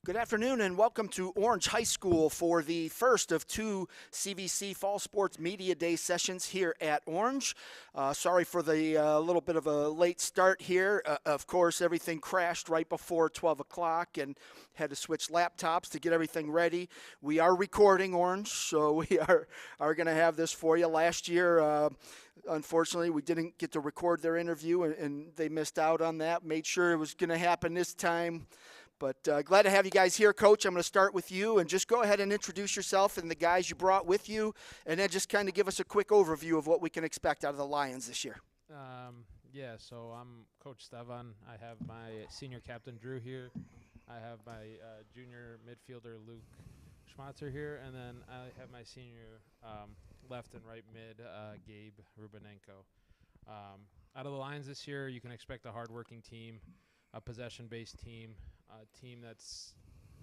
Good afternoon and welcome to Orange High School for the first of two CVC Fall Sports Media Day sessions here at Orange. Sorry for the little bit of a late start here. Of course, everything crashed right before 12 o'clock and had to switch laptops to get everything ready. We are recording Orange, so we are going to have this for you. Last year, unfortunately, we didn't get to record their interview and they missed out on that. Made sure it was going to happen this time. But glad to have you guys here, Coach. I'm going to start with you, and just go ahead and introduce yourself and the guys you brought with you, and then just kind of give us a quick overview of what we can expect out of the Lions this year. So I'm Coach Stevan. I have my senior captain, Drew, here. I have my junior midfielder, Luke Schmatzer, here, and then I have my senior left and right mid, Gabe Rubenenko. Out of the Lions this year, you can expect a hardworking team, a possession-based team, a team that's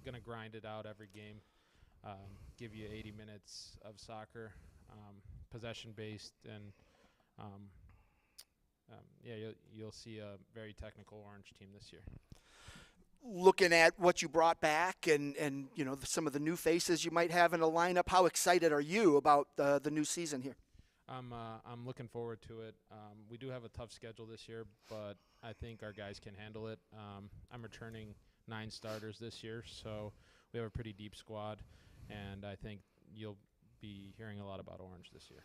going to grind it out every game, give you 80 minutes of soccer, possession-based, and you'll see a very technical Orange team this year. Looking at what you brought back and you know some of the new faces you might have in the lineup, how excited are you about the new season here? I'm looking forward to it. We do have a tough schedule this year, but I think our guys can handle it. I'm returning 9 starters this year, so we have a pretty deep squad, and I think you'll be hearing a lot about Orange this year.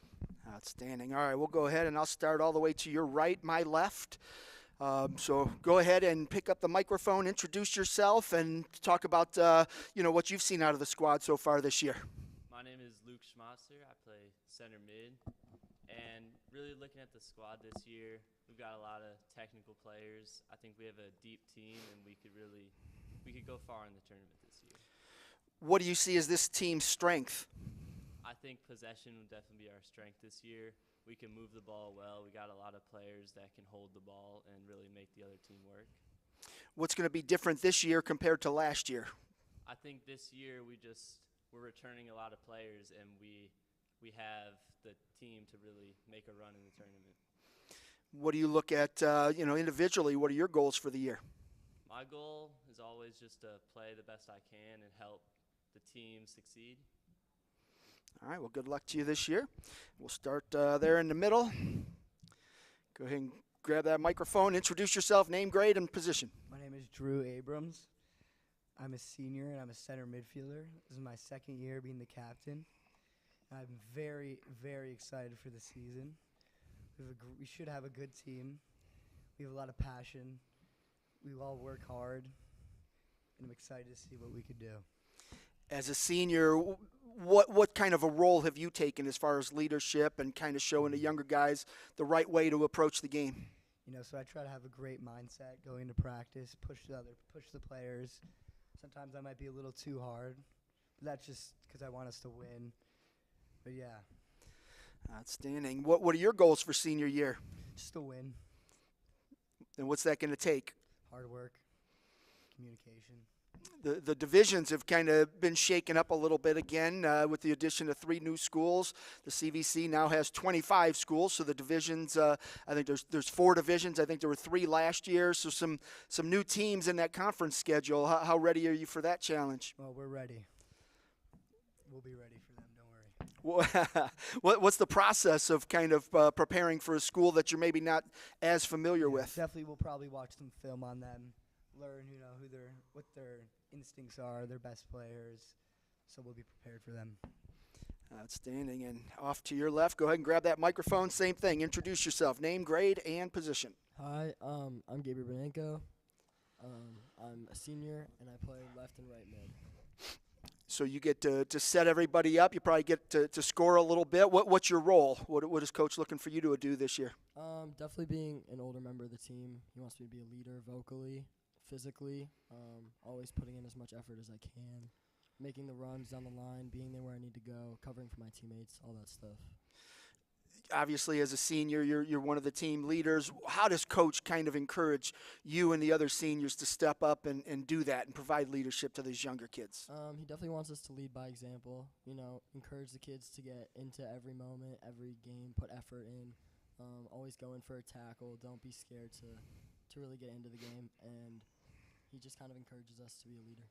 Outstanding. All right, we'll go ahead, and I'll start all the way to your right, my left. So go ahead and pick up the microphone, introduce yourself, and talk about what you've seen out of the squad so far this year. My name is Luke Schmatzer. I play center mid. And really looking at the squad this year, we've got a lot of technical players. I think we have a deep team, and we could go far in the tournament this year. What do you see as this team's strength? I think possession will definitely be our strength this year. We can move the ball well. We got a lot of players that can hold the ball and really make the other team work. What's going to be different this year compared to last year? I think this year we're returning a lot of players, and we have the team to really make a run in the tournament. What do you look at, individually? What are your goals for the year? My goal is always just to play the best I can and help the team succeed. All right, well, good luck to you this year. We'll start there in the middle. Go ahead and grab that microphone. Introduce yourself, name, grade, and position. My name is Drew Abrams. I'm a senior, and I'm a center midfielder. This is my second year being the captain. I'm very, very excited for the season. We should have a good team. We have a lot of passion. We all work hard, and I'm excited to see what we could do. As a senior, what kind of a role have you taken as far as leadership and kind of showing the younger guys the right way to approach the game? So I try to have a great mindset going to practice, push the players. Sometimes I might be a little too hard, but that's just because I want us to win. But yeah. Outstanding. What are your goals for senior year? Just to win. And what's that going to take? Hard work, communication. The divisions have kind of been shaken up a little bit again with the addition of 3 new schools. The CVC now has 25 schools, so the divisions, I think there's 4 divisions. I think there were 3 last year, so some new teams in that conference schedule. How ready are you for that challenge? Well, we're ready. We'll be ready for them, don't worry. What's the process of kind of preparing for a school that you're maybe not as familiar with? Definitely we'll probably watch some film on them, learn what their instincts are, their best players, so we'll be prepared for them. Outstanding. And off to your left, go ahead and grab that microphone. Same thing. Introduce yourself, name, grade, and position. Hi, I'm Gabriel Benenko. I'm a senior, and I play left and right mid. So you get to set everybody up. You probably get to score a little bit. What's your role? What is Coach looking for you to do this year? Definitely being an older member of the team. He wants me to be a leader vocally, physically, always putting in as much effort as I can, making the runs down the line, being there where I need to go, covering for my teammates, all that stuff. Obviously, as a senior, you're one of the team leaders. How does Coach kind of encourage you and the other seniors to step up and do that and provide leadership to these younger kids? He definitely wants us to lead by example, encourage the kids to get into every moment, every game, put effort in, always go in for a tackle, don't be scared to really get into the game, and he just kind of encourages us to be a leader.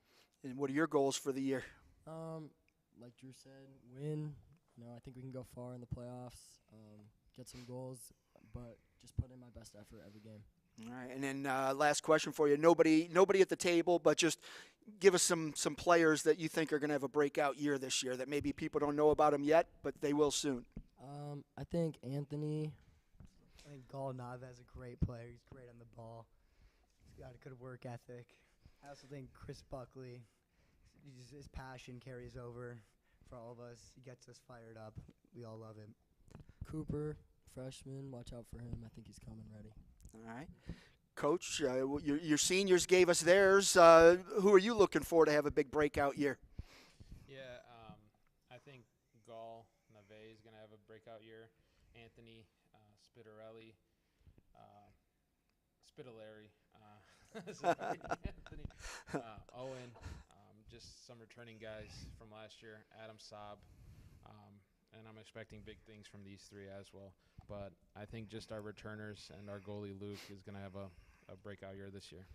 And what are your goals for the year? Like Drew said, win. I think we can go far in the playoffs, get some goals, but just put in my best effort every game. All right, and then last question for you. Nobody at the table, but just give us some players that you think are going to have a breakout year this year that maybe people don't know about them yet, but they will soon. I think Anthony. I think Galnava is a great player. He's great on the ball. He's got a good work ethic. I also think Chris Buckley, his passion carries over for all of us. He gets us fired up. We all love him. Cooper, freshman. Watch out for him. I think he's coming ready. All right. Coach, your seniors gave us theirs. Who are you looking for to have a big breakout year? Yeah, I think Gall Nave is going to have a breakout year. Anthony Spitarelli, Spitaleri, Anthony, Owen, just some returning guys from last year. Adam Saab, and I'm expecting big things from these three as well. But I think just our returners and our goalie Luke is going to have a breakout year this year.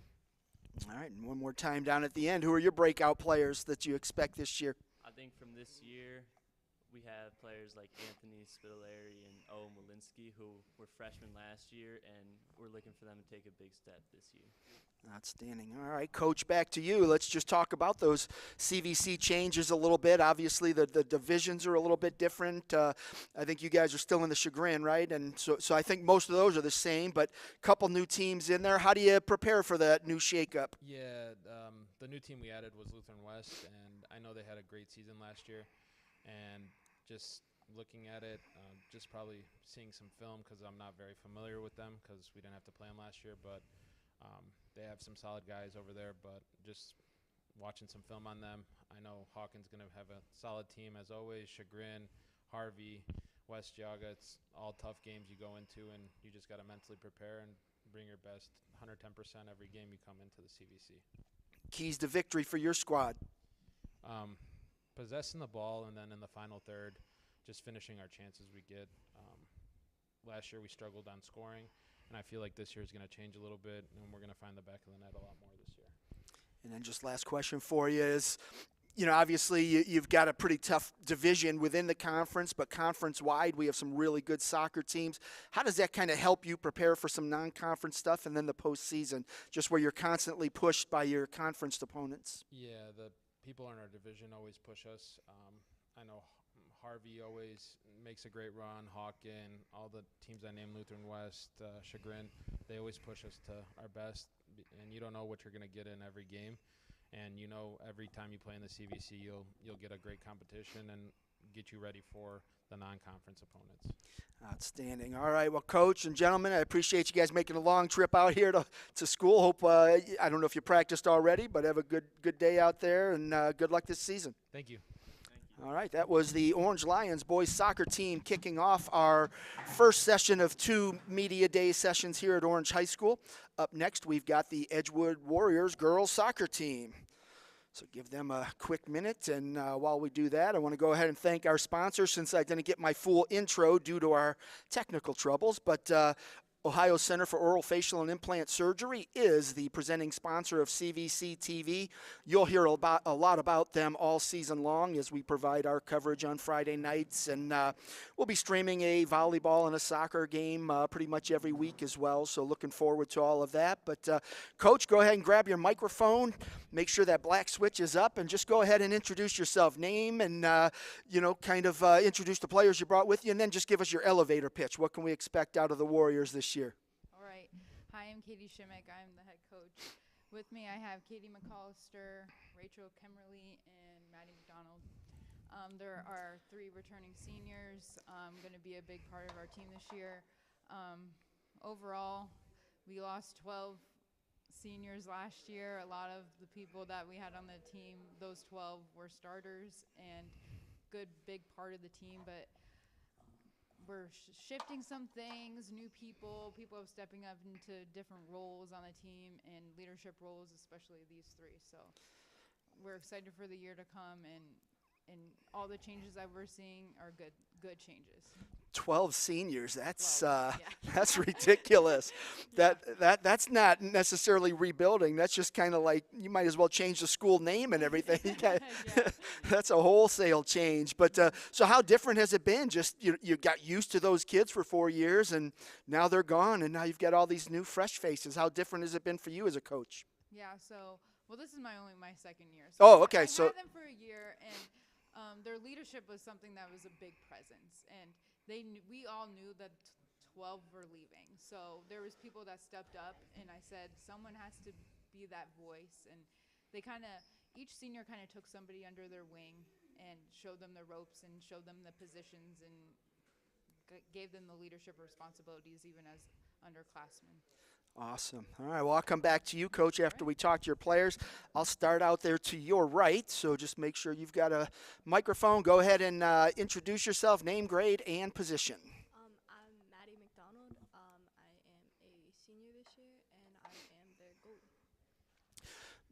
All right, and one more time down at the end. Who are your breakout players that you expect this year? I think from this year, we have players like Anthony Spitaleri and Owen Walensky, who were freshmen last year, and we're looking for them to take a big step this year. Outstanding. All right, Coach, back to you. Let's just talk about those CVC changes a little bit. Obviously, the divisions are a little bit different. I think you guys are still in the Chagrin, right? And so I think most of those are the same, but a couple new teams in there. How do you prepare for that new shakeup? Yeah, the new team we added was Lutheran West, and I know they had a great season last year. And just looking at it, just probably seeing some film because I'm not very familiar with them because we didn't have to play them last year. But they have some solid guys over there. But just watching some film on them, I know Hawkins going to have a solid team as always. Chagrin, Harvey, West Yaga, it's all tough games you go into, and you just got to mentally prepare and bring your best 110% every game you come into the CVC. Keys to victory for your squad? Possessing the ball, and then in the final third, just finishing our chances we get. Last year we struggled on scoring, and I feel like this year is going to change a little bit, and we're going to find the back of the net a lot more this year. And then just last question for you is, obviously you've got a pretty tough division within the conference, but conference-wide we have some really good soccer teams. How does that kind of help you prepare for some non-conference stuff and then the postseason, just where you're constantly pushed by your conference opponents? Yeah, the people in our division always push us. I know Harvey always makes a great run, Hawken, all the teams I named, Lutheran West, Chagrin, they always push us to our best, and you don't know what you're going to get in every game. And every time you play in the CVC, you'll get a great competition and get you ready for the non-conference opponents. Outstanding. All right, well, Coach and gentlemen, I appreciate you guys making a long trip out here to school. Hope I don't know if you practiced already, but have a good day out there, and good luck this season. Thank you. All right, that was the Orange Lions boys soccer team kicking off our first session of 2 Media Day sessions here at Orange High School. Up next, we've got the Edgewood Warriors girls soccer team. So give them a quick minute, and while we do that, I want to go ahead and thank our sponsors since I didn't get my full intro due to our technical troubles. But Ohio Center for Oral, Facial, and Implant Surgery is the presenting sponsor of CVC TV. You'll hear a lot about them all season long as we provide our coverage on Friday nights. And we'll be streaming a volleyball and a soccer game pretty much every week as well. So looking forward to all of that. But Coach, go ahead and grab your microphone. Make sure that black switch is up, and just go ahead and introduce yourself. Name and, introduce the players you brought with you, and then just give us your elevator pitch. What can we expect out of the Warriors this year? All right. Hi, I'm Katie Shimmick. I'm the head coach. With me, I have Katie McAllister, Rachel Kimmerly, and Maddie McDonald. There are 3 returning seniors going to be a big part of our team this year. Overall, we lost 12 seniors last year. A lot of the people that we had on the team, those 12 were starters and good big part of the team, but we're shifting some things, new people have stepping up into different roles on the team and leadership roles, especially these 3. So we're excited for the year to come, and all the changes that we're seeing are good changes. 12 seniors. That's 12, yeah. that's ridiculous. That's not necessarily rebuilding. That's just kind of like you might as well change the school name and everything. Yeah. That's a wholesale change. But so how different has it been? Just you got used to those kids for 4 years, and now they're gone, and now you've got all these new fresh faces. How different has it been for you as a coach? Yeah, so this is my second year. So Oh, okay, I so- had them for a year, and their leadership was something that was a big presence, and we all knew that 12 were leaving. So there was people that stepped up, and I said someone has to be that voice, and they each senior kind of took somebody under their wing and showed them the ropes and showed them the positions and gave them the leadership responsibilities even as underclassmen. Awesome. All right, well, I'll come back to you, Coach, after we talk to your players. I'll start out there to your right, so just make sure you've got a microphone. Go ahead and introduce yourself, name, grade, and position. I'm Maddie McDonald. I am a senior this year, and I am their goalie.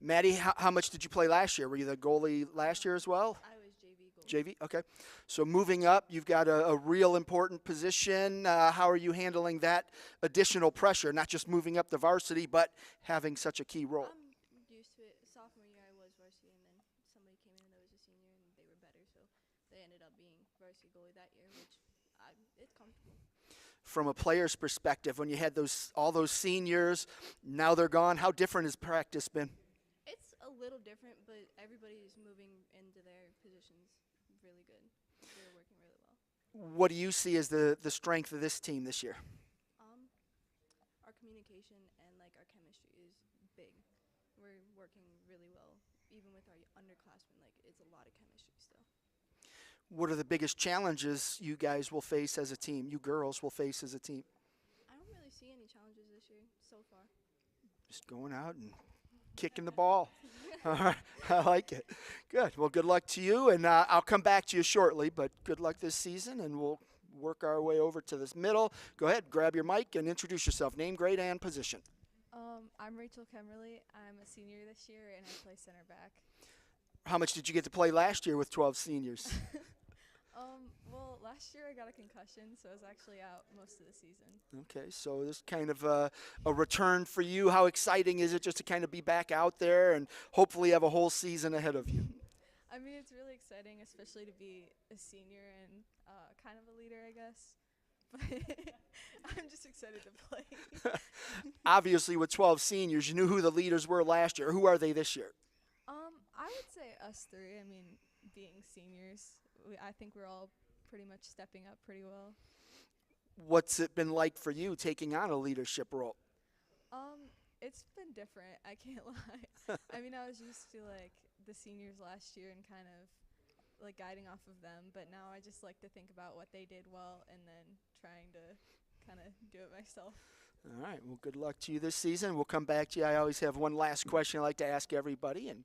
Maddie, how much did you play last year? Were you the goalie last year as well? I was JV goalie. JV, okay. So moving up, you've got a real important position. How are you handling that additional pressure, not just moving up the varsity, but having such a key role? I'm used to it. Sophomore year, I was varsity, and then somebody came in that was a senior, and they were better, so they ended up being varsity goalie that year, which it's comfortable. From a player's perspective, when you had all those seniors, now they're gone, how different has practice been? It's a little different, but everybody's moving into their positions really good. They're working really well. What do you see as the strength of this team this year? Our communication and our chemistry is big. We're working really well, even with our underclassmen. It's a lot of chemistry still. What are the biggest challenges you guys will face as a team, you girls will face as a team? I don't really see any challenges this year so far. Just going out and kicking the ball. All right, I like it. Good. Well, good luck to you, and I'll come back to you shortly, but good luck this season, and we'll work our way over to this middle. Go ahead, grab your mic, and introduce yourself. Name, grade, and position. I'm Rachel Kemmerly. I'm a senior this year, and I play center back. How much did you get to play last year with 12 seniors? Well, last year I got a concussion, so I was actually out most of the season. Okay, so this kind of a return for you. How exciting is it just to kind of be back out there and hopefully have a whole season ahead of you? I mean, it's really exciting, especially to be a senior and kind of a leader, I guess. But I'm just excited to play. Obviously, with 12 seniors, you knew who the leaders were last year. Who are they this year? I would say us three. I mean, being seniors, I think we're all pretty much stepping up pretty well. What's it been like for you taking on a leadership role? It's been different. I can't lie. I mean, I was used to the seniors last year and kind of guiding off of them, but now I just like to think about what they did well and then trying to kind of do it myself. All right. Well, good luck to you this season. We'll come back to you. I always have one last question I like to ask everybody. And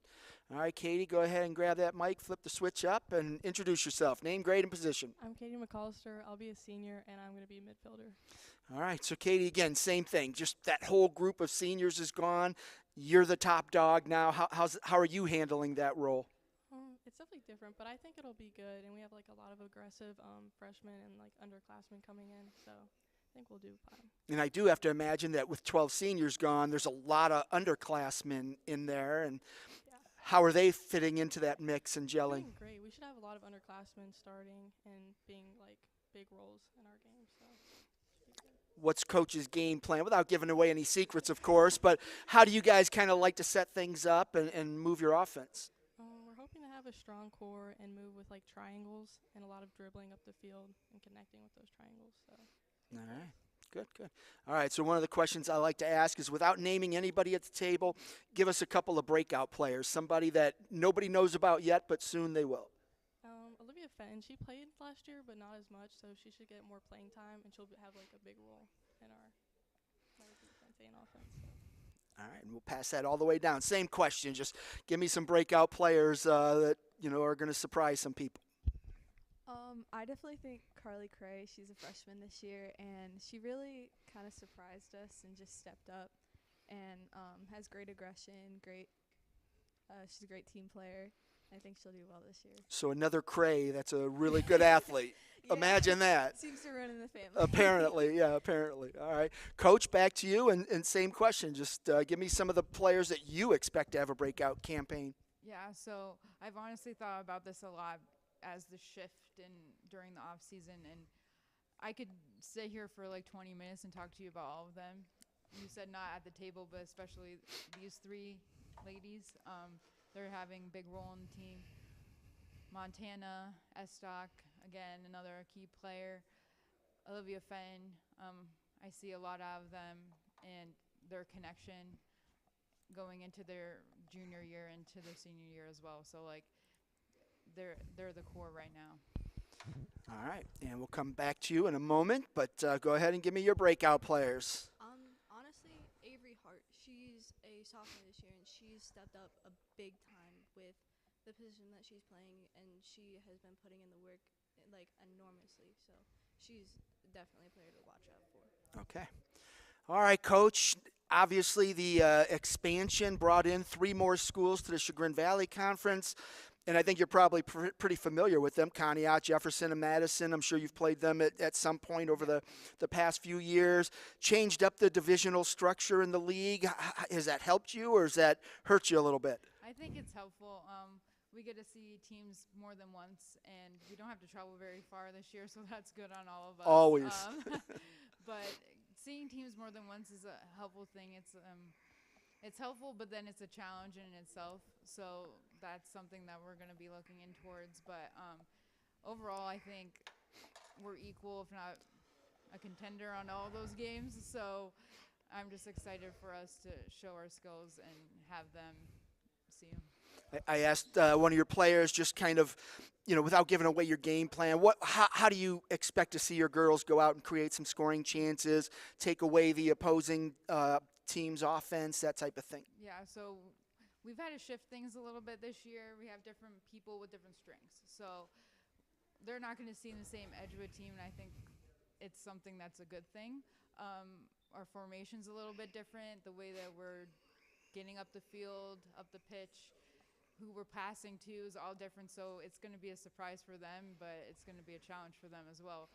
all right, Katie, go ahead and grab that mic, flip the switch up, and introduce yourself. Name, grade, and position. I'm Katie McAllister. I'll be a senior, and I'm going to be a midfielder. All right. So, Katie, again, same thing. Just that whole group of seniors is gone. You're the top dog now. How are you handling that role? It's definitely different, but I think it'll be good. And we have a lot of aggressive freshmen and underclassmen coming in, so I think we'll do fine. And I do have to imagine that with 12 seniors gone, there's a lot of underclassmen in there. And Yeah. how are they fitting into that mix and They're gelling? doing great. We should have a lot of underclassmen starting and being big roles in our game, so it should be good. What's Coach's game plan? Without giving away any secrets, of course, but how do you guys kind of like to set things up and move your offense? We're hoping to have a strong core and move with triangles and a lot of dribbling up the field and connecting with those triangles. So. All right. Good. All right, so one of the questions I like to ask is, without naming anybody at the table, give us a couple of breakout players, somebody that nobody knows about yet, but soon they will. Olivia Fenton, she played last year, but not as much, so she should get more playing time, and she'll have a big role in our defense and offense. So. All right, and we'll pass that all the way down. Same question, just give me some breakout players that are going to surprise some people. I definitely think Carly Cray, she's a freshman this year, and she really kind of surprised us and just stepped up and has great aggression, she's a great team player, I think she'll do well this year. So another Cray that's a really good athlete. Yeah. Imagine that. Seems to run in the family. Apparently, yeah, apparently. All right. Coach, back to you, and same question. Just give me some of the players that you expect to have a breakout campaign. Yeah, so I've honestly thought about this a lot as the shift during the off season, and I could sit here for like 20 minutes and talk to you about all of them. You said not at the table, but especially these three ladies. They're having a big role in the team. Montana, Estock, again, another key player. Olivia Fenn, I see a lot out of them and their connection going into their junior year, into their senior year as well. So, like, they're the core right now. All right, and we'll come back to you in a moment, but go ahead and give me your breakout players. Honestly, Avery Hart. She's a sophomore this year, and she's stepped up a big time with the position that she's playing, and she has been putting in the work like enormously. So she's definitely a player to watch out for. Okay. All right, Coach. Obviously, the expansion brought in 3 more schools to the Chagrin Valley Conference, and I think you're probably pretty familiar with them, Conneaut, Jefferson, and Madison. I'm sure you've played them at some point over the past few years. Changed up the divisional structure in the league. Has that helped you, or has that hurt you a little bit? I think it's helpful. We get to see teams more than once, and we don't have to travel very far this year, so that's good on all of us. Always. But seeing teams more than once is a helpful thing. It's helpful, but then it's a challenge in itself. So that's something that we're going to be looking in towards. But overall, I think we're equal, if not a contender on all those games. So I'm just excited for us to show our skills and have them see them. I asked one of your players, just kind of, without giving away your game plan, how do you expect to see your girls go out and create some scoring chances, take away the opposing team's offense, that type of thing? Yeah, so we've had to shift things a little bit this year. We have different people with different strengths. So they're not going to see the same Edgewood team, and I think it's something that's a good thing. Our formation's a little bit different. The way that we're getting up the field, up the pitch, who we're passing to is all different. So it's going to be a surprise for them, but it's going to be a challenge for them as well.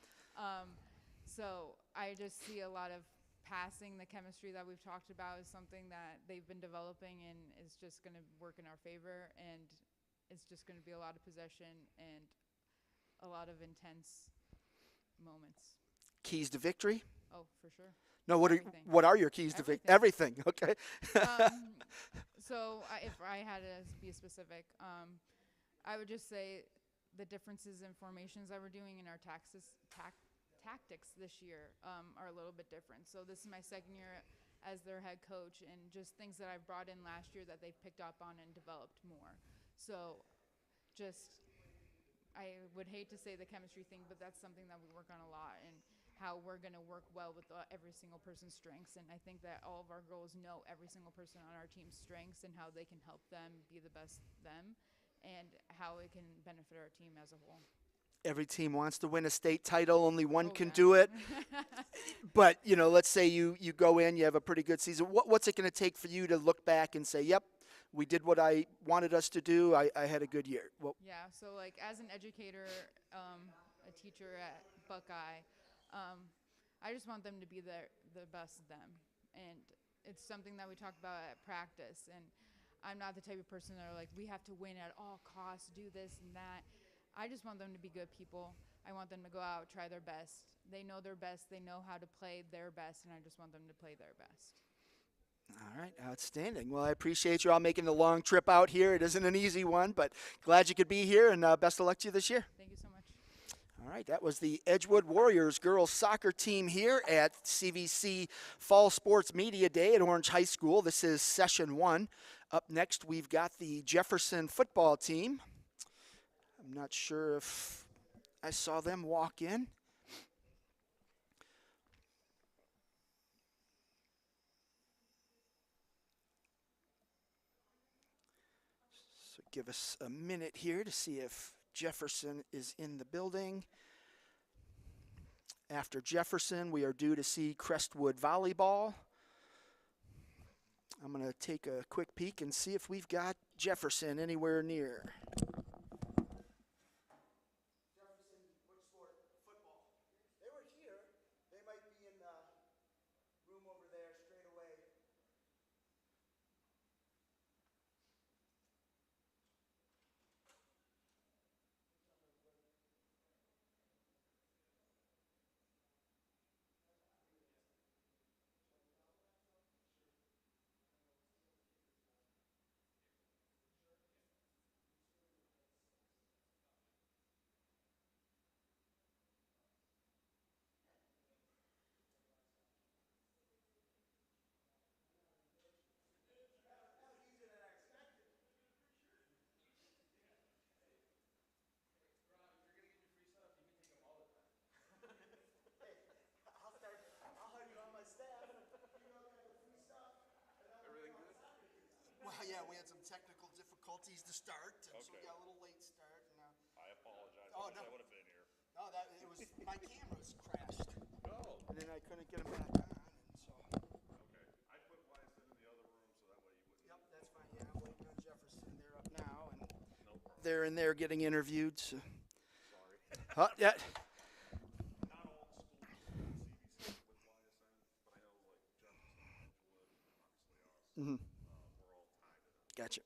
So I just see a lot of passing. The chemistry that we've talked about is something that they've been developing and is just going to work in our favor. And it's just going to be a lot of possession and a lot of intense moments. Keys to victory? Oh, for sure. No, what are your keys to victory? Everything, okay. So if I had to be specific, I would just say the differences in formations that we're doing in our tactics this year are a little bit different. So this is my second year as their head coach, and just things that I brought in last year that they've picked up on and developed more. So I would hate to say the chemistry thing, but that's something that we work on a lot, and how we're going to work well with every single person's strengths. And I think that all of our girls know every single person on our team's strengths and how they can help them be the best them and how it can benefit our team as a whole. Every team wants to win a state title. Only one can do it. But, let's say you go in, you have a pretty good season. What's it going to take for you to look back and say, yep, we did what I wanted us to do. I had a good year. Yeah, so like as an educator, a teacher at Buckeye, I just want them to be the best of them. And it's something that we talk about at practice. And I'm not the type of person that are like, we have to win at all costs, do this and that. I just want them to be good people. I want them to go out, try their best. They know their best. They know how to play their best, and I just want them to play their best. All right, outstanding. Well, I appreciate you all making the long trip out here. It isn't an easy one, but glad you could be here, and best of luck to you this year. Thank you so much. All right, that was the Edgewood Warriors girls soccer team here at CVC Fall Sports Media Day at Orange High School. This is session 1. Up next, we've got the Jefferson football team. I'm not sure if I saw them walk in. So give us a minute here to see if Jefferson is in the building. After Jefferson, we are due to see Crestwood volleyball. I'm going to take a quick peek and see if we've got Jefferson anywhere near. yeah, we had some technical difficulties to start, and so we Okay. got a little late start. And, I apologize. Oh, I wish no. I would have been here. no, it was my cameras crashed, Oh. and then I couldn't get them back on, and so. Okay. I put YSN in the other room so that way you wouldn't. Yep, that's fine. Yeah, I'm waiting on Jefferson. They're up now, and No problem. they're in there getting interviewed. So. Sorry. Yeah. Not all schools CVC with YSN, but I know like Jefferson, Edgewood, obviously us. Mm-hmm. We're all tied to them. Gotcha.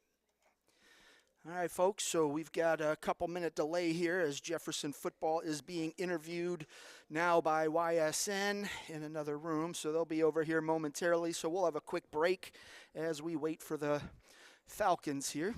All right, folks, so we've got a couple-minute delay here as Jefferson football is being interviewed now by YSN in another room, so they'll be over here momentarily. So we'll have a quick break as we wait for the Falcons here.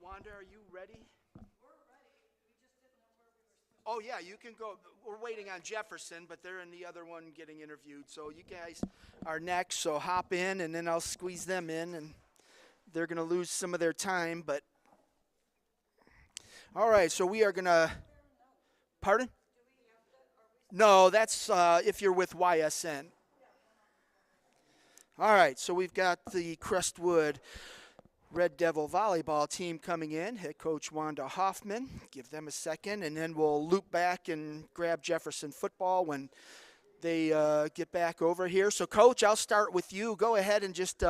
Wanda, are you ready? We're ready. We just didn't know where we were supposed Oh, yeah, you can go. We're waiting on Jefferson, but they're in the other one getting interviewed. So you guys are next, so hop in, and then I'll squeeze them in, and they're going to lose some of their time. But all right, so we are going to – pardon? No, that's if you're with YSN. All right, so we've got the Crestwood Red Devil volleyball team coming in. Head coach Wanda Hoffman. Give them a second, and then we'll loop back and grab Jefferson football when they get back over here. So, Coach, I'll start with you. Go ahead and just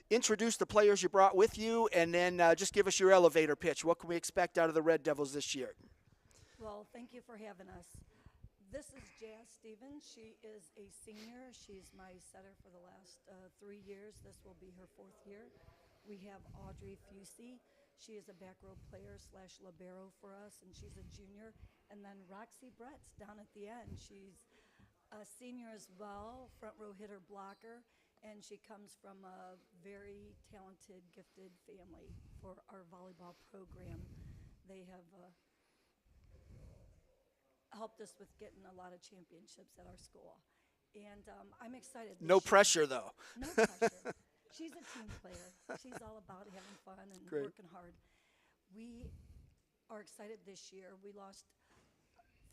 introduce the players you brought with you, and then just give us your elevator pitch. What can we expect out of the Red Devils this year? Well, thank you for having us. This is Jazz Stevens. She is a senior. She's my setter for the last 3 years. This will be her 4th year. We have Audrey Fusey. She is a back row player / libero for us, and she's a junior. And then Roxy Brett's down at the end. She's a senior as well, front row hitter blocker, and she comes from a very talented, gifted family for our volleyball program. They have helped us with getting a lot of championships at our school. And I'm excited. No pressure, though. No pressure. She's a team player. She's all about having fun and Great. working hard. We are excited this year. We lost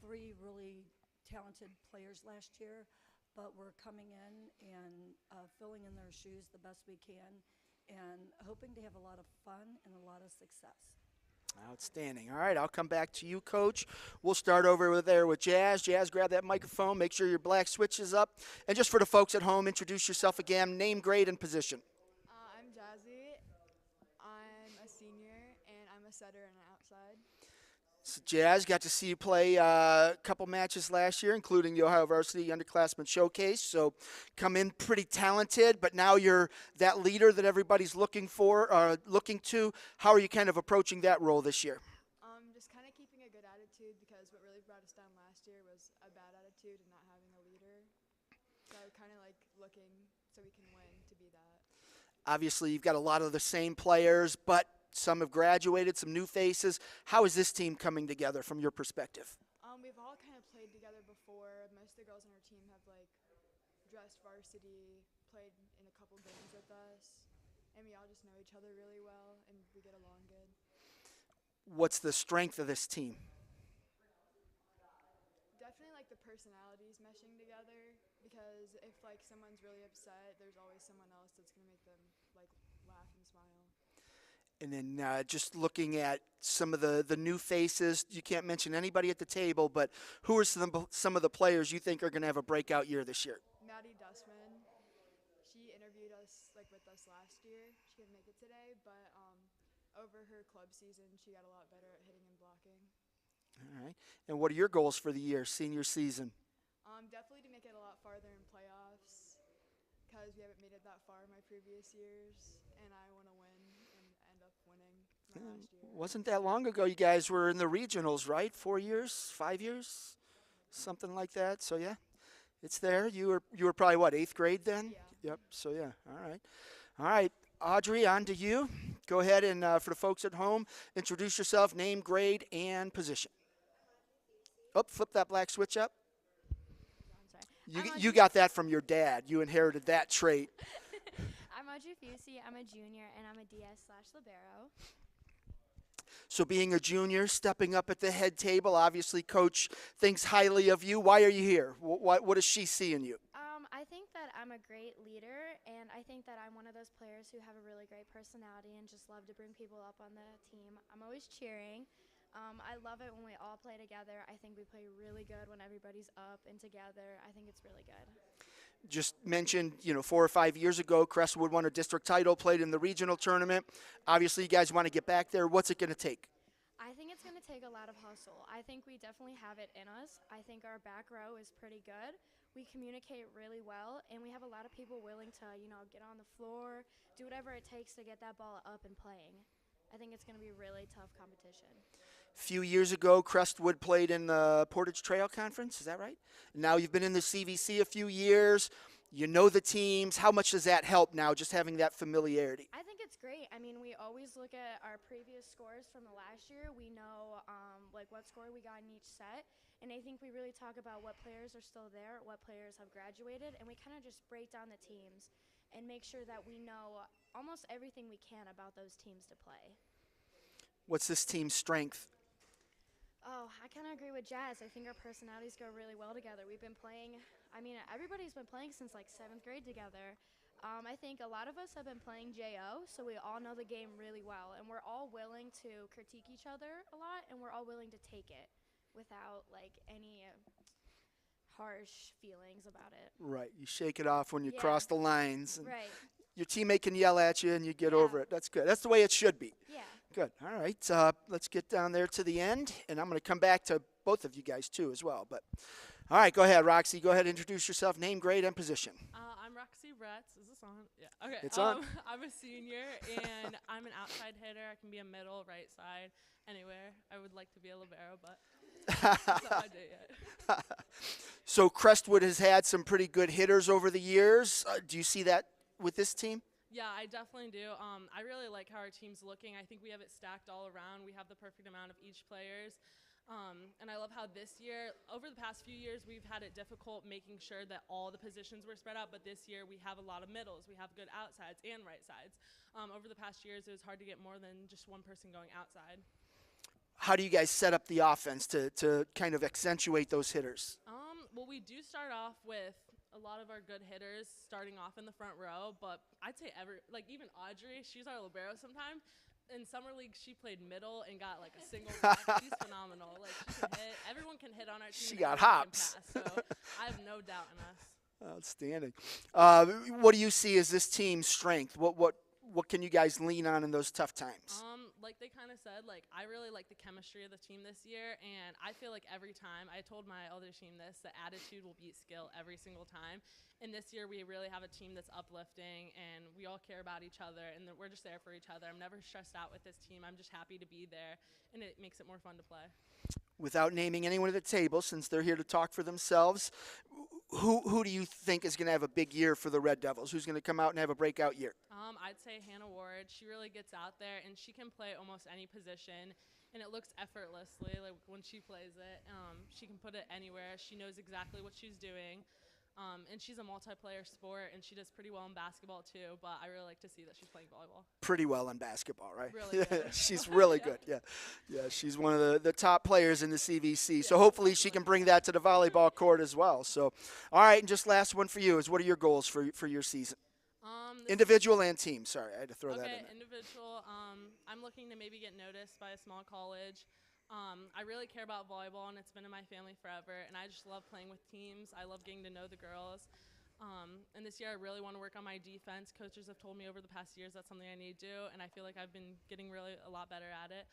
3 really talented players last year, but we're coming in and filling in their shoes the best we can and hoping to have a lot of fun and a lot of success. Outstanding. All right, I'll come back to you, Coach. We'll start over there with Jazz. Jazz, grab that microphone. Make sure your black switch is up. And just for the folks at home, introduce yourself again, name, grade, and position. I'm Jazzy. I'm a senior, and I'm a setter and an outside. So Jazz, got to see you play a couple matches last year, including the Ohio Varsity Underclassmen Showcase. So come in pretty talented, but now you're that leader that everybody's looking for, looking to. How are you kind of approaching that role this year? Just kind of keeping a good attitude because what really brought us down last year was a bad attitude and not having a leader. So kind of like looking so we can win to be that. Obviously, you've got a lot of the same players, but some have graduated, some new faces. How is this team coming together from your perspective? We've all kind of played together before. Most of the girls on our team have like dressed varsity, played in a couple games with us, and we all just know each other really well and we get along good. What's the strength of this team? Definitely like the personalities meshing together because if like someone's really upset, there's always someone else that's going to make them like laugh and smile. And then just looking at some of the new faces, you can't mention anybody at the table, but who are some of the players you think are going to have a breakout year this year? Maddie Dussman, she interviewed us like with us last year. She couldn't make it today, but over her club season, she got a lot better at hitting and blocking. All right. And what are your goals for the year, senior season? Definitely to make it a lot farther in playoffs because we haven't made it that far in my previous years, and I want to win and end up winning my last year. Wasn't that long ago you guys were in the regionals, right? 4 years, 5 years, something like that. So yeah, it's there. You were probably what, 8th grade then? Yeah. Yep. So yeah. All right. Audrey, on to you. Go ahead and for the folks at home, introduce yourself, name, grade, and position. Oh, flip that black switch up. You got that from your dad. You inherited that trait. I'm Audrey Fusey. I'm a junior, and I'm a DS/libero. So being a junior, stepping up at the head table, obviously Coach thinks highly of you. Why are you here? What does she see in you? I think that I'm a great leader, and I think that I'm one of those players who have a really great personality and just love to bring people up on the team. I'm always cheering. I love it when we all play together. I think we play really good when everybody's up and together. I think it's really good. Just mentioned, 4 or 5 years ago, Crestwood won a district title, played in the regional tournament. Obviously, you guys want to get back there. What's it going to take? I think it's going to take a lot of hustle. I think we definitely have it in us. I think our back row is pretty good. We communicate really well, and we have a lot of people willing to, get on the floor, do whatever it takes to get that ball up and playing. I think it's going to be a really tough competition. A few years ago, Crestwood played in the Portage Trail Conference. Is that right? Now you've been in the CVC a few years. You know the teams. How much does that help now, just having that familiarity? I think it's great. I mean, we always look at our previous scores from the last year. We know what score we got in each set. And I think we really talk about what players are still there, what players have graduated, and we kind of just break down the teams and make sure that we know almost everything we can about those teams to play. What's this team's strength? Oh, I kind of agree with Jazz. I think our personalities go really well together. We've been playing, everybody's been playing since like 7th grade together. I think a lot of us have been playing JO, so we all know the game really well, and we're all willing to critique each other a lot, and we're all willing to take it without like any harsh feelings about it. Right. You shake it off when you cross the lines. And right. Your teammate can yell at you and you get over it. That's good. That's the way it should be. Yeah. Good. All right. Let's get down there to the end, and I'm going to come back to both of you guys too as well. But all right, go ahead, Roxy. Go ahead, introduce yourself, name, grade, and position. I'm Roxy Retz. Is this on? Yeah. Okay. It's on. I'm a senior, and I'm an outside hitter. I can be a middle, right side, anywhere. I would like to be a libero, but that's not my day yet. So Crestwood has had some pretty good hitters over the years. Do you see that with this team? Yeah, I definitely do. I really like how our team's looking. I think we have it stacked all around. We have the perfect amount of each players. And I love how this year, over the past few years, we've had it difficult making sure that all the positions were spread out. But this year, we have a lot of middles. We have good outsides and right sides. Over the past years, it was hard to get more than just one person going outside. How do you guys set up the offense to kind of accentuate those hitters? Well, we do start off with a lot of our good hitters starting off in the front row, but I'd say even Audrey, she's our libero sometimes. In summer league, she played middle and got like a single block. She's phenomenal. Like she can hit. Everyone can hit on our team. She got everyone hops. Can pass, so I have no doubt in us. Outstanding. What do you see as this team's strength? What can you guys lean on in those tough times? like they kind of said, like I really like the chemistry of the team this year, and I feel like every time I told my other team this, the attitude will beat skill every single time. And this year we really have a team that's uplifting, and we all care about each other, and we're just there for each other. I'm never stressed out with this team. I'm just happy to be there, and it makes it more fun to play. Without naming anyone at the table, since they're here to talk for themselves, who do you think is going to have a big year for the Red Devils? Who's going to come out and have a breakout year? I'd say Hannah Ward. She really gets out there, and she can play almost any position, and it looks effortlessly. Like when she plays it, she can put it anywhere. She knows exactly what she's doing. And she's a multiplayer sport, and she does pretty well in basketball too, but I really like to see that she's playing volleyball. Pretty well in basketball, right? Really good. She's really good, yeah. Yeah, she's one of the top players in the CVC, so hopefully she can bring that to the volleyball court as well. So, all right, and just last one for you is, what are your goals for your season? Individual and team, sorry, I had to throw that in there. Okay, individual. I'm looking to maybe get noticed by a small college. I really care about volleyball, and it's been in my family forever, and I just love playing with teams. I love getting to know the girls. And this year I really want to work on my defense. Coaches have told me over the past years that's something I need to do, and I feel like I've been getting really a lot better at it.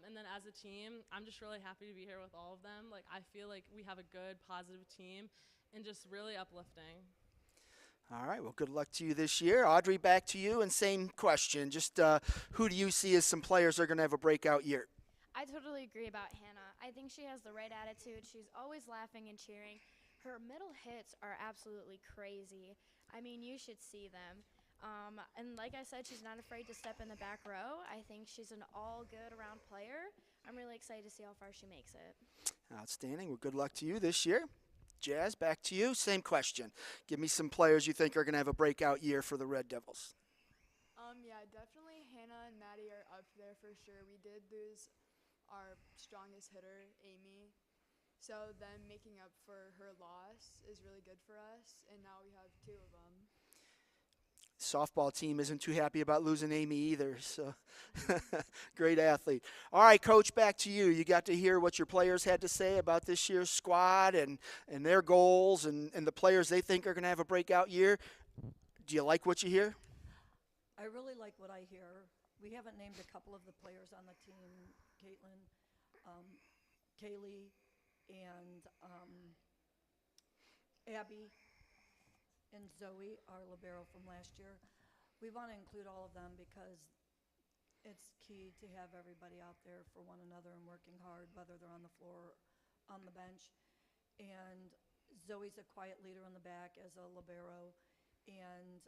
And then as a team, I'm just really happy to be here with all of them. Like, I feel like we have a good, positive team and just really uplifting. All right, well, good luck to you this year. Audrey, back to you, and same question. Just who do you see as some players that are going to have a breakout year? I totally agree about Hannah. I think she has the right attitude. She's always laughing and cheering. Her middle hits are absolutely crazy. I mean, you should see them. And like I said, she's not afraid to step in the back row. I think she's an all-good-around player. I'm really excited to see how far she makes it. Outstanding. Well, good luck to you this year. Jazz, back to you. Same question. Give me some players you think are going to have a breakout year for the Red Devils. Yeah, definitely Hannah and Maddie are up there for sure. We did lose our strongest hitter, Amy. So them making up for her loss is really good for us, and now we have two of them. Softball team isn't too happy about losing Amy either, so great athlete. All right, Coach, back to you. You got to hear what your players had to say about this year's squad and their goals and the players they think are going to have a breakout year. Do you like what you hear? I really like what I hear. We haven't named a couple of the players on the team, Caitlin, Kaylee, and Abby and Zoe, our libero from last year. We want to include all of them because it's key to have everybody out there for one another and working hard, whether they're on the floor or on the bench. And Zoe's a quiet leader in the back as a libero, and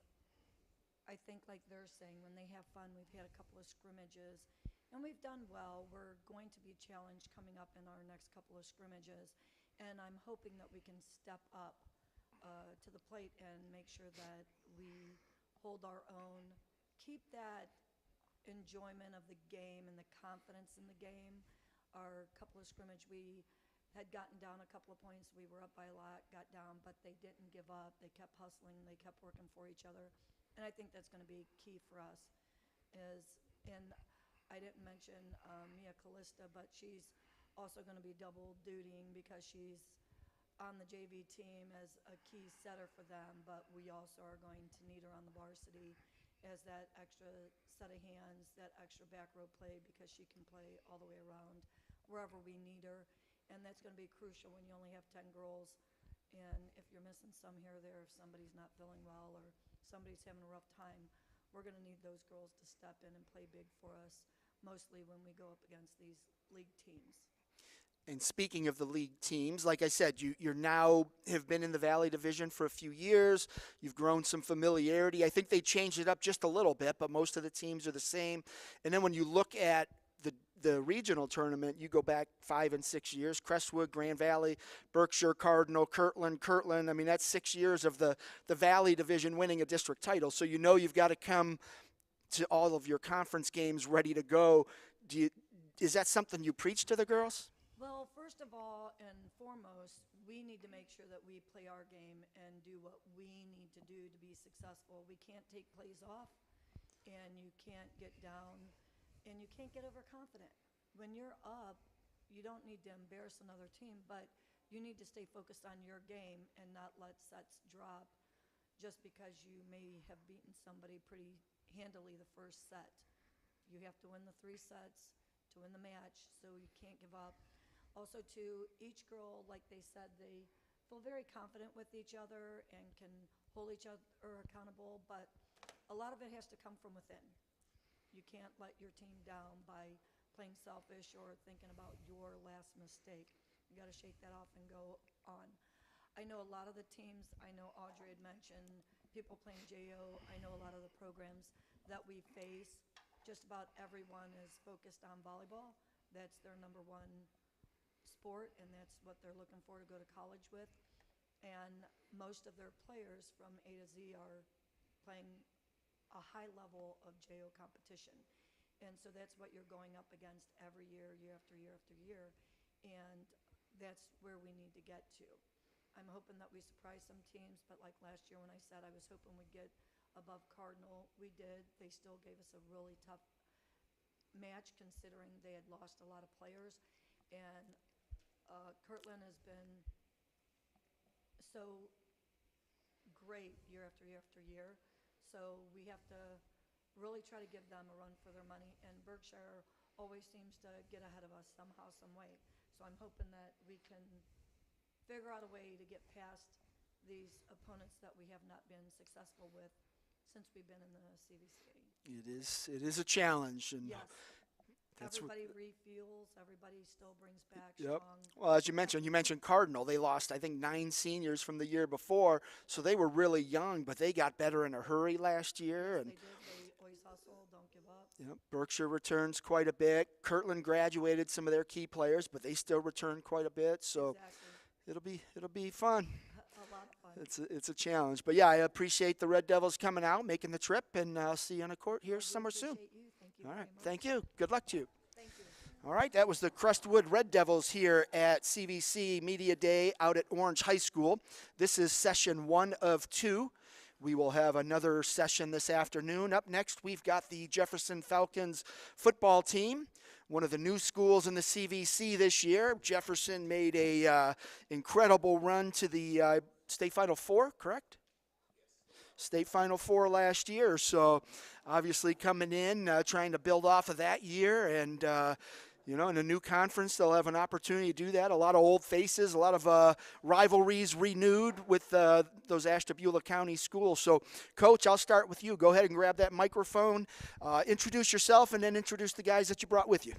I think, like they're saying, when they have fun, we've had a couple of scrimmages, and we've done well. We're going to be challenged coming up in our next couple of scrimmages, and I'm hoping that we can step up to the plate and make sure that we hold our own, keep that enjoyment of the game and the confidence in the game. Our couple of scrimmage, we had gotten down a couple of points. We were up by a lot, got down, but they didn't give up. They kept hustling. They kept working for each other. And I think that's going to be key for us. And I didn't mention Mia Callista, but she's also going to be double dutying because she's on the JV team as a key setter for them, but we also are going to need her on the varsity as that extra set of hands, that extra back row play, because she can play all the way around wherever we need her. And that's going to be crucial when you only have 10 girls. And if you're missing some here or there, if somebody's not feeling well or somebody's having a rough time, we're going to need those girls to step in and play big for us, mostly when we go up against these league teams. And speaking of the league teams, like I said, you're now have been in the Valley Division for a few years. You've grown some familiarity. I think they changed it up just a little bit, but most of the teams are the same. And then when you look at the regional tournament, you go back 5 and 6 years, Crestwood, Grand Valley, Berkshire, Cardinal, Kirtland. I mean, that's 6 years of the Valley Division winning a district title. So you know you've got to come to all of your conference games ready to go. Is that something you preach to the girls? Well, first of all and foremost, we need to make sure that we play our game and do what we need to do to be successful. We can't take plays off, and you can't get down, and you can't get overconfident. When you're up, you don't need to embarrass another team, but you need to stay focused on your game and not let sets drop just because you may have beaten somebody pretty handily the first set. you have to win the 3 sets to win the match, so you can't give up. Also, too, each girl, like they said, they feel very confident with each other and can hold each other accountable, but a lot of it has to come from within. You can't let your team down by playing selfish or thinking about your last mistake. You got to shake that off and go on. I know a lot of the teams, I know Audrey had mentioned people playing JO. I know a lot of the programs that we face, just about everyone is focused on volleyball. That's their number one sport, and that's what they're looking for to go to college with. And most of their players from A to Z are playing a high level of JO competition. And so that's what you're going up against every year, year after year after year. And that's where we need to get to. I'm hoping that we surprise some teams, but like last year when I said I was hoping we'd get above Cardinal, we did. They still gave us a really tough match considering they had lost a lot of players. And Kirtland has been so great year after year after year. So we have to really try to give them a run for their money. And Berkshire always seems to get ahead of us somehow, some way. So I'm hoping that we can figure out a way to get past these opponents that we have not been successful with since we've been in the CVCA. It is a challenge, and Yes. that's Everybody refuels. Everybody still brings back Yep. strong. Well, as you mentioned Cardinal. They lost, I think, 9 seniors from the year before, so they were really young, but they got better in a hurry last year. Yes, And they did. They always hustle, don't give up. yep, Berkshire returns quite a bit. Kirtland graduated some of their key players, but they still return quite a bit. So Exactly. it'll be fun. A lot of fun. It's a challenge, but yeah, I appreciate the Red Devils coming out, making the trip, and I'll see you on the court here We summer soon. appreciate you. Thank you All very right, much. thank you. Good luck to you. Thank you. All right, that was the Crestwood Red Devils here at CVC Media Day out at Orange High School. This is session 1 of 2. We will have another session this afternoon. Up next, we've got the Jefferson Falcons football team, one of the new schools in the CVC this year. Jefferson made a incredible run to the state Final Four, correct? State Final Four last year, so obviously coming in, trying to build off of that year, and in a new conference, they'll have an opportunity to do that. A lot of old faces, a lot of rivalries renewed with those Ashtabula County schools. So, Coach, I'll start with you. Go ahead and grab that microphone. Introduce yourself, and then introduce the guys that you brought with you.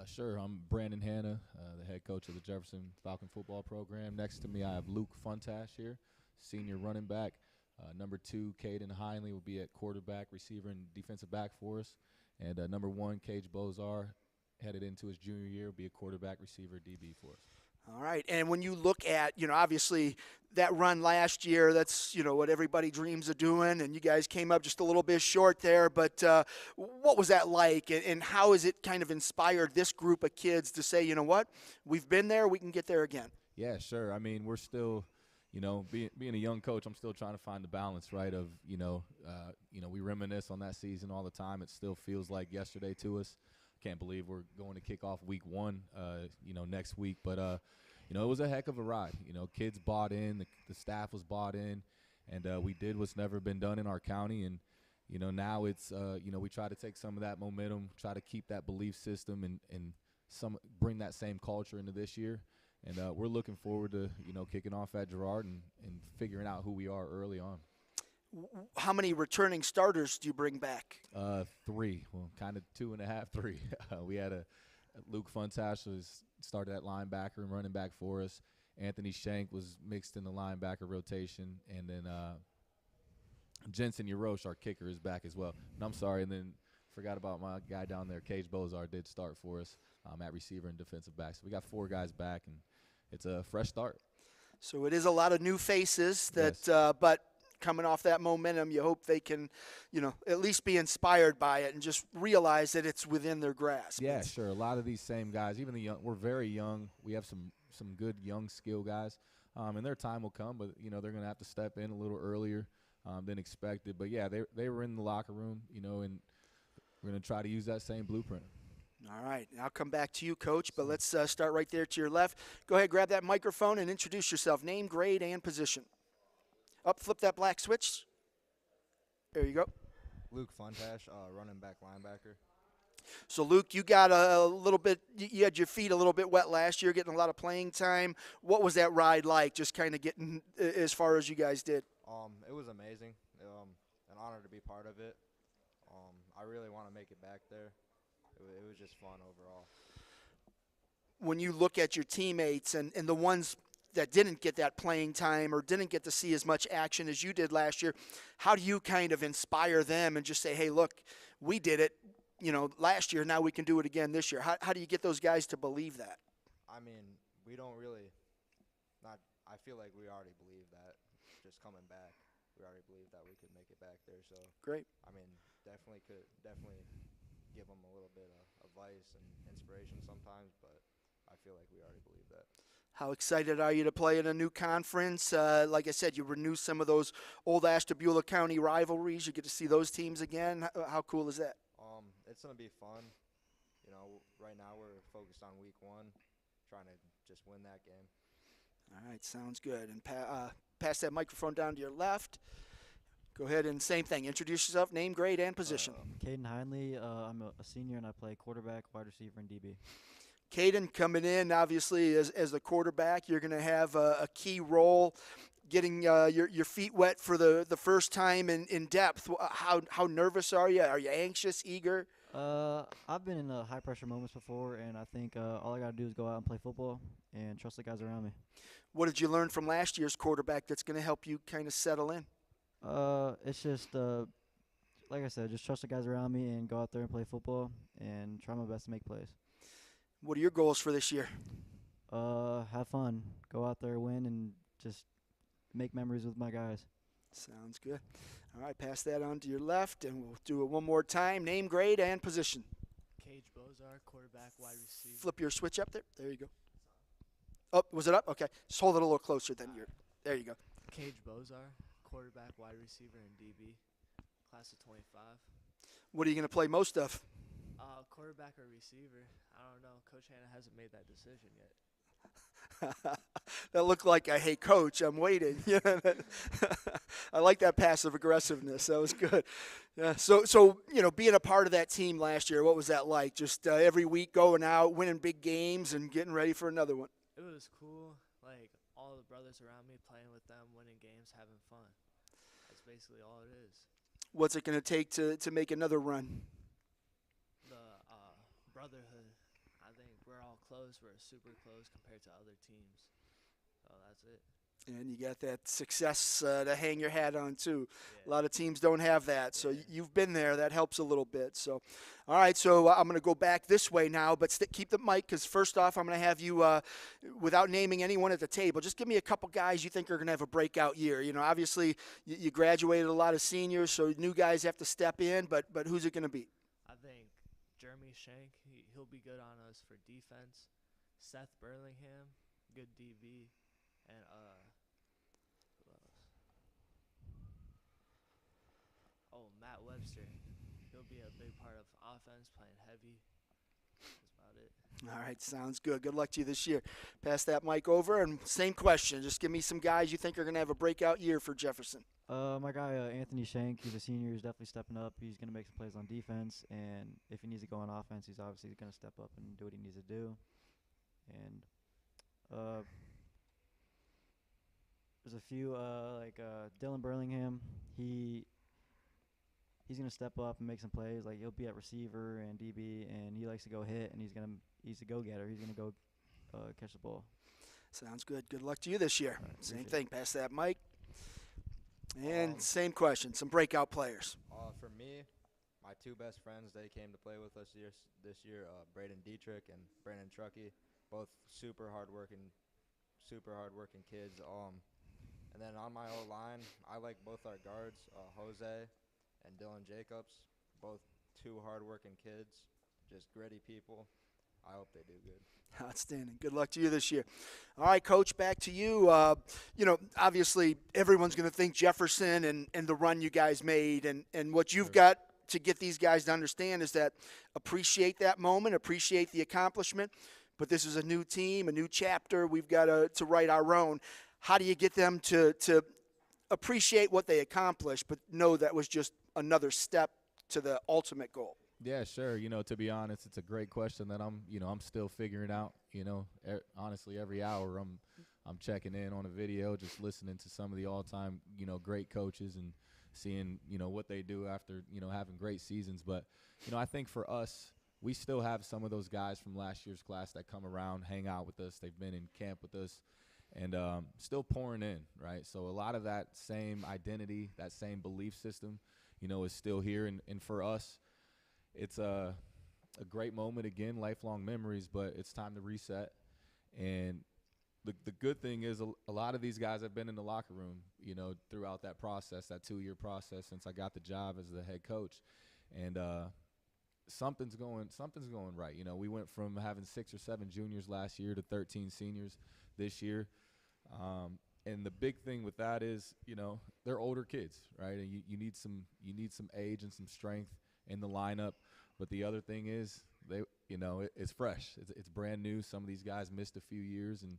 Sure. I'm Brandon Hanna, the head coach of the Jefferson Falcon football program. Next to me, I have Luke Funtash here, senior running back. Number 2, Caden Heinley will be at quarterback, receiver, and defensive back for us. And number 1, Cage Bozar, headed into his junior year, will be a quarterback, receiver, DB for us. All right, and when you look at, obviously that run last year, that's, what everybody dreams of doing, and you guys came up just a little bit short there, but what was that like, and how has it kind of inspired this group of kids to say, you know what, we've been there, we can get there again? Yeah, sure. I mean, we're still, being a young coach, I'm still trying to find the balance, right, of, we reminisce on that season all the time. It still feels like yesterday to us. Can't believe we're going to kick off week 1, next week. But, it was a heck of a ride. Kids bought in, the staff was bought in, and we did what's never been done in our county. And, now it's, we try to take some of that momentum, try to keep that belief system and bring that same culture into this year. And we're looking forward to, kicking off at Girard and figuring out who we are early on. How many returning starters do you bring back? 3. Well, kind of 2.5, 3. We had Luke Funtash started at linebacker and running back for us. Anthony Shank was mixed in the linebacker rotation, and then Jensen Yarosh, our kicker, is back as well. And I'm sorry, and then forgot about my guy down there, Cage Bozar, did start for us at receiver and defensive back. So we got 4 guys back, and it's a fresh start. So it is a lot of new faces that, yes. But coming off that momentum, you hope they can, at least be inspired by it and just realize that it's within their grasp. Yeah, sure. A lot of these same guys, even the young, we're very young. We have some good young skill guys, and their time will come. But they're going to have to step in a little earlier than expected. But yeah, they were in the locker room, and we're going to try to use that same blueprint. All right, I'll come back to you, Coach, but let's start right there to your left. Go ahead, grab that microphone and introduce yourself, name, grade, and position. Up, flip that black switch. There you go. Luke Funtash, running back linebacker. So, Luke, you got a little bit, you had your feet a little bit wet last year, getting a lot of playing time. What was that ride like, just kind of getting as far as you guys did? It was amazing. An honor to be part of it. I really want to make it back there. It was just fun overall. When you look at your teammates and the ones that didn't get that playing time or didn't get to see as much action as you did last year, how do you kind of inspire them and just say, hey, look, we did it, last year, now we can do it again this year? How do you get those guys to believe that? I mean, we don't really I feel like we already believe that just coming back. We already believe that we could make it back there. So great. I mean, definitely give them a little bit of advice and inspiration sometimes, but I feel like we already believe that. How excited are you to play in a new conference? Like I said, you renew some of those old Ashtabula County rivalries. You get to see those teams again. How cool is that? It's going to be fun. Right now we're focused on week 1, trying to just win that game. All right, sounds good. And pass that microphone down to your left. Go ahead and same thing. Introduce yourself, name, grade, and position. Caden Hindley. I'm a senior, and I play quarterback, wide receiver, and DB. Caden coming in, obviously, as the quarterback. You're going to have a key role, getting your feet wet for the first time in depth. How nervous are you? Are you anxious, eager? I've been in high-pressure moments before, and I think all I got to do is go out and play football and trust the guys around me. What did you learn from last year's quarterback that's going to help you kind of settle in? It's just, like I said, just trust the guys around me and go out there and play football and try my best to make plays. What are your goals for this year? Have fun. Go out there, win, and just make memories with my guys. Sounds good. All right, pass that on to your left, and we'll do it one more time. Name, grade, and position. Cage Bozar, quarterback, wide receiver. Flip your switch up there. There you go. Oh, was it up? Okay. Just hold it a little closer than your. There you go. Cage Bozar, quarterback, wide receiver, and DB. Class of 25. What are you going to play most of? Quarterback or receiver. I don't know. Coach Hanna hasn't made that decision yet. That looked like a, hey, coach, I'm waiting. I like that passive aggressiveness. That was good. Yeah. So being a part of that team last year, what was that like? Just every week going out, winning big games, and getting ready for another one. It was cool. Like, all the brothers around me, playing with them, winning games, having fun. That's basically all it is. What's it going to take to make another run? The brotherhood. I think we're all close. We're super close compared to other teams. So that's it. And you got that success to hang your hat on, too. Yeah. A lot of teams don't have that. So you've been there. That helps a little bit. So, all right, so I'm going to go back this way now, but keep the mic, because first off, I'm going to have you, without naming anyone at the table, just give me a couple guys you think are going to have a breakout year. Obviously, you graduated a lot of seniors, so new guys have to step in, but who's it going to be? I think Jeremy Shank, he'll be good on us for defense. Seth Burlingham, good DB. And who else? Oh, Matt Webster. He'll be a big part of offense, playing heavy. That's about it. All right, sounds good. Good luck to you this year. Pass that mic over, and same question. Just give me some guys you think are going to have a breakout year for Jefferson. My guy, Anthony Shank, he's a senior. He's definitely stepping up. He's going to make some plays on defense, and if he needs to go on offense, he's obviously going to step up and do what he needs to do. And there's a few, like Dylan Burlingham. He's going to step up and make some plays. Like, he'll be at receiver and DB, and he likes to go hit, and he's a go-getter. He's going to go catch the ball. Sounds good. Good luck to you this year. Right, same thing. Pass that mic. And same question. Some breakout players. For me, my two best friends, they came to play with us this year, Braden Dietrich and Brandon Truckee, both super hardworking kids. And then on my O-line, I like both our guards, Jose and Dylan Jacobs, both two hardworking kids, just gritty people. I hope they do good. Outstanding. Good luck to you this year. All right, Coach, back to you. Obviously everyone's going to think Jefferson and the run you guys made, and what you've got to get these guys to understand is that appreciate that moment, appreciate the accomplishment, but this is a new team, a new chapter. We've got to write our own. How do you get them to appreciate what they accomplished, but know that was just another step to the ultimate goal? Yeah, sure. To be honest, it's a great question that I'm still figuring out. Honestly, every hour I'm checking in on a video, just listening to some of the all-time, great coaches and seeing, what they do after, having great seasons. But, I think for us, we still have some of those guys from last year's class that come around, hang out with us. They've been in camp with us and still pouring in, right? So a lot of that same identity, that same belief system, is still here. And for us, it's a great moment again, lifelong memories, but it's time to reset. And the good thing is a lot of these guys have been in the locker room, throughout that process, that 2-year process since I got the job as the head coach. And something's going right. We went from having 6 or 7 juniors last year to 13 seniors this year. And the big thing with that is, they're older kids, right? And you need some age and some strength in the lineup. But the other thing is it's fresh. It's brand new. Some of these guys missed a few years, and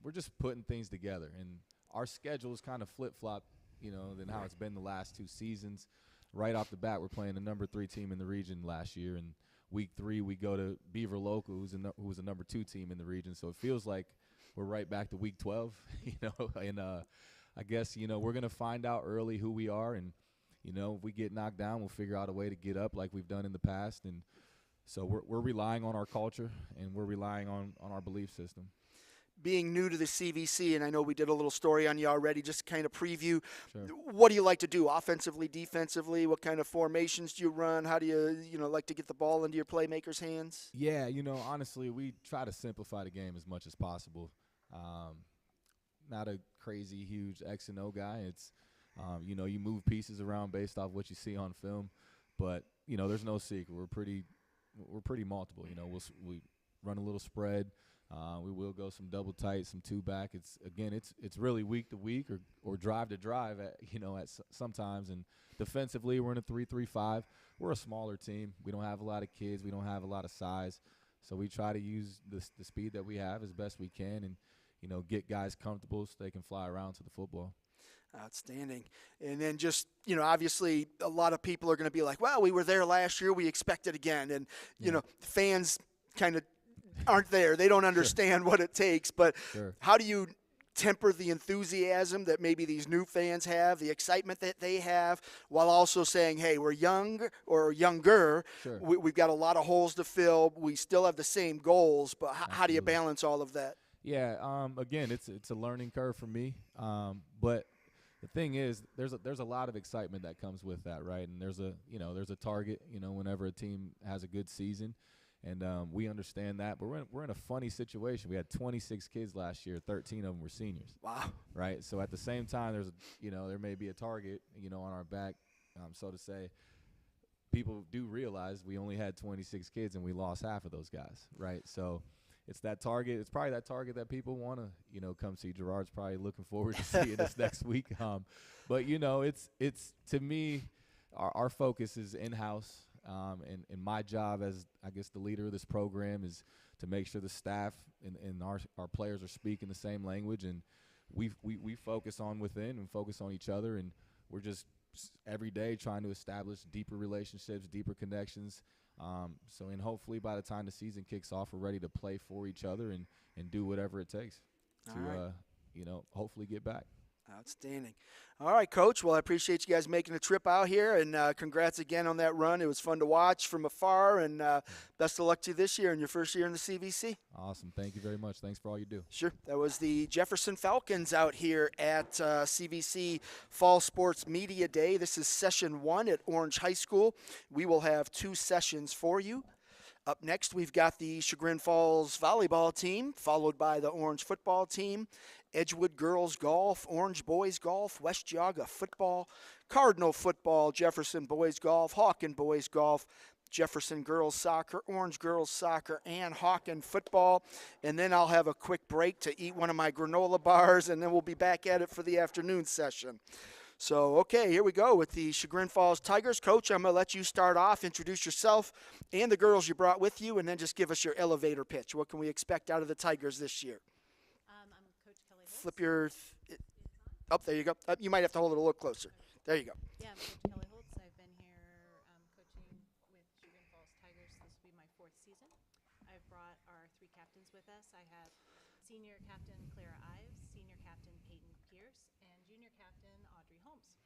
we're just putting things together. And our schedule is kind of flip-flop, than how it's been the last 2 seasons. Right off the bat, we're playing the number 3 team in the region last year, and week 3 we go to Beaver Local, who was a number 2 team in the region. So it feels like we're right back to week 12, and I guess we're gonna find out early who we are, and if we get knocked down, we'll figure out a way to get up like we've done in the past. And so we're relying on our culture, and we're relying on our belief system. Being new to the CVC, and I know we did a little story on you already, just kind of preview, Sure. What do you like to do offensively, defensively? What kind of formations do you run? How do you, like to get the ball into your playmakers' hands? Yeah, honestly, we try to simplify the game as much as possible. Not a crazy, huge X and O guy. It's, you move pieces around based off what you see on film. But, there's no secret. We're pretty multiple. We run a little spread. We will go some double tight, some 2-back. It's really week to week or drive to drive at sometimes. And defensively, we're in a 3-3-5. We're a smaller team. We don't have a lot of kids. We don't have a lot of size. So we try to use the speed that we have as best we can and, get guys comfortable so they can fly around to the football. Outstanding. And then just, obviously a lot of people are going to be like, well, we were there last year. We expect it again. And, fans kind of aren't there. They don't understand what it takes. But Sure. How do you temper the enthusiasm that maybe these new fans have, the excitement that they have, while also saying, hey, we're young or younger. Sure. We've got a lot of holes to fill. We still have the same goals. But how do you Absolutely. balance all of that? Yeah, again, it's a learning curve for me. But the thing is, there's a lot of excitement that comes with that, right? And there's a target, whenever a team has a good season, and we understand that. But we're in a funny situation. We had 26 kids last year. 13 of them were seniors. Wow. Right. So at the same time, there may be a target, on our back, so to say. People do realize we only had 26 kids and we lost half of those guys, right? So it's that target. It's probably that target that people want to, come see. Gerard's probably looking forward to seeing us next week. But it's to me, our focus is in-house, and my job as I guess the leader of this program is to make sure the staff and our players are speaking the same language, and we focus on within and focus on each other, and we're just every day trying to establish deeper relationships, deeper connections. And hopefully by the time the season kicks off, we're ready to play for each other and do whatever it takes to, right. Hopefully get back. Outstanding. All right, Coach. Well, I appreciate you guys making the trip out here, and congrats again on that run. It was fun to watch from afar, and best of luck to you this year in your first year in the CVC. Awesome. Thank you very much. Thanks for all you do. Sure. That was the Jefferson Falcons out here at CVC Fall Sports Media Day. This is session 1 at Orange High School. We will have 2 sessions for you. Up next, we've got the Chagrin Falls volleyball team, followed by the Orange football team, Edgewood girls golf, Orange boys golf, West Geauga football, Cardinal football, Jefferson boys golf, Hawken boys golf, Jefferson girls soccer, Orange girls soccer, and Hawken football. And then I'll have a quick break to eat one of my granola bars, and then we'll be back at it for the afternoon session. So, okay, here we go with the Chagrin Falls Tigers. Coach, I'm going to let you start off, introduce yourself and the girls you brought with you, and then just give us your elevator pitch. What can we expect out of the Tigers this year? I'm Coach Kelly Holtz. Flip your there you go. You might have to hold it a little closer. There you go. Yeah, I'm Coach Kelly Holtz. I've been here coaching with captains with us. I have senior captain Clara Ives, senior captain Peyton Pierce, and junior captain Audrey Holmes.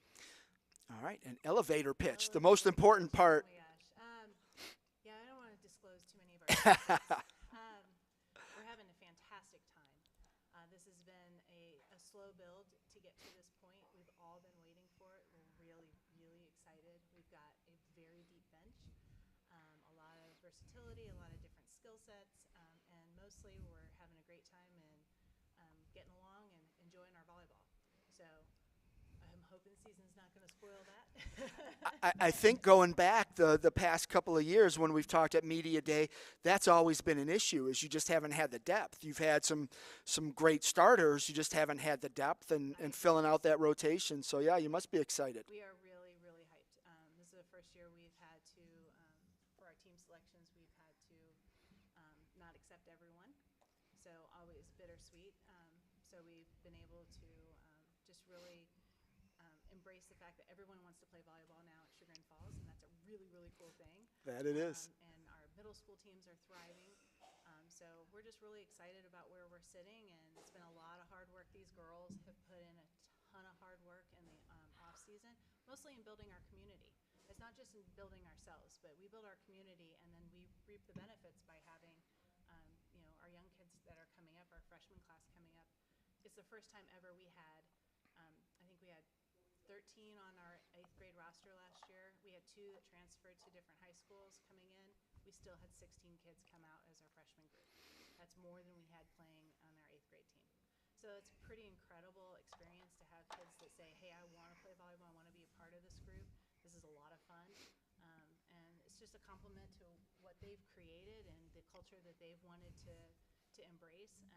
All right, an elevator pitch, the most important part. Oh my gosh. Yeah, I don't want to disclose too many of our secrets. We're having a fantastic time. This has been a slow build to get to this point. We've all been waiting for it. We're really, really excited. We've got a very deep bench, a lot of versatility, a lot of different skill sets, and mostly we're having a great time and getting along and enjoying our volleyball. So I'm hoping the season's not going to spoil that. I think going back the past couple of years when we've talked at Media Day, that's always been an issue, is you just haven't had the depth. You've had some great starters, you just haven't had the depth and filling out that rotation. So, yeah, you must be excited. We are really, really hyped. This is the first year we've had to, for our team selections, we've had to not accept everyone. So always bittersweet. So we've been able to just really embrace the fact that everyone wants to play volleyball now at Chagrin Falls, and that's a really, really cool thing. That it is. And our middle school teams are thriving. So we're just really excited about where we're sitting, and it's been a lot of hard work. These girls have put in a ton of hard work in the off season, mostly in building our community. It's not just in building ourselves, but we build our community, and then we reap the benefits by having, our young kids that are coming up, our freshman class coming up. It's the first time ever we had, I think we had 13 on our 8th grade roster last year. We had 2 that transferred to different high schools coming in. We still had 16 kids come out as our freshman group. That's more than we had playing on our 8th grade team. So it's a pretty incredible experience to have kids that say, hey, I want to play volleyball, I want to be a part of this group. This is a lot of fun. And it's just a compliment to what they've created and the culture that they've wanted to embrace. And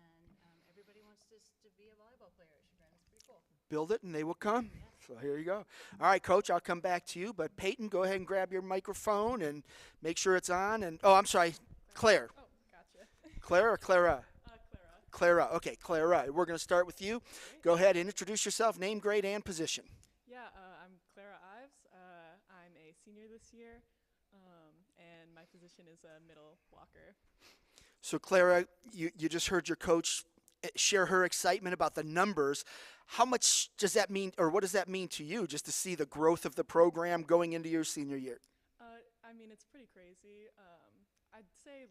everybody wants to be a volleyball player at Chagrin. It's pretty cool. Build it and they will come. Yes. So here you go. All right, Coach, I'll come back to you. But Peyton, go ahead and grab your microphone and make sure it's on. And I'm sorry, Claire. Oh, gotcha. Claire or Clara? Clara. Clara. Okay, Clara. We're going to start with you. Go ahead and introduce yourself, name, grade, and position. Yeah, I'm Clara Ives. I'm a senior this year, and my position is a middle blocker. So, Clara, you just heard your coach share her excitement about the numbers. How much does that mean, or what does that mean to you, just to see the growth of the program going into your senior year? I mean, it's pretty crazy. I'd say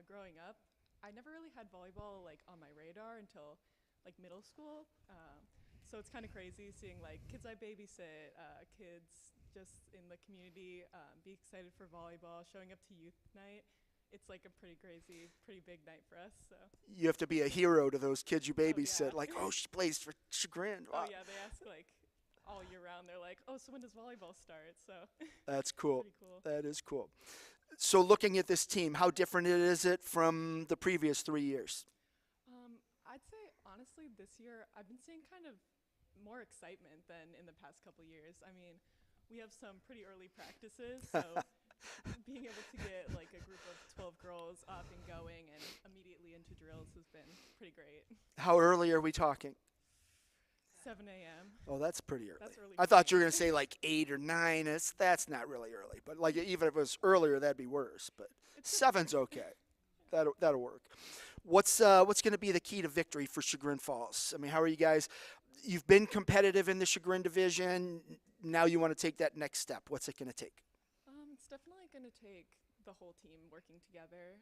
growing up, I never really had volleyball on my radar until middle school. So it's kind of crazy seeing kids I babysit, kids just in the community be excited for volleyball, showing up to youth night. It's a pretty crazy, pretty big night for us. So you have to be a hero to those kids you babysit. Oh, yeah. She plays for Chagrin. Wow. Oh yeah, they ask all year round. They're like, oh, so when does volleyball start? So that's cool. Pretty cool. That is cool. So looking at this team, how different is it from the previous 3 years? I'd say honestly, this year I've been seeing kind of more excitement than in the past couple years. I mean, we have some pretty early practices, so being able to get a group of 12 girls up and going and immediately into drills has been pretty great. How early are we talking? 7 a.m. Oh, that's pretty early. That's early. I thought you were going to say 8 or 9. That's not really early, but even if it was earlier, that'd be worse. But 7's okay. That'll work. What's going to be the key to victory for Chagrin Falls? I mean, how are you guys? You've been competitive in the Chagrin division. Now you want to take that next step. What's it going to take? It's definitely going to take the whole team working together.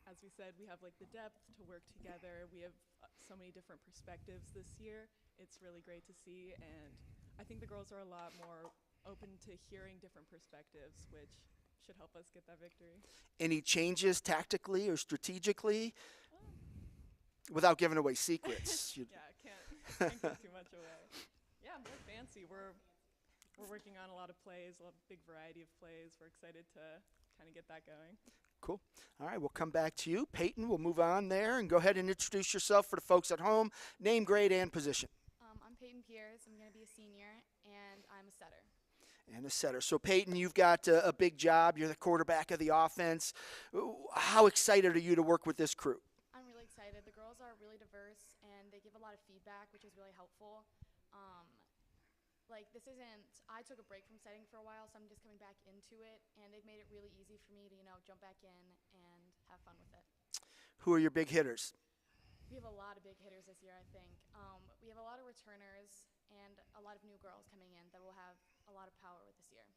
As we said, we have the depth to work together. We have so many different perspectives this year. It's really great to see, and I think the girls are a lot more open to hearing different perspectives, which should help us get that victory. Any changes tactically or strategically? Without giving away secrets. Yeah, can't give too much away. Yeah, we're fancy. We're working on a lot of plays, a big variety of plays. We're excited to kind of get that going. Cool. All right, we'll come back to you. Peyton, we'll move on there and go ahead and introduce yourself for the folks at home. Name, grade, and position. I'm Peyton Pierce. I'm going to be a senior, and I'm a setter. And a setter. So, Peyton, you've got a big job. You're the quarterback of the offense. How excited are you to work with this crew? I'm really excited. The girls are really diverse, and they give a lot of feedback, which is really helpful. like this isn't. I took a break from setting for a while, so I'm just coming back into it, and they've made it really easy for me to jump back in and have fun with it. Who are your big hitters? We have a lot of big hitters this year, I think. We have a lot of returners and a lot of new girls coming in that will have a lot of power with this year.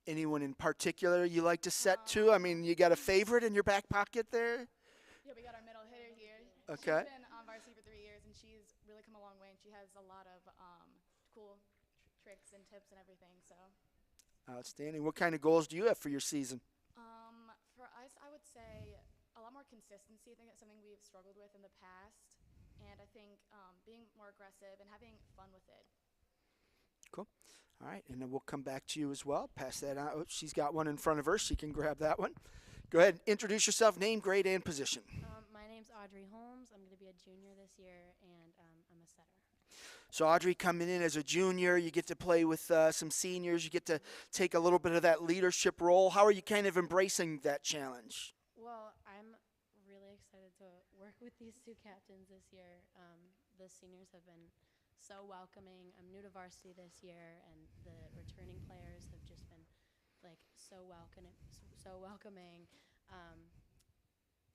Anyone in particular you like to set to? I mean, you got a favorite in your back pocket there? Yeah, we got our middle hitter here. Okay. She's been on varsity for 3 years, and she's really come a long way, and she has a lot of cool tricks and tips and everything. So. Outstanding. What kind of goals do you have for your season? For us, I would say a lot more consistency. I think that's something we've struggled with in the past, and I think being more aggressive and having fun with it. Cool. All right, and then we'll come back to you as well. Pass that out. Oh, she's got one in front of her. She can grab that one. Go ahead. Introduce yourself, name, grade, and position. My name's Audrey Holmes. I'm going to be a junior this year, and I'm a setter. So Audrey coming in as a junior, you get to play with some seniors. You get to take a little bit of that leadership role. How are you kind of embracing that challenge? Well, I'm really excited to work with these two captains this year. The seniors have been so welcoming. I'm new to varsity this year, and the returning players have just been like so welcoming.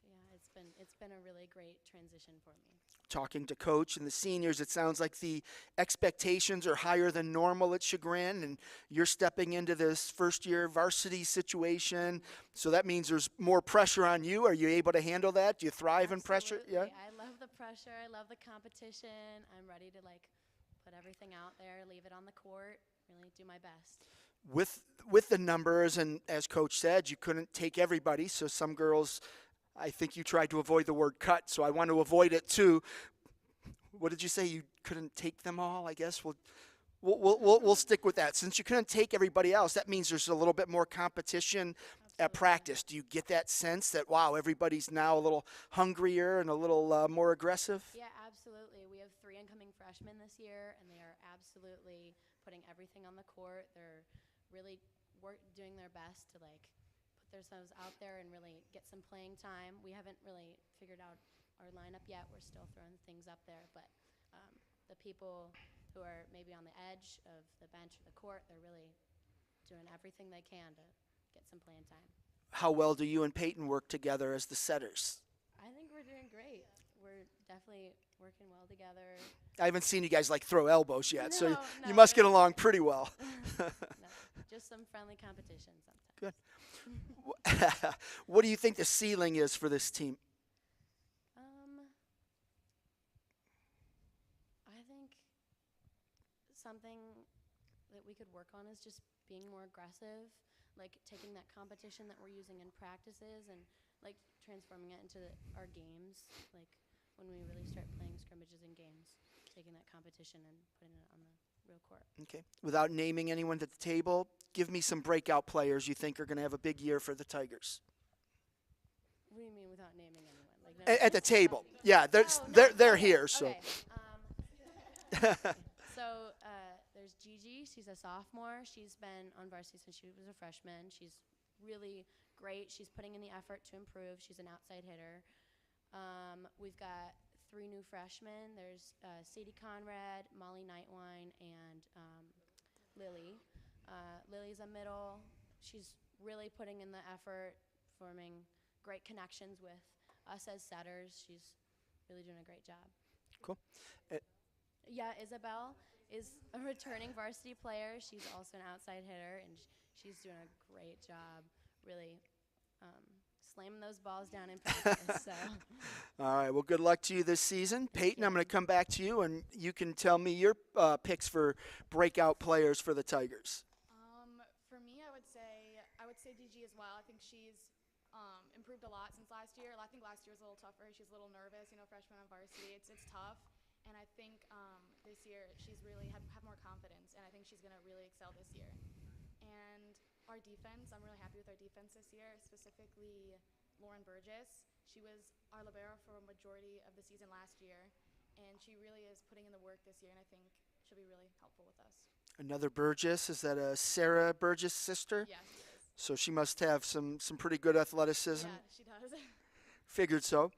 Yeah, it's been a really great transition for me. Talking to coach and the seniors, it sounds like the expectations are higher than normal at Chagrin, and you're stepping into this first-year varsity situation. So that means there's more pressure on you. Are you able to handle that? Do you thrive in pressure? Yeah. I love the pressure. I love the competition. I'm ready to put everything out there, leave it on the court, really do my best. With the numbers, and as coach said, you couldn't take everybody. So some girls, I think you tried to avoid the word cut, so I want to avoid it too. What did you say? You couldn't take them all? I guess we'll stick with that. Since you couldn't take everybody else, that means there's a little bit more competition at practice. Do you get that sense that, wow, everybody's now a little hungrier and a little more aggressive? Yeah, absolutely. We have 3 incoming freshmen this year, and they are absolutely putting everything on the court. They're really doing their best to put themselves out there and really get some playing time. We haven't really figured out our lineup yet. We're still throwing things up there, but the people who are maybe on the edge of the bench or the court, they're really doing everything they can to get some playing time. How well do you and Peyton work together as the setters? I think we're doing great. We're definitely working well together. I haven't seen you guys throw elbows yet, so No, you must get along pretty well. No, just some friendly competition sometimes. Good. What do you think the ceiling is for this team? I think something that we could work on is just being more aggressive, taking that competition that we're using in practices and transforming it into our games, when we really start playing scrimmages and games, taking that competition and putting it on the real court. Okay. Without naming anyone at the table, give me some breakout players you think are going to have a big year for the Tigers. What do you mean without naming anyone? At the table. Yeah, they're here. So. Okay. So there's Gigi. She's a sophomore. She's been on varsity since she was a freshman. She's really great. She's putting in the effort to improve. She's an outside hitter. We've got 3 new freshmen. There's Sadie Conrad, Molly Nightwine, and Lily. Lily's a middle. She's really putting in the effort, forming great connections with us as setters. She's really doing a great job. Cool. Yeah, Isabel is a returning varsity player. She's also an outside hitter, and she's doing a great job, really slamming those balls down in practice. So. All right, well, good luck to you this season. Peyton, I'm going to come back to you, and you can tell me your picks for breakout players for the Tigers. For me, I would say DG as well. I think she's improved a lot since last year. I think last year was a little tougher. She's a little nervous, freshman on varsity. It's tough. And I think this year she's really have more confidence, and I think she's going to really excel this year. And our defense, I'm really happy with our defense this year, specifically Lauren Burgess. She was our libero for a majority of the season last year, and she really is putting in the work this year, and I think she'll be really helpful with us. Another Burgess, is that a Sarah Burgess sister? Yeah, she is. So she must have some pretty good athleticism. Yeah, she does. Figured so.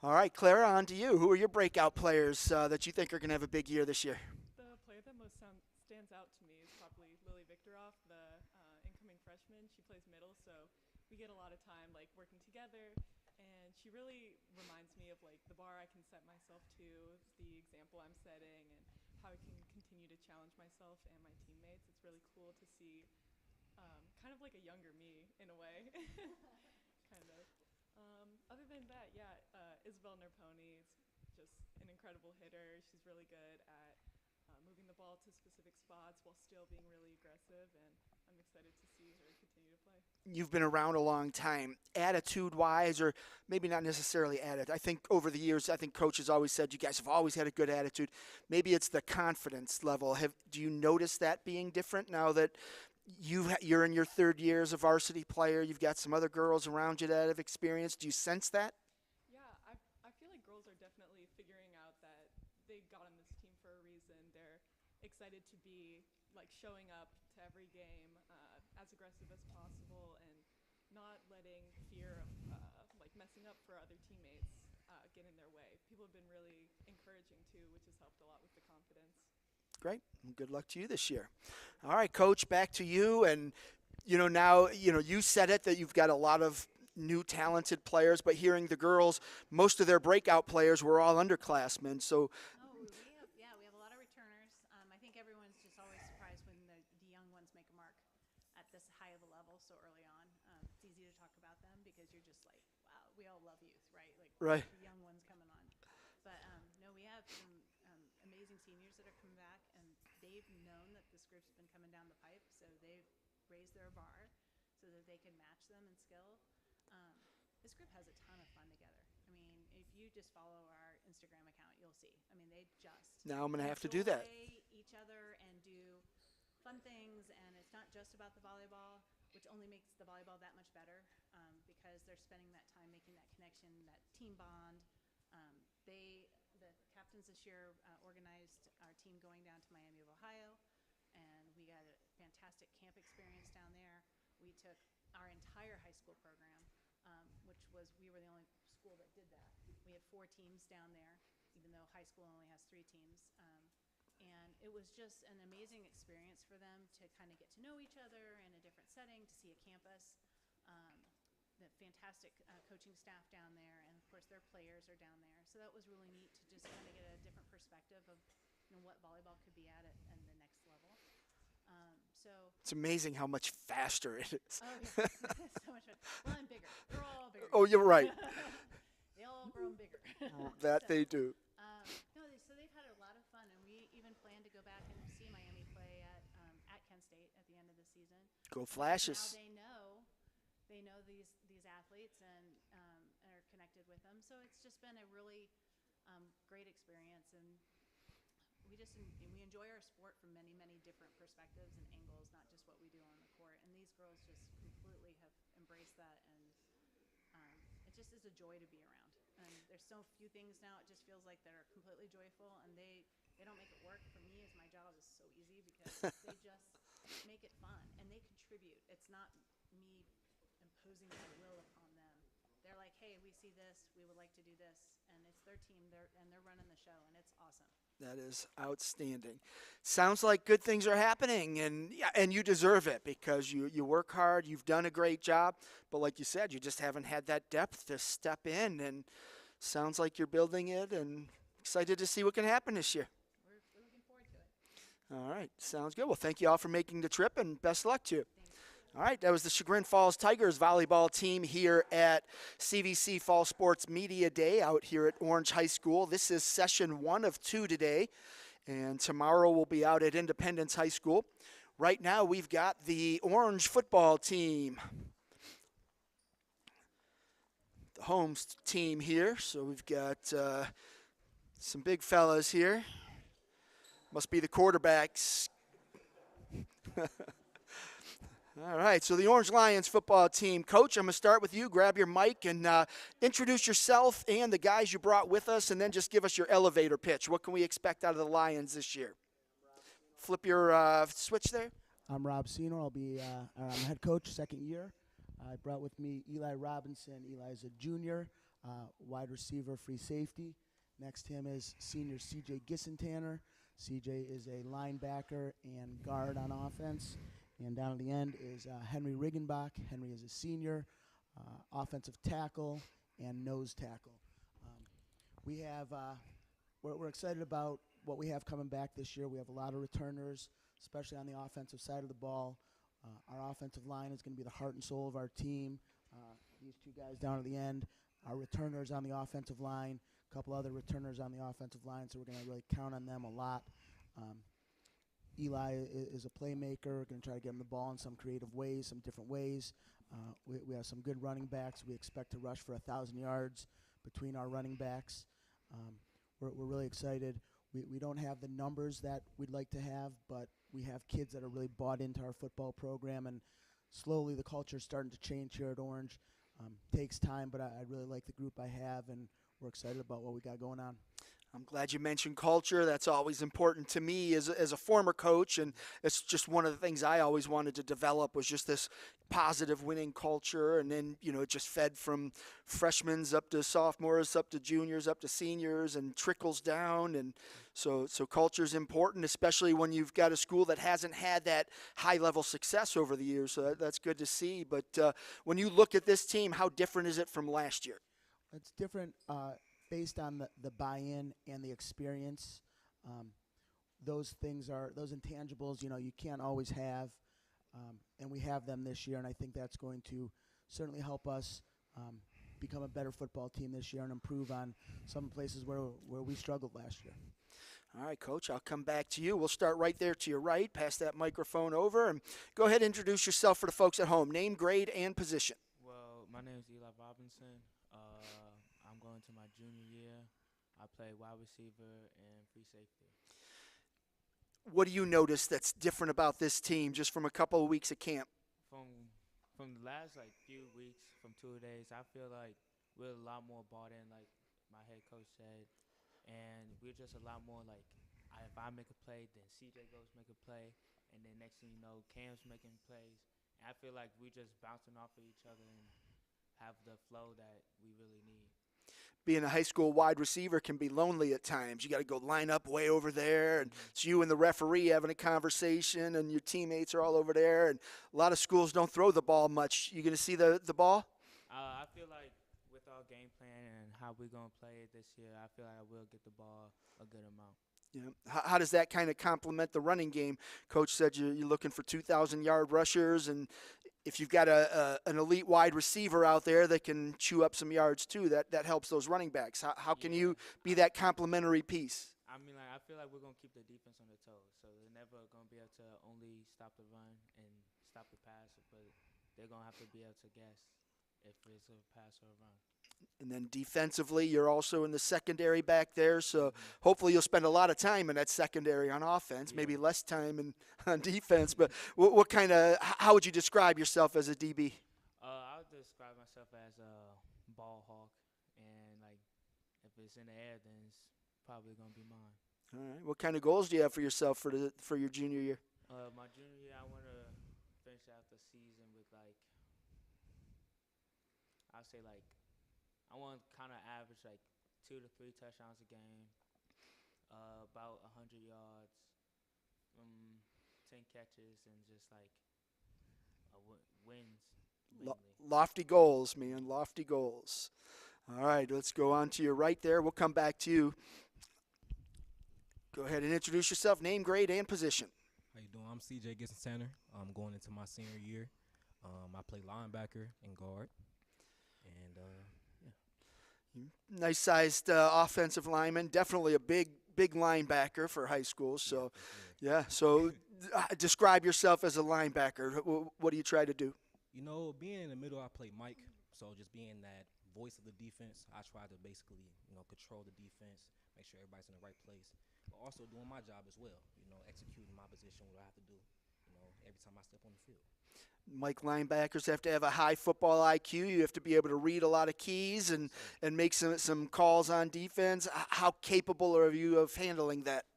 All right, Clara, on to you. Who are your breakout players that you think are going to have a big year this year? The player that most stands out to me is probably Lily Victoroff, the incoming freshman. She plays middle, so we get a lot of time like working together. And she really reminds me of like the bar I can set myself to, the example I'm setting, and how I can continue to challenge myself and my teammates. It's really cool to see kind of like a younger me in a way, kind of. Other than that, yeah, Isabel Nerponi is just an incredible hitter. She's really good at moving the ball to specific spots while still being really aggressive, and I'm excited to see her continue to play. You've been around a long time. Attitude-wise, or maybe not necessarily attitude. I think over the years, I think coaches always said you guys have always had a good attitude. Maybe it's the confidence level. Do you notice that being different now that you're in your third year as a varsity player? You've got some other girls around you that have experience. Do you sense that? Yeah, I feel like girls are definitely figuring out that they got on this team for a reason. They're excited to be like showing up to every game as aggressive as possible and not letting fear of like messing up for other teammates get in their way. People have been really encouraging too, which has helped a lot with the confidence. Great. Good luck to you this year. All right, Coach, back to you. And, now, you said it that you've got a lot of new talented players, but hearing the girls, most of their breakout players were all underclassmen. So We have a lot of returners. I think everyone's just always surprised when the young ones make a mark at this high of a level so early on. It's easy to talk about them because you're just like, wow, we all love youth, right? Like Right. the young ones coming on. But no, we have some amazing seniors that are coming back, and they've known that this group's been coming down the pipe, so they've raised their bar so that they can match them in skill. This group has a ton of fun together. I mean, if you just follow our Instagram account, you'll see. I mean, they just Now I'm gonna have to do that. enjoy each other and do fun things, and it's not just about the volleyball, which only makes the volleyball that much better because they're spending that time making that connection, that team bond. The captains this year organized our team going down to Miami of Ohio, and we got a fantastic camp experience down there. We took our entire high school program, we were the only school that did that. We had 4 teams down there, even though high school only has 3 teams. And it was just an amazing experience for them to kind of get to know each other in a different setting, to see a campus. The fantastic coaching staff down there, and of course their players are down there. So that was really neat to just kind of get a different perspective of what volleyball could be at the next level. It's amazing how much faster it is. Oh, yeah. So much fun. Well, and bigger. They're all bigger. Oh, you're right. They all grown bigger. That they do. So they've had a lot of fun, and we even plan to go back and see Miami play at Kent State at the end of the season. Go Flashes. Now they know these athletes and are connected with them. So it's just been a really great experience, and we enjoy our sport from many, many different perspectives and angles, not just what we do on the court. And these girls just completely have embraced that, and it just is a joy to be around. And there's so few things now, it just feels like they're completely joyful, and they don't make it work. For me, as my job is so easy because they just make it fun, and they contribute. It's not me imposing my will upon them. They're like, hey, we see this, we would like to do this, and it's their team, they're running the show, and it's awesome. That is outstanding. Sounds like good things are happening, and you deserve it because you work hard, you've done a great job, but like you said, you just haven't had that depth to step in, and sounds like you're building it, and excited to see what can happen this year. We're looking forward to it. All right, sounds good. Well, thank you all for making the trip, and best luck to you. All right, that was the Chagrin Falls Tigers volleyball team here at CVC Fall Sports Media Day out here at Orange High School. This is session 1 of 2 today, and tomorrow we'll be out at Independence High School. Right now we've got the Orange football team, the home team here. So we've got some big fellas here. Must be the quarterbacks. All right, so the Orange Lions football team. Coach, I'm going to start with you. Grab your mic and introduce yourself and the guys you brought with us, and then just give us your elevator pitch. What can we expect out of the Lions this year? Flip your switch there. I'm Rob Senor. I'm head coach, second year. I brought with me Eli Robinson. Eli's a junior, wide receiver, free safety. Next to him is senior CJ Gissentanner. CJ is a linebacker and guard on offense. And down at the end is Henry Riggenbach. Henry is a senior, offensive tackle and nose tackle. We have, we're excited about what we have coming back this year. We have a lot of returners, especially on the offensive side of the ball. Our offensive line is going to be the heart and soul of our team. These two guys down at the end, our returners on the offensive line, a couple other returners on the offensive line, so we're going to really count on them a lot. Eli is a playmaker. We're going to try to get him the ball in some creative ways, some different ways. We have some good running backs. We expect to rush for 1,000 yards between our running backs. We're really excited. We don't have the numbers that we'd like to have, but we have kids that are really bought into our football program, and slowly the culture is starting to change here at Orange. Takes time, but I really like the group I have, and we're excited about what we got going on. I'm glad you mentioned culture. That's always important to me as a former coach, and it's just one of the things I always wanted to develop was just this positive winning culture, and then it just fed from freshmen up to sophomores, up to juniors, up to seniors, and trickles down. And so culture is important, especially when you've got a school that hasn't had that high-level success over the years. So that's good to see. But when you look at this team, how different is it from last year? It's different based on the buy-in and the experience. Those things those intangibles, you can't always have, and we have them this year, and I think that's going to certainly help us become a better football team this year and improve on some places where we struggled last year. All right, Coach, I'll come back to you. We'll start right there to your right, pass that microphone over, and go ahead and introduce yourself for the folks at home. Name, grade, and position. Well, my name is Eli Robinson. I'm going to my junior year. I play wide receiver and free safety. What do you notice that's different about this team just from a couple of weeks of camp? From the last few weeks, from 2 days, I feel like we're a lot more bought in, like my head coach said, and we're just a lot more if I make a play, then CJ goes make a play, and then next thing you know, Cam's making plays. And I feel like we're just bouncing off of each other and have the flow that we really need. Being a high school wide receiver can be lonely at times. You got to go line up way over there, and it's you and the referee having a conversation, and your teammates are all over there. And a lot of schools don't throw the ball much. You going to see the ball? I feel like with our game plan and how we're going to play it this year, I feel like I will get the ball a good amount. Yeah. How does that kind of complement the running game? Coach said you're looking for 2,000-yard rushers, and if you've got an elite wide receiver out there that can chew up some yards too, that helps those running backs. How can you be that complementary piece? I mean, I feel like we're going to keep the defense on their toes, so they're never going to be able to only stop the run and stop the pass, but they're going to have to be able to guess if it's a pass or a run. And then defensively, you're also in the secondary back there, so hopefully you'll spend a lot of time in that secondary on offense, maybe less time on defense. But how would you describe yourself as a DB? I would describe myself as a ball hawk, and if it's in the air, then it's probably going to be mine. All right. What kind of goals do you have for yourself for your junior year? My junior year, I want to finish out the season with I'll say I want to kind of average 2 to 3 touchdowns a game, about 100 yards, 10 catches, and just wins. Lofty goals, man. Lofty goals. All right, let's go on to your right there. We'll come back to you. Go ahead and introduce yourself, name, grade, and position. How you doing? I'm CJ Gibson Center. I'm going into my senior year. I play linebacker and guard. And, Nice-sized offensive lineman. Definitely a big linebacker for high school. So, yeah. So, describe yourself as a linebacker. What do you try to do? Being in the middle, I play Mike. So, just being that voice of the defense, I try to basically, control the defense, make sure everybody's in the right place, but also doing my job as well. Executing my position, what I have to do. Every time I step on the field. Mike, linebackers have to have a high football IQ. You have to be able to read a lot of keys and make some calls on defense. How capable are you of handling that?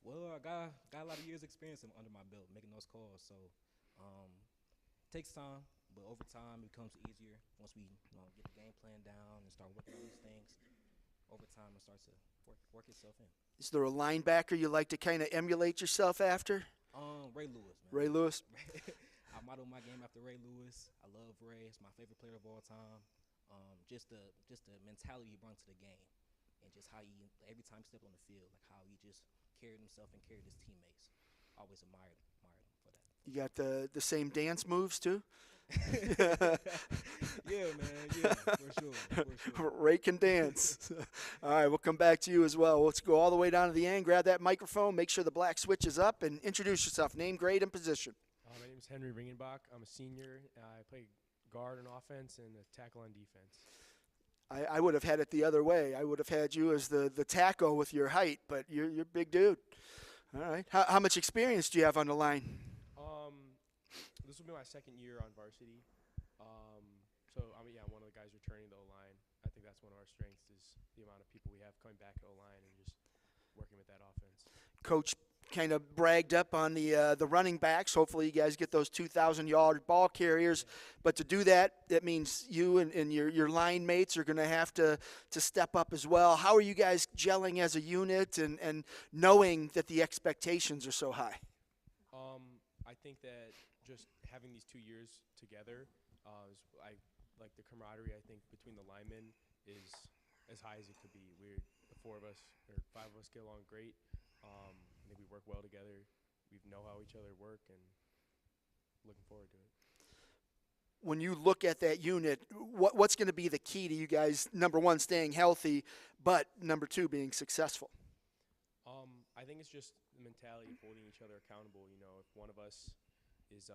Well, I got a lot of years' experience under my belt making those calls. So it takes time, but over time it becomes easier once we get the game plan down and start working on these things. over time it'll start to work itself in. Is there a linebacker you like to kind of emulate yourself after? Ray Lewis, man. Ray Lewis? I model my game after Ray Lewis. I love Ray. He's my favorite player of all time. Just the mentality he brought to the game, and just how he every time he stepped on the field, like how he just carried himself and carried his teammates. Always admired him for that. You got the same dance moves too? Yeah, man. Yeah, for sure. Ray can dance. All right, we'll come back to you as well. Let's go all the way down to the end. Grab that microphone. Make sure the black switch is up, and introduce yourself. Name, grade, and position. My name is Henry Ringenbach. I'm a senior. I play guard on offense and a tackle on defense. I would have had it the other way. I would have had you as the tackle with your height, but you're a big dude. All right. How much experience do you have on the line? This will be my second year on varsity. So I'm one of the guys returning the O-line. I think that's one of our strengths is the amount of people we have coming back to O-line and just working with that offense. Coach kind of bragged up on the running backs. Hopefully you guys get those 2,000-yard ball carriers. But to do that, that means you and your line mates are going to have to step up as well. How are you guys gelling as a unit and knowing that the expectations are so high? I think that just having these 2 years together, I like the camaraderie, I think, between the linemen is as high as it could be. The 4 of us, or 5 of us get along great. I think we work well together. We know how each other work, and looking forward to it. When you look at that unit, what's going to be the key to you guys, number one, staying healthy, but number 2, being successful? I think it's just the mentality of holding each other accountable. You know, if one of us is,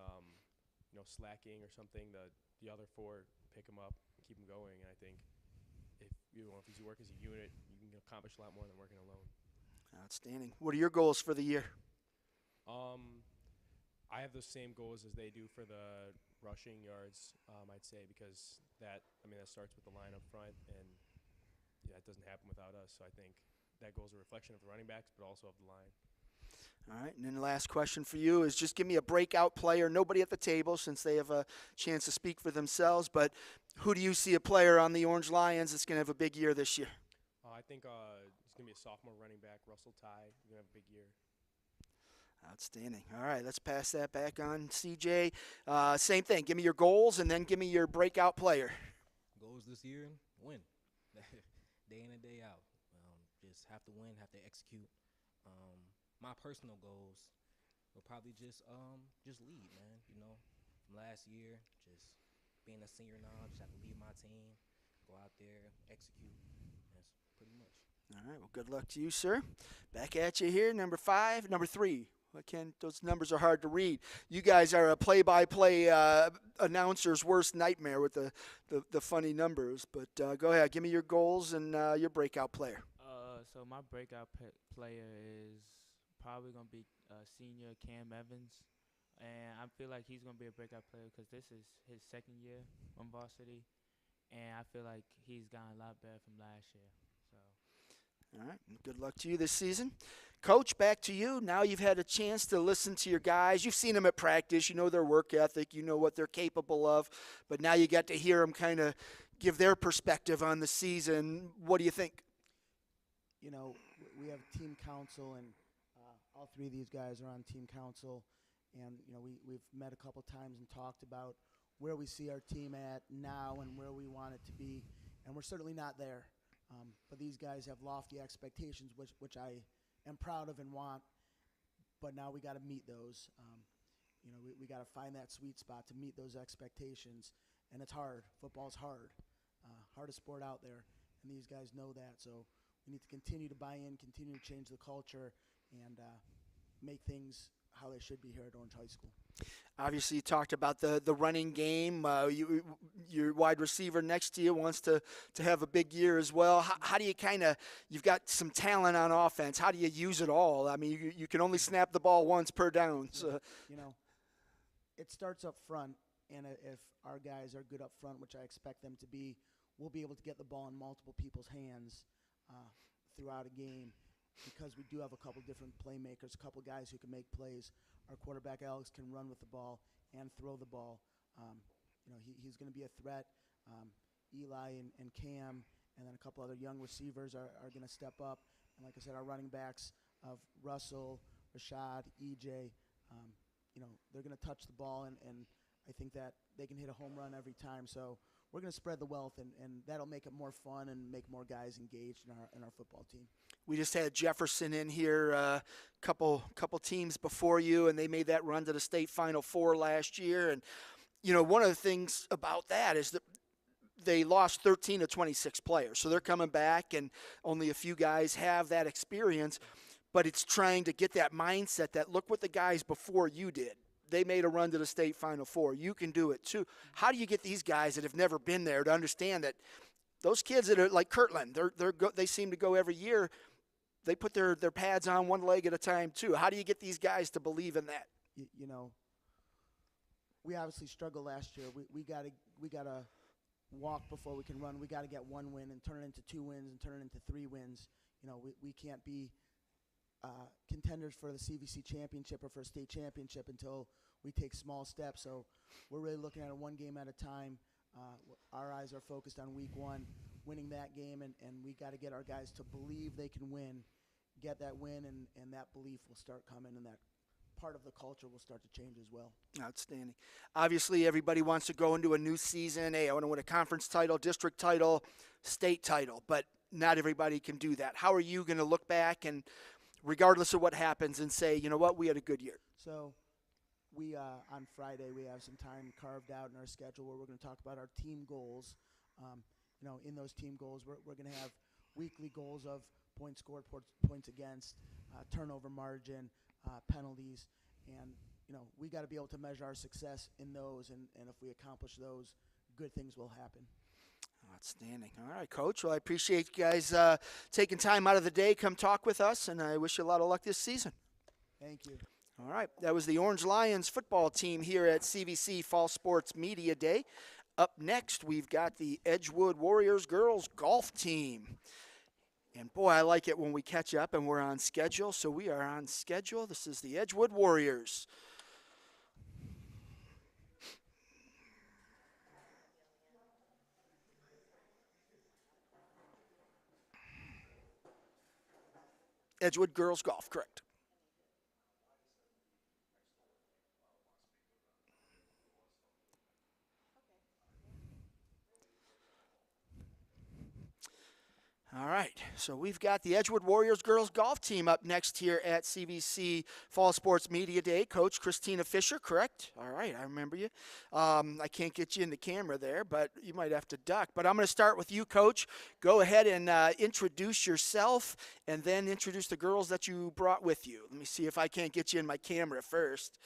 slacking or something, the other 4 pick them up and keep them going. And I think if you work as a unit, you can accomplish a lot more than working alone. Outstanding. What are your goals for the year? I have the same goals as they do for the rushing yards, I'd say, because that starts with the line up front, and it doesn't happen without us. So I think that goal is a reflection of the running backs, but also of the line. All right, and then the last question for you is just give me a breakout player. Nobody at the table since they have a chance to speak for themselves, but who do you see a player on the Orange Lions that's going to have a big year this year? I think it's going to be a sophomore running back, Russell Ty. He's going to have a big year. Outstanding. All right, let's pass that back on. CJ, same thing. Give me your goals and then give me your breakout player. Goals this year, win. Day in and day out. Just have to win, have to execute. My personal goals will probably just lead, man. You know, from last year, just being a senior now, just have to lead my team, go out there, execute. That's pretty much. All right, well, good luck to you, sir. Back at you here, number 3. Those numbers are hard to read. You guys are a play-by-play announcer's worst nightmare with the funny numbers. But go ahead, give me your goals and your breakout player. So my breakout player is probably going to be senior Cam Evans. And I feel like he's going to be a breakout player because this is his second year on varsity. And I feel like he's gotten a lot better from last year. So. All right, good luck to you this season. Coach, back to you. Now you've had a chance to listen to your guys. You've seen them at practice. You know their work ethic. You know what they're capable of. But now you got to hear them kind of give their perspective on the season. What do you think? You know, we have team council, and all 3 of these guys are on team council. And, you know, we've met a couple times and talked about where we see our team at now and where we want it to be. And we're certainly not there. But these guys have lofty expectations, which I am proud of and want. But now we got to meet those. We got to find that sweet spot to meet those expectations. And it's hard. Football's hard. Hardest sport out there. And these guys know that. So we need to continue to buy in, continue to change the culture, and make things how they should be here at Orange High School. Obviously, you talked about the running game. Your wide receiver next to you wants to have a big year as well. How do you you've got some talent on offense. How do you use it all? I mean, you can only snap the ball once per down. So. You know, it starts up front, and if our guys are good up front, which I expect them to be, we'll be able to get the ball in multiple people's hands throughout a game. Because we do have a couple different playmakers, a couple guys who can make plays. Our quarterback, Alex, can run with the ball and throw the ball. He's going to be a threat. Eli and Cam and then a couple other young receivers are going to step up. And like I said, our running backs of Russell, Rashad, EJ, they're going to touch the ball, and I think that they can hit a home run every time. So we're going to spread the wealth, and that'll make it more fun and make more guys engaged in our football team. We just had Jefferson in here a couple teams before you, and they made that run to the state Final Four last year. And, one of the things about that is that they lost 13 to 26 players. So they're coming back, and only a few guys have that experience. But it's trying to get that mindset that, look what the guys before you did. They made a run to the state Final Four. You can do it too. How do you get these guys that have never been there to understand that those kids that are like Kirtland, they seem to go every year. They put their pads on one leg at a time too. How do you get these guys to believe in that? We obviously struggled last year. We gotta walk before we can run. We gotta get one win and turn it into 2 wins and turn it into 3 wins. We can't be contenders for the CVC championship or for a state championship until we take small steps. So we're really looking at it one game at a time. Our eyes are focused on week 1, winning that game, and we got to get our guys to believe they can win, get that win, and that belief will start coming, and that part of the culture will start to change as well. Outstanding. Obviously, everybody wants to go into a new season. Hey, I want to win a conference title, district title, state title, but not everybody can do that. How are you going to look back and regardless of what happens and say, you know what, we had a good year? So we on Friday we have some time carved out in our schedule where we're going to talk about our team goals. In those team goals, we're going to have weekly goals of points scored, points against, turnover margin, penalties, and we got to be able to measure our success in those, and if we accomplish those, good things will happen. Outstanding. All right, Coach. Well, I appreciate you guys taking time out of the day, come talk with us, and I wish you a lot of luck this season. Thank you. All right, that was the Orange Lions football team here at CVC Fall Sports Media Day. Up next, we've got the Edgewood Warriors girls golf team. And boy, I like it when we catch up and we're on schedule. So we are on schedule. This is the Edgewood Warriors. Edgewood girls golf, correct. All right, so we've got the Edgewood Warriors girls golf team up next here at CVC Fall Sports Media Day. Coach Christina Fisher, correct? All right, I remember you. I can't get you in the camera there, but you might have to duck. But I'm going to start with you, Coach. Go ahead and introduce yourself and then introduce the girls that you brought with you. Let me see if I can't get you in my camera first.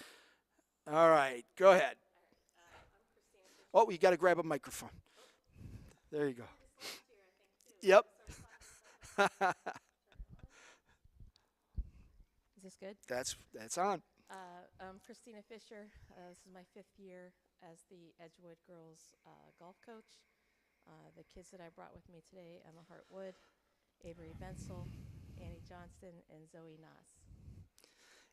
All right, go ahead. Oh, you got to grab a microphone. There you go. Yep. Is this good? That's on. I'm Christina Fisher. This is my 5th year as the Edgewood girls golf coach. The kids that I brought with me today, Emma Hartwood, Avery Bensel, Annie Johnston, and Zoe Noss.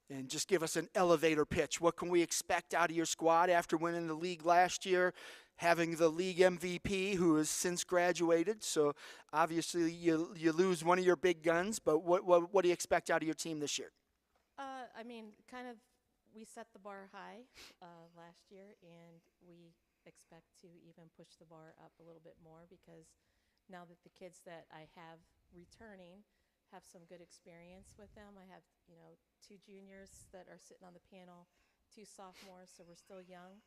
And just give us an elevator pitch. What can we expect out of your squad after winning the league last year, having the league MVP who has since graduated? So obviously you lose one of your big guns, but what do you expect out of your team this year? We set the bar high last year, and we expect to even push the bar up a little bit more because now that the kids that I have returning have some good experience with them. I have, 2 juniors that are sitting on the panel, 2 sophomores, so we're still young.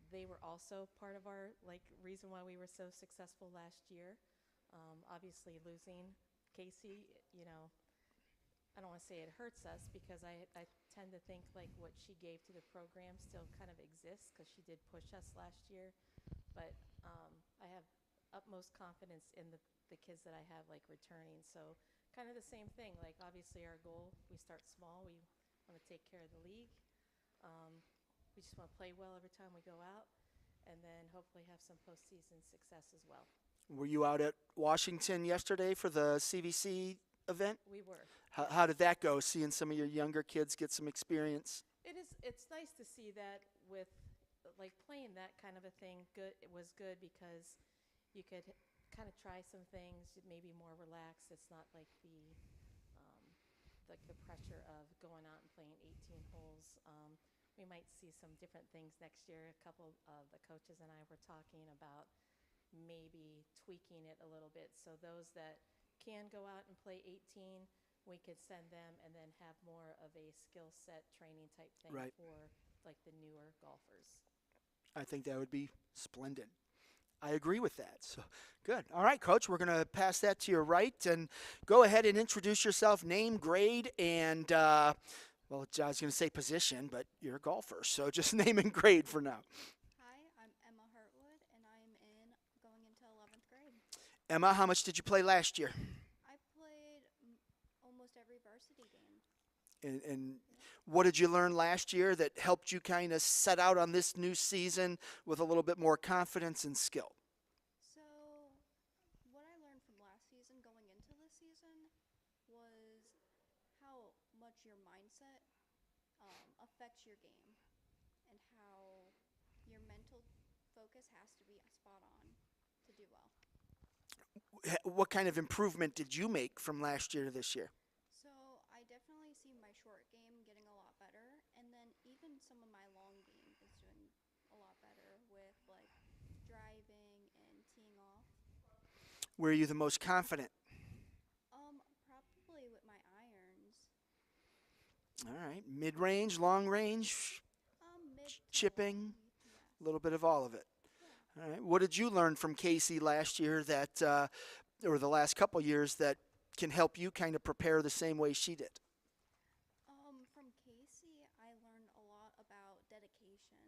They were also part of our reason why we were so successful last year. Obviously losing Casey, I don't want to say it hurts us because I tend to think what she gave to the program still kind of exists because she did push us last year. But I have utmost confidence in the kids that I have returning. So kind of the same thing. Obviously our goal, we start small. We want to take care of the league. We just want to play well every time we go out, and then hopefully have some postseason success as well. Were you out at Washington yesterday for the CVC event? We were. How did that go, seeing some of your younger kids get some experience? It's nice to see that with playing that kind of a thing. It was good because you could kind of try some things, maybe more relaxed. It's not um, like the pressure of going out and playing 18 holes. We might see some different things next year. A couple of the coaches and I were talking about maybe tweaking it a little bit. So those that can go out and play 18, we could send them and then have more of a skill set training type thing Right. for like the newer golfers. I think that would be splendid. I agree with that. So good. All right, Coach, we're going to pass that to your right and go ahead and introduce yourself, name, grade, and well, I was going to say position, but you're a golfer, so just name and grade for now. Hi, I'm Emma Hartwood, and I'm going into 11th grade. Emma, how much did you play last year? I played almost every varsity game. And what did you learn last year that helped you kind of set out on this new season with a little bit more confidence and skill? So, what I learned from last season going into this season was how much your mindset affects your game and how your mental focus has to be spot on to do well. What kind of improvement did you make from last year to this year? So I definitely see my short game getting a lot better, and then even some of my long game is doing a lot better with like driving and teeing off. Where are you the most confident? Probably with my irons. All right, mid-range, long range, chipping, a little bit of all of it. All right, what did you learn from Casey last year that, or the last couple years that can help you kind of prepare the same way she did? From Casey, I learned a lot about dedication,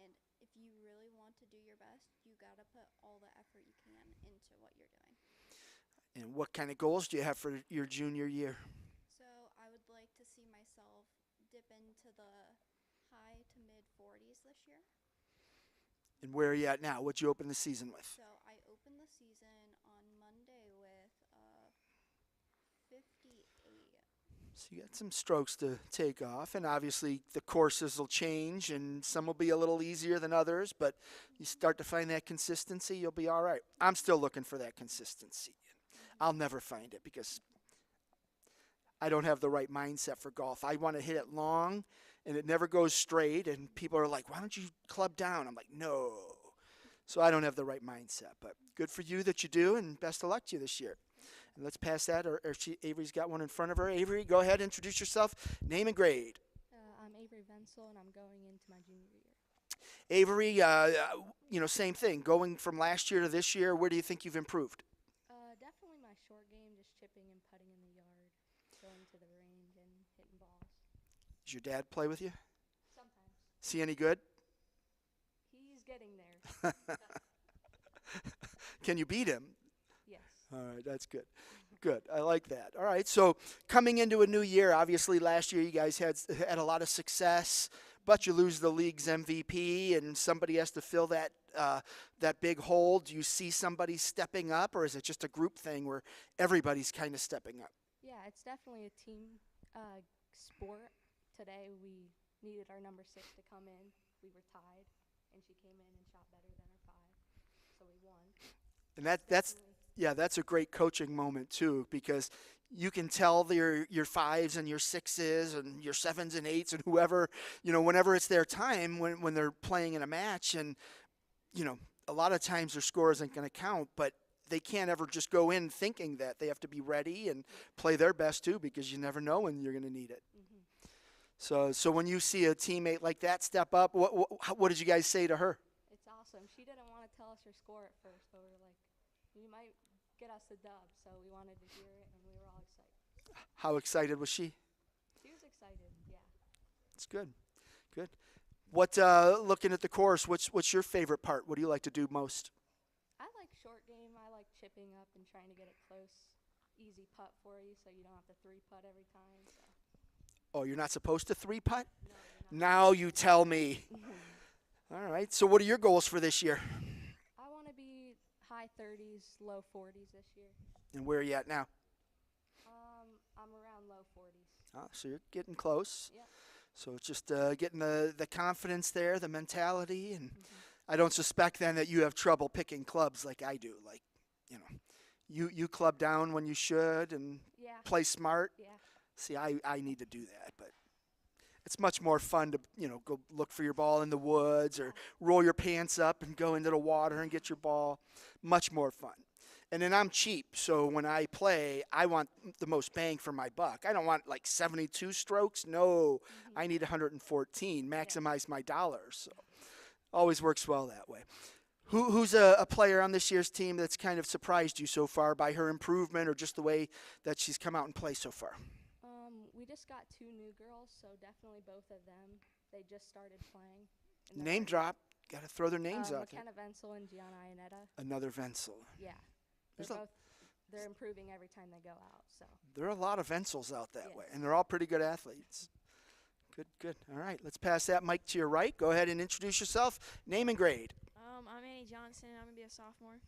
and if you really want to do your best, you gotta put all the effort you can into what you're doing. And what kind of goals do you have for your junior year? So I would like to see myself dip into the high to mid 40s this year. And where are you at now? What'd you open the season with? So I opened the season on Monday with 58. So you got some strokes to take off, and obviously the courses will change, and some will be a little easier than others, but you start to find that consistency, you'll be all right. I'm still looking for that consistency. I'll never find it because I don't have the right mindset for golf. I want to hit it long, and it never goes straight, and people are like, why don't you club down? I'm like, no. So I don't have the right mindset, but good for you that you do, and best of luck to you this year. And let's pass that, or Avery's got one in front of her. Avery, go ahead, introduce yourself, name and grade. I'm Avery Vensel, and I'm going into my junior year. Avery, same thing. Going from last year to this year, where do you think you've improved? Definitely my short game, just chipping and putting in the yard, going to the range and hitting balls. Does your dad play with you? Sometimes. Is he any good? He's getting there. Can you beat him? Yes. All right, that's good. Good. I like that. All right, so coming into a new year, obviously last year you guys had a lot of success, but you lose the league's MVP, and somebody has to fill that big hole. Do you see somebody stepping up, or is it just a group thing where everybody's kind of stepping up? Yeah, it's definitely a team sport. Today we needed our number 6 to come in. We were tied, and she came in and shot better than her 5, so we won. And that's a great coaching moment too, because you can tell your 5s and your 6s and your 7s and 8s and whoever, whenever it's their time when they're playing in a match, and a lot of times their score isn't going to count, but they can't ever just go in thinking that. They have to be ready and play their best too, because you never know when you're going to need it. Mm-hmm. So when you see a teammate like that step up, what did you guys say to her? It's awesome. She didn't want to tell us her score at first, but we were like, you might get us a dub, so we wanted to hear it, and we were all excited. How excited was she? She was excited, yeah. It's good. Good. What, looking at the course, what's your favorite part? What do you like to do most? I like short game. I like chipping up and trying to get it close. Easy putt for you, so you don't have to 3-putt every time. So. Oh, you're not supposed to 3-putt? No, you're not. Now you tell me. All right. So what are your goals for this year? I want to be high 30s, low 40s this year. And where are you at now? I'm around low 40s. Oh, so you're getting close. Yep. So it's just getting the confidence there, the mentality, and I don't suspect then that you have trouble picking clubs like I do. Like, you know, you club down when you should and Yeah. play smart. Yeah. See, I need to do that, but it's much more fun to, go look for your ball in the woods or roll your pants up and go into the water and get your ball. Much more fun. And then I'm cheap, so when I play, I want the most bang for my buck. I don't want like 72 strokes. No, I need 114. Maximize my dollars. So always works well that way. Who's a player on this year's team that's kind of surprised you so far by her improvement or just the way that she's come out and play so far? We just got 2 new girls, so definitely both of them. They just started playing. Name drop. Got to throw their names out there. McKenna Venzel and Gianna Iannetta. Another Venzel. Yeah. There's They're improving every time they go out. So there are a lot of Venzels out that way, and they're all pretty good athletes. Good. All right, let's pass that mic to your right. Go ahead and introduce yourself. Name and grade. I'm Annie Johnson. I'm going to be a sophomore.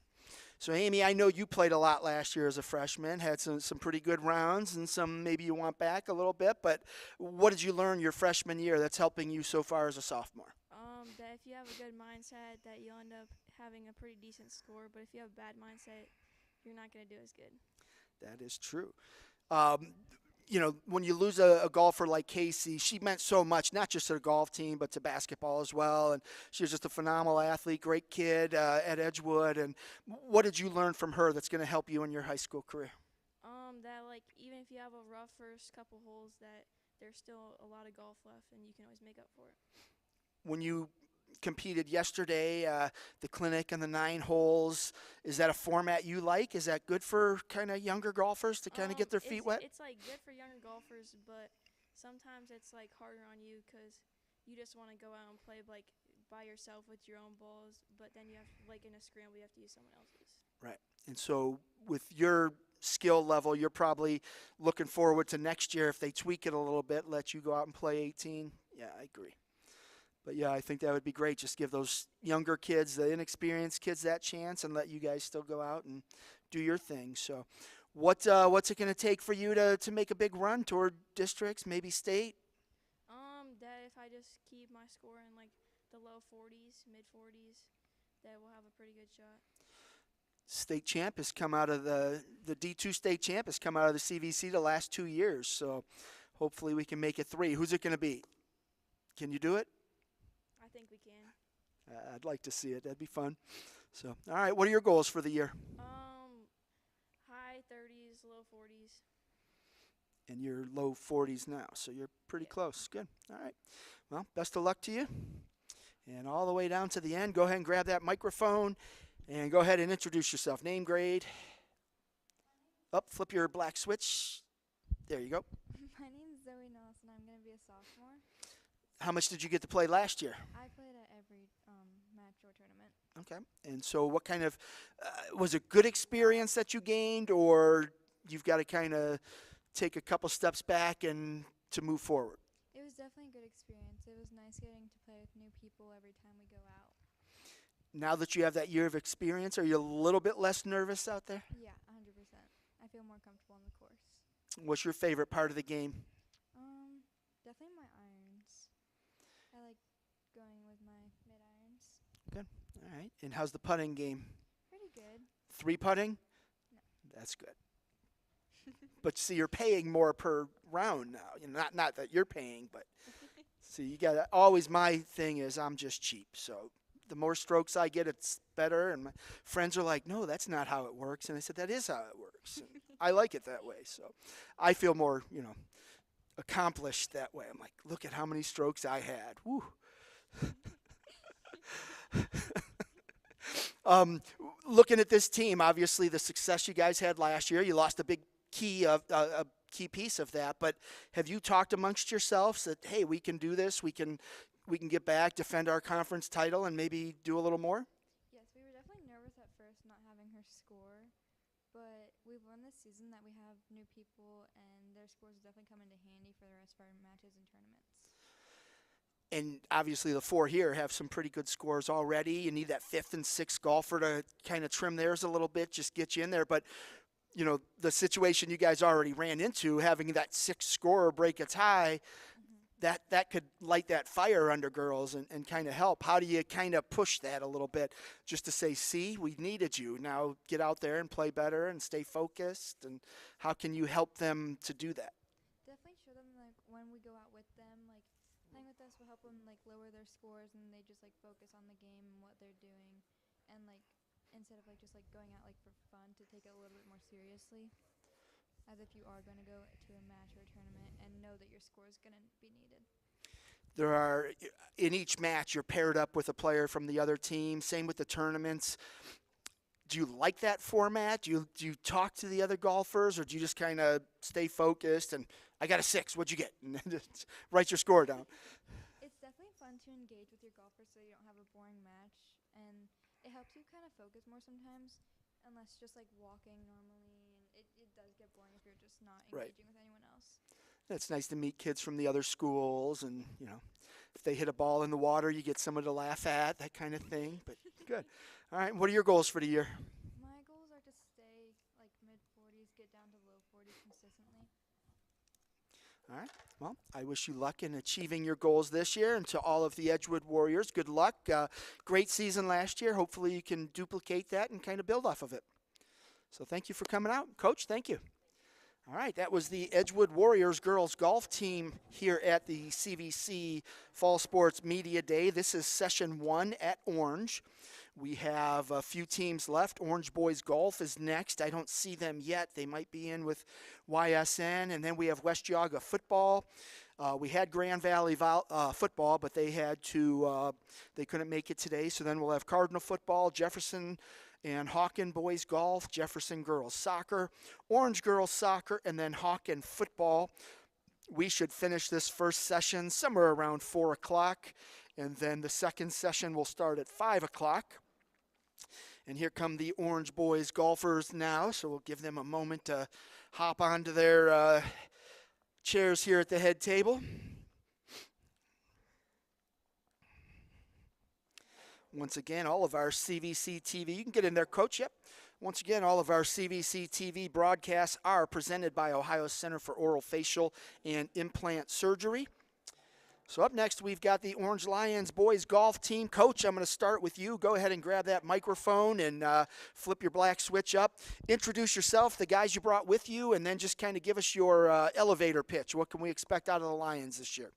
So, Amy, I know you played a lot last year as a freshman, had some pretty good rounds and some maybe you want back a little bit. But what did you learn your freshman year that's helping you so far as a sophomore? That if you have a good mindset, that you'll end up having a pretty decent score. But if you have a bad mindset, you're not going to do as good. That is true. When you lose a golfer like Casey, she meant so much, not just to the golf team, but to basketball as well. And she was just a phenomenal athlete, great kid at Edgewood. And what did you learn from her that's going to help you in your high school career? That, like, even if you have a rough first couple holes, that there's still a lot of golf left, and you can always make up for it. When you competed yesterday, the clinic and the 9 holes, is that a format you like? Is that good for kind of younger golfers to kind of get their feet wet? It's like good for younger golfers, but sometimes it's like harder on you because you just want to go out and play like by yourself with your own balls, but then you have, like in a scramble, you have to use someone else's. Right. And so with your skill level, you're probably looking forward to next year if they tweak it a little bit, let you go out and play 18. Yeah, I agree. But, yeah, I think that would be great. Just give those younger kids, the inexperienced kids, that chance and let you guys still go out and do your thing. So what's it going to take for you to make a big run toward districts, maybe state? That if I just keep my score in, like, the low 40s, mid-40s, that we'll have a pretty good shot. State champ has come out of the D2 state champ has come out of the CVC the last 2 years. So hopefully we can make it 3. Who's it going to be? Can you do it? I think we can. I'd like to see it. That'd be fun. So, all right, what are your goals for the year? High 30s, low 40s. And you're low 40s now, so you're pretty close. Good. All right. Well, best of luck to you. And all the way down to the end, go ahead and grab that microphone and go ahead and introduce yourself. Name, grade. Up, flip your black switch. There you go. My name's Zoe Nelson. I'm going to be a sophomore. How much did you get to play last year? I played at every match or tournament. Okay. And so what kind of was it good experience that you gained, or you've got to kind of take a couple steps back and to move forward? It was definitely a good experience. It was nice getting to play with new people every time we go out. Now that you have that year of experience, are you a little bit less nervous out there? Yeah, 100%. I feel more comfortable on the course. What's your favorite part of the game? Definitely my irons. I like going with my mid-irons. Good. All right. And how's the putting game? Pretty good. 3 putting? No. That's good. But see, you're paying more per round now. Not that you're paying, but see, you got to always. My thing is, I'm just cheap. So the more strokes I get, it's better. And my friends are like, "No, that's not how it works." And I said, "That is how it works." And I like it that way. So I feel more, accomplished that way. I'm like, look at how many strokes I had. Woo. Looking at this team, obviously the success you guys had last year, you lost a big key piece of that. But have you talked amongst yourselves that, hey, we can do this, we can get back, defend our conference title, and maybe do a little more? Yes, we were definitely nervous at first not having her score, but we've learned this season that we have new people, and their scores definitely come into handy for the rest of our matches and tournaments. And obviously the 4 here have some pretty good scores already. You need that 5th and 6th golfer to kind of trim theirs a little bit, just get you in there. But, the situation you guys already ran into, having that 6th scorer break a tie, that could light that fire under girls and kind of help. How do you kind of push that a little bit just to say, see, we needed you. Now get out there and play better and stay focused? And how can you help them to do that? Definitely show them, like, when we go out with them, like, playing with us will help them, like, lower their scores, and they just, like, focus on the game and what they're doing. And, like, instead of, like, just, like, going out, like, for fun, to take it a little bit more seriously, as if you are going to go to a match or a tournament and know that your score is going to be needed. There are, in each match, you're paired up with a player from the other team. Same with the tournaments. Do you like that format? Do you talk to the other golfers, or do you just kind of stay focused and I got a 6, what'd you get? And just write your score down. It's definitely fun to engage with your golfers so you don't have a boring match, and it helps you kind of focus more sometimes, unless just like walking normally, and it does get boring if you're just not Right. engaging with anyone else. It's nice to meet kids from the other schools, and if they hit a ball in the water, you get someone to laugh at, that kind of thing. But good. All right, what are your goals for the year? My goals are to stay like mid-40s, get down to low 40s consistently. All right. Well, I wish you luck in achieving your goals this year, and to all of the Edgewood Warriors, good luck. Great season last year. Hopefully you can duplicate that and kind of build off of it. So thank you for coming out. Coach, thank you. All right, that was the Edgewood Warriors girls golf team here at the CVC Fall Sports Media Day. This is session 1 at Orange. We have a few teams left. Orange Boys Golf is next. I don't see them yet. They might be in with YSN. And then we have West Geauga football. We had Grand Valley football, but they they couldn't make it today. So then we'll have Cardinal football, Jefferson and Hawken boys golf, Jefferson girls soccer, Orange girls soccer, and then Hawken football. We should finish this first session somewhere around 4 o'clock, and then the second session will start at 5 o'clock. And here come the Orange boys golfers now, so we'll give them a moment to hop onto their chairs here at the head table. Once again, all of our CVC TV, you can get in there, Coach, yep. Once again, all of our CVC TV broadcasts are presented by Ohio Center for Oral Facial and Implant Surgery. So up next, we've got the Orange Lions boys golf team. Coach, I'm going to start with you. Go ahead and grab that microphone and flip your black switch up. Introduce yourself, the guys you brought with you, and then just kind of give us your elevator pitch. What can we expect out of the Lions this year?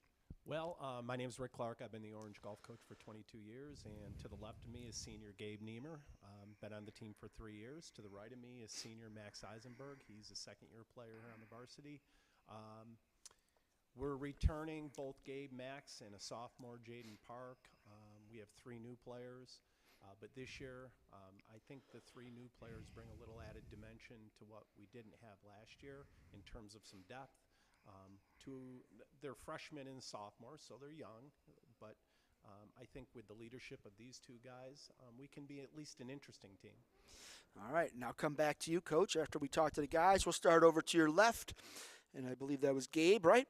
Well, my name is Rick Clark. I've been the Orange golf coach for 22 years, and to the left of me is senior Gabe Niemer. Been on the team for 3 years. To the right of me is senior Max Eisenberg. He's a second-year player here on the varsity. We're returning both Gabe, Max, and a sophomore, Jaden Park. We have 3 new players, but this year I think the 3 new players bring a little added dimension to what we didn't have last year in terms of some depth. They're freshmen and sophomores, so they're young, but I think with the leadership of these 2 guys, we can be at least an interesting team. All right, now come back to you, Coach. After we talk to the guys, we'll start over to your left, and I believe that was Gabe, right?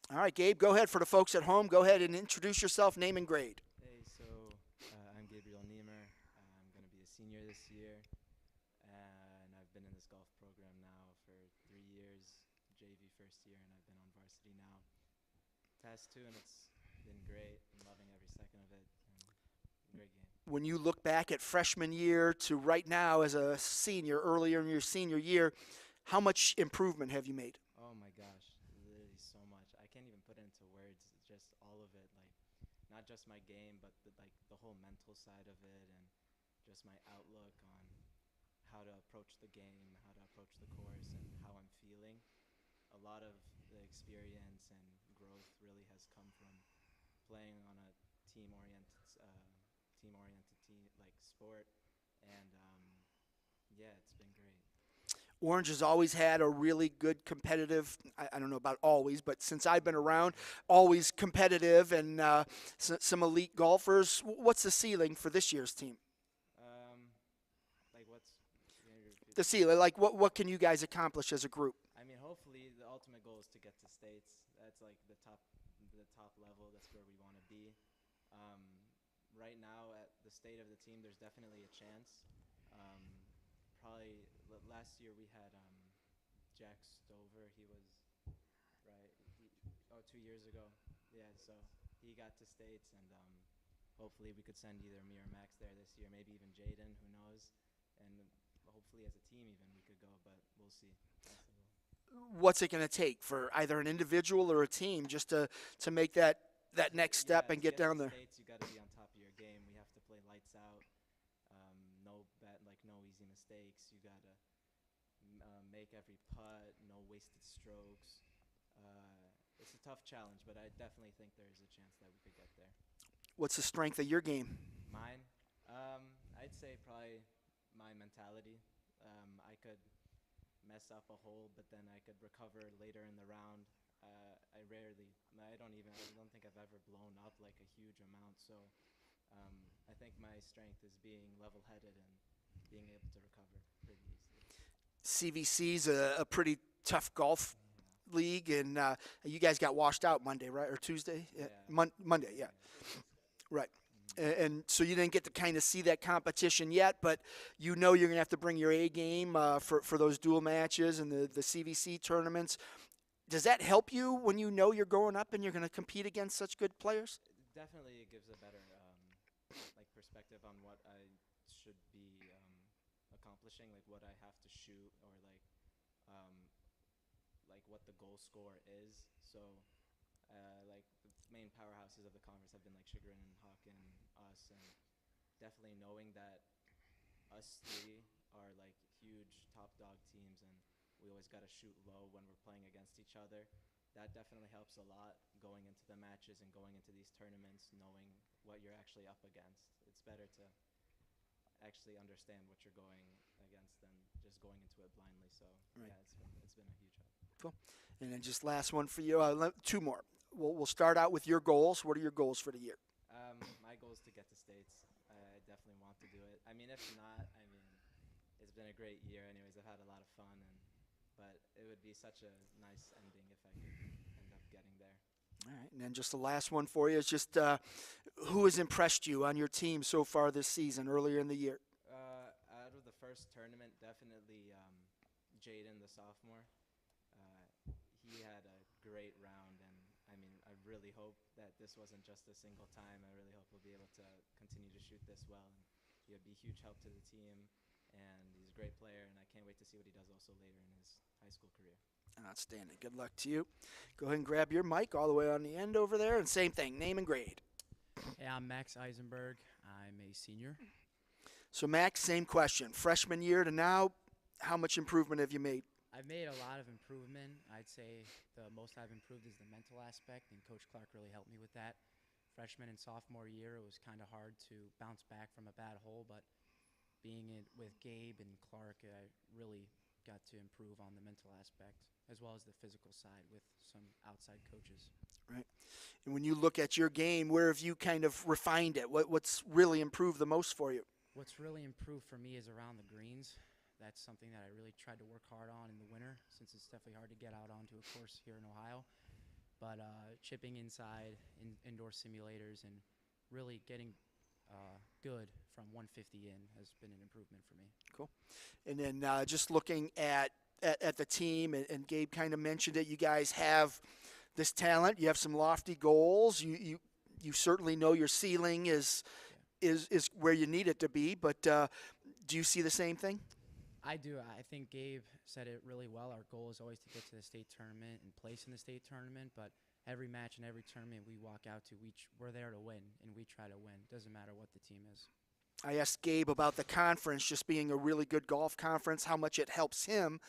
All right, Gabe, go ahead for the folks at home. Go ahead and introduce yourself, name and grade. Hey, so I'm Gabriel Niemer. I'm going to be a senior this year, and I've been in this golf program now for 3 years, JV first year, and I've been on varsity now. Test 2, and it's been great. I'm loving every second of it. Great game. When you look back at freshman year to right now as a senior, earlier in your senior year, how much improvement have you made? Oh my gosh, literally so much. I can't even put it into words. It's just all of it, like not just my game, but the whole mental side of it, and just my outlook on how to approach the game, how to approach the course, and how I'm feeling. A lot of the experience and growth really has come from playing on a team-oriented sport, and yeah, it's been great. Orange has always had a really good competitive, I don't know about always, but since I've been around, always competitive and some elite golfers. What's the ceiling for this year's team? Like what's the ceiling? Like what can you guys accomplish as a group? I mean, hopefully the ultimate goal is to get to states. That's like the top level. That's where we want to be. Right now, at the state of the team, there's definitely a chance. Probably last year we had Jack Stover. He was 2 years ago. yeah, so he got to states, and hopefully we could send either me or Max there this year, maybe even Jaden, who knows, and hopefully as a team even we could go, but we'll see. That's the goal. What's it going to take for either an individual or a team just to make that next step Yeah, and to get get to down the there? states, you got to be on top of your game. We have to play lights out. No easy mistakes. You got to make every putt. No wasted strokes. It's a tough challenge, but I definitely think there is a chance that we could get there. What's the strength of your game? Mine, I'd say probably my mentality. I could mess up a hole, but then I could recover later in the round. I don't think I've ever blown up like a huge amount. So I think my strength is being level-headed and being able to recover pretty easily. CVC's a pretty tough golf league, and you guys got washed out Monday, right, or Tuesday? Yeah. Monday, yeah. Right. And so you didn't get to kind of see that competition yet, but you know you're going to have to bring your A game for those dual matches and the CVC tournaments. Does that help you when you know you're going up and you're going to compete against such good players? Definitely, it gives a better perspective on what I should be accomplishing, like what I have to shoot, or like what the goal score is. So like the main powerhouses of the conference have been like Chagrin and Hawken, us, and definitely knowing that us three are like huge top dog teams, and we always got to shoot low when we're playing against each other. That definitely helps a lot going into the matches and going into these tournaments, knowing what you're actually up against. It's better to actually understand what you're going against than just going into it blindly. So Right. yeah, it's been a huge help. Cool. And then just last one for you, two more. We'll start out with your goals. What are your goals for the year? My goal is to get to states. I definitely want to do it. I mean, if not, it's been a great year. Anyways, I've had a lot of fun, but it would be such a nice ending if I could end up getting there. All right. And then just the last one for you is just who has impressed you on your team so far this season, earlier in the year? Out of the first tournament, definitely Jaden, the sophomore. He had a great round, and I really hope that this wasn't just a single time. I really hope we'll be able to continue to shoot this well, and he'll be a huge help to the team, and he's a great player, and I can't wait to see what he does also later in his high school career. Outstanding. Good luck to you. Go ahead and grab your mic all the way on the end over there, and same thing, name and grade. Hey, I'm Max Eisenberg. I'm a senior. So, Max, same question. Freshman year to now, how much improvement have you made? I've made a lot of improvement. I'd say the most I've improved is the mental aspect, and Coach Clark really helped me with that. Freshman and sophomore year, it was kind of hard to bounce back from a bad hole, but being with Gabe and Clark, I really got to improve on the mental aspect as well as the physical side with some outside coaches. Right. And when you look at your game, where have you kind of refined it? What's really improved the most for you? What's really improved for me is around the greens. That's something that I really tried to work hard on in the winter, since it's definitely hard to get out onto a course here in Ohio. But chipping inside indoor simulators and really getting good from 150 in has been an improvement for me. Cool. And then just looking at the team, and Gabe kind of mentioned it, you guys have this talent. You have some lofty goals. You certainly know your ceiling is where you need it to be, but do you see the same thing? I do. I think Gabe said it really well. Our goal is always to get to the state tournament and place in the state tournament, but every match and every tournament we walk out to, we're there to win, and we try to win. Doesn't matter what the team is. I asked Gabe about the conference just being a really good golf conference, how much it helps him.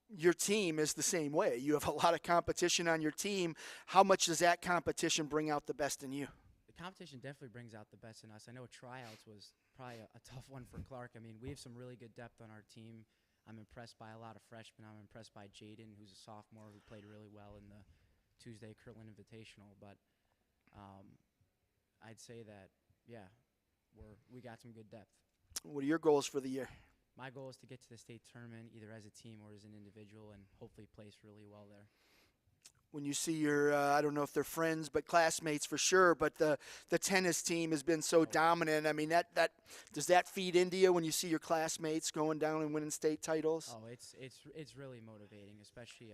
Your team is the same way. You have a lot of competition on your team. How much does that competition bring out the best in you? The competition definitely brings out the best in us. I know tryouts was probably a tough one for Clark. I mean, we have some really good depth on our team. I'm impressed by a lot of freshmen. I'm impressed by Jaden, who's a sophomore who played really well in the Tuesday Kirtland Invitational. But I'd say that, yeah, we got some good depth. What are your goals for the year? My goal is to get to the state tournament either as a team or as an individual and hopefully place really well there. When you see your, I don't know if they're friends, but classmates for sure, but the tennis team has been so dominant. I mean, that does that feed into you when you see your classmates going down and winning state titles? Oh, it's really motivating, especially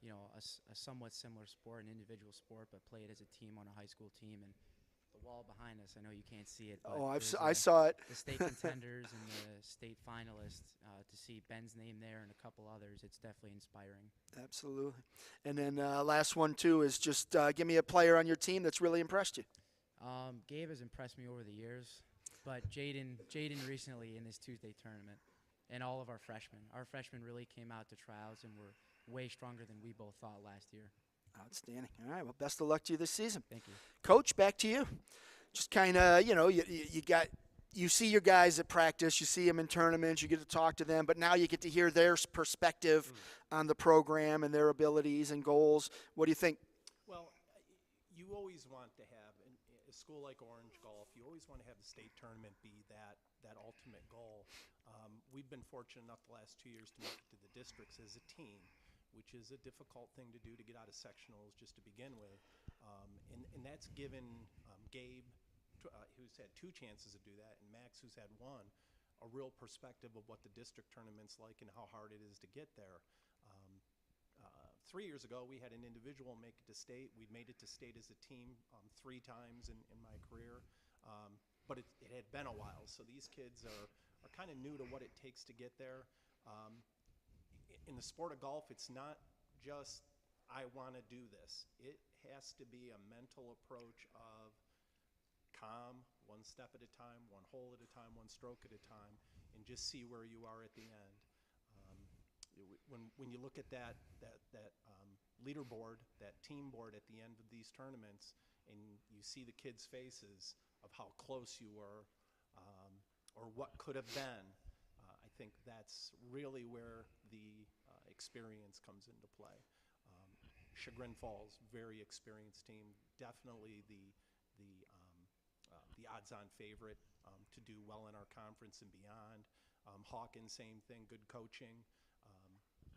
a somewhat similar sport, an individual sport, but play it as a team on a high school team. And the wall behind us, I know you can't see it, but Oh, there's, I saw it. the state contenders and the state finalists. To see Ben's name there and a couple others, it's definitely inspiring. Absolutely. And then last one, too, is just give me a player on your team that's really impressed you. Gabe has impressed me over the years, but Jaden recently in this Tuesday tournament, and all of our freshmen. Our freshmen really came out to trials and were way stronger than we both thought last year. Outstanding. All right, well, best of luck to you this season. Thank you. Coach, back to you. Just kind of, you see your guys at practice, you see them in tournaments, you get to talk to them, but now you get to hear their perspective on the program and their abilities and goals. What do you think? Well, you always want to have, in a school like Orange Golf, you always want to have the state tournament be that ultimate goal. We've been fortunate enough the last 2 years to make it to the districts as a team, which is a difficult thing to do to get out of sectionals just to begin with. And that's given Gabe, who's had 2 chances to do that, and Max, who's had 1, a real perspective of what the district tournament's like and how hard it is to get there. 3 years ago, we had an individual make it to state. We made it to state as a team 3 times in my career, but it had been a while. So these kids are kind of new to what it takes to get there. In the sport of golf, it's not just, I want to do this. It has to be a mental approach of calm, 1 step at a time, 1 hole at a time, 1 stroke at a time, and just see where you are at the end. When you look at that leaderboard, that team board at the end of these tournaments, and you see the kids' faces of how close you were, or what could have been, I think that's really where the experience comes into play. Chagrin Falls, very experienced team, definitely the odds-on favorite to do well in our conference and beyond. Hawkins, same thing, good coaching,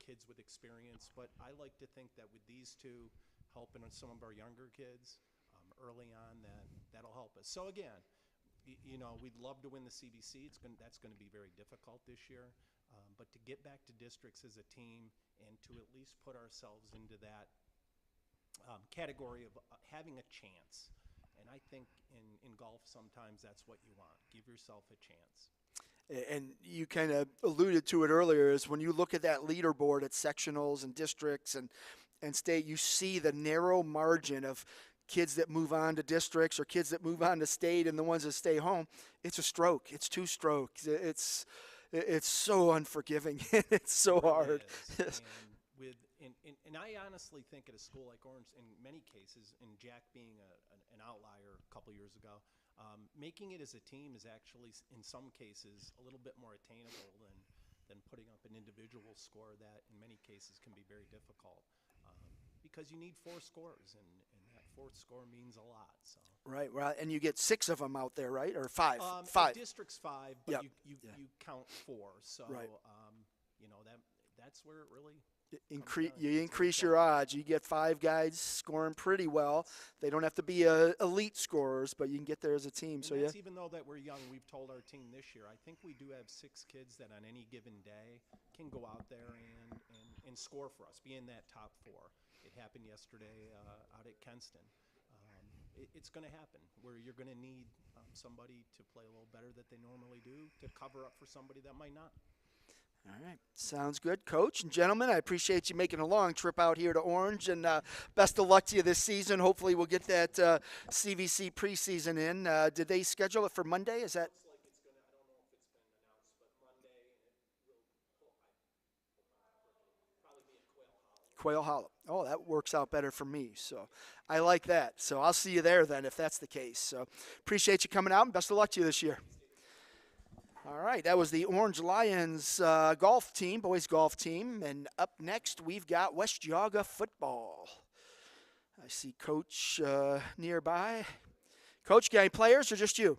kids with experience. But I like to think that with these 2 helping some of our younger kids early on, that'll help us. So again, we'd love to win the CBC. That's going to be very difficult this year. But to get back to districts as a team and to at least put ourselves into that category of having a chance. And I think in golf sometimes that's what you want. Give yourself a chance. And you kind of alluded to it earlier, is when you look at that leaderboard at sectionals and districts and state, you see the narrow margin of kids that move on to districts or kids that move on to state and the ones that stay home. It's a stroke. It's 2 strokes. It's so unforgiving. It's so hard. And I honestly think at a school like Orange, in many cases, and Jack being an outlier a couple years ago, making it as a team is actually, in some cases, a little bit more attainable than putting up an individual score that, in many cases, can be very difficult. Because you need 4 scores, and that 4th score means a lot. So. Right, well, and you get 6 of them out there, right, or 5? 5. District's 5, but yep. you count 4. So, right. That's where it really. You increase your odds. You get 5 guys scoring pretty well. They don't have to be elite scorers, but you can get there as a team. And so that's yeah. Even though that we're young, we've told our team this year, I think we do have 6 kids that on any given day can go out there and score for us, be in that top 4. It happened yesterday out at Kenston. It's going to happen where you're going to need somebody to play a little better than they normally do to cover up for somebody that might not. All right. Sounds good. Coach and gentlemen, I appreciate you making a long trip out here to Orange, and best of luck to you this season. Hopefully we'll get that CVC preseason in. Did they schedule it for Monday? Is that? Looks like it's going to, I don't know if it's been announced, but Monday, and it will probably be in Quail Hollow. Oh, that works out better for me, so I like that. So I'll see you there then if that's the case. So appreciate you coming out, and best of luck to you this year. All right, that was the Orange Lions golf team, boys golf team. And up next, we've got West Geauga football. I see Coach nearby. Coach, got any players or just you?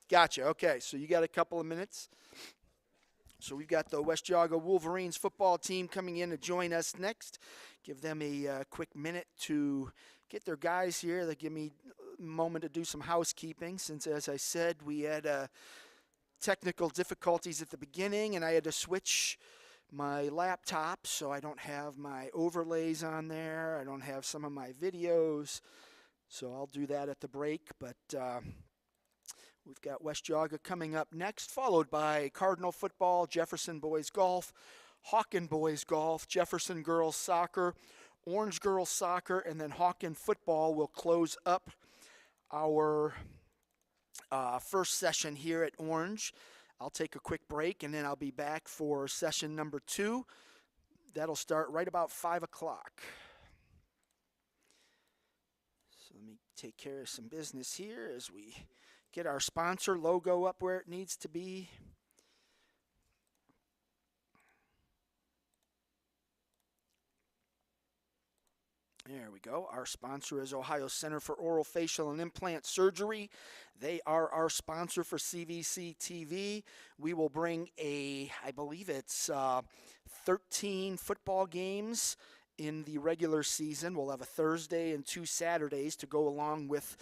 Gotcha, okay, so you got a couple of minutes. So we've got the West Geauga Wolverines football team coming in to join us next. Give them a quick minute to get their guys here. They give me moment to do some housekeeping since, as I said, we had technical difficulties at the beginning and I had to switch my laptop, so I don't have my overlays on there. I don't have some of my videos, so I'll do that at the break. But we've got West Jaga coming up next, followed by Cardinal football, Jefferson boys golf, Hawken boys golf, Jefferson girls soccer, Orange girls soccer, and then Hawken football will close up our first session here at Orange. I'll take a quick break, and then I'll be back for session number 2. That'll start right about 5 o'clock. So let me take care of some business here as we get our sponsor logo up where it needs to be. There we go. Our sponsor is Ohio Center for Oral, Facial, and Implant Surgery. They are our sponsor for CVC TV. We will bring I believe it's 13 football games in the regular season. We'll have a Thursday and 2 Saturdays to go along with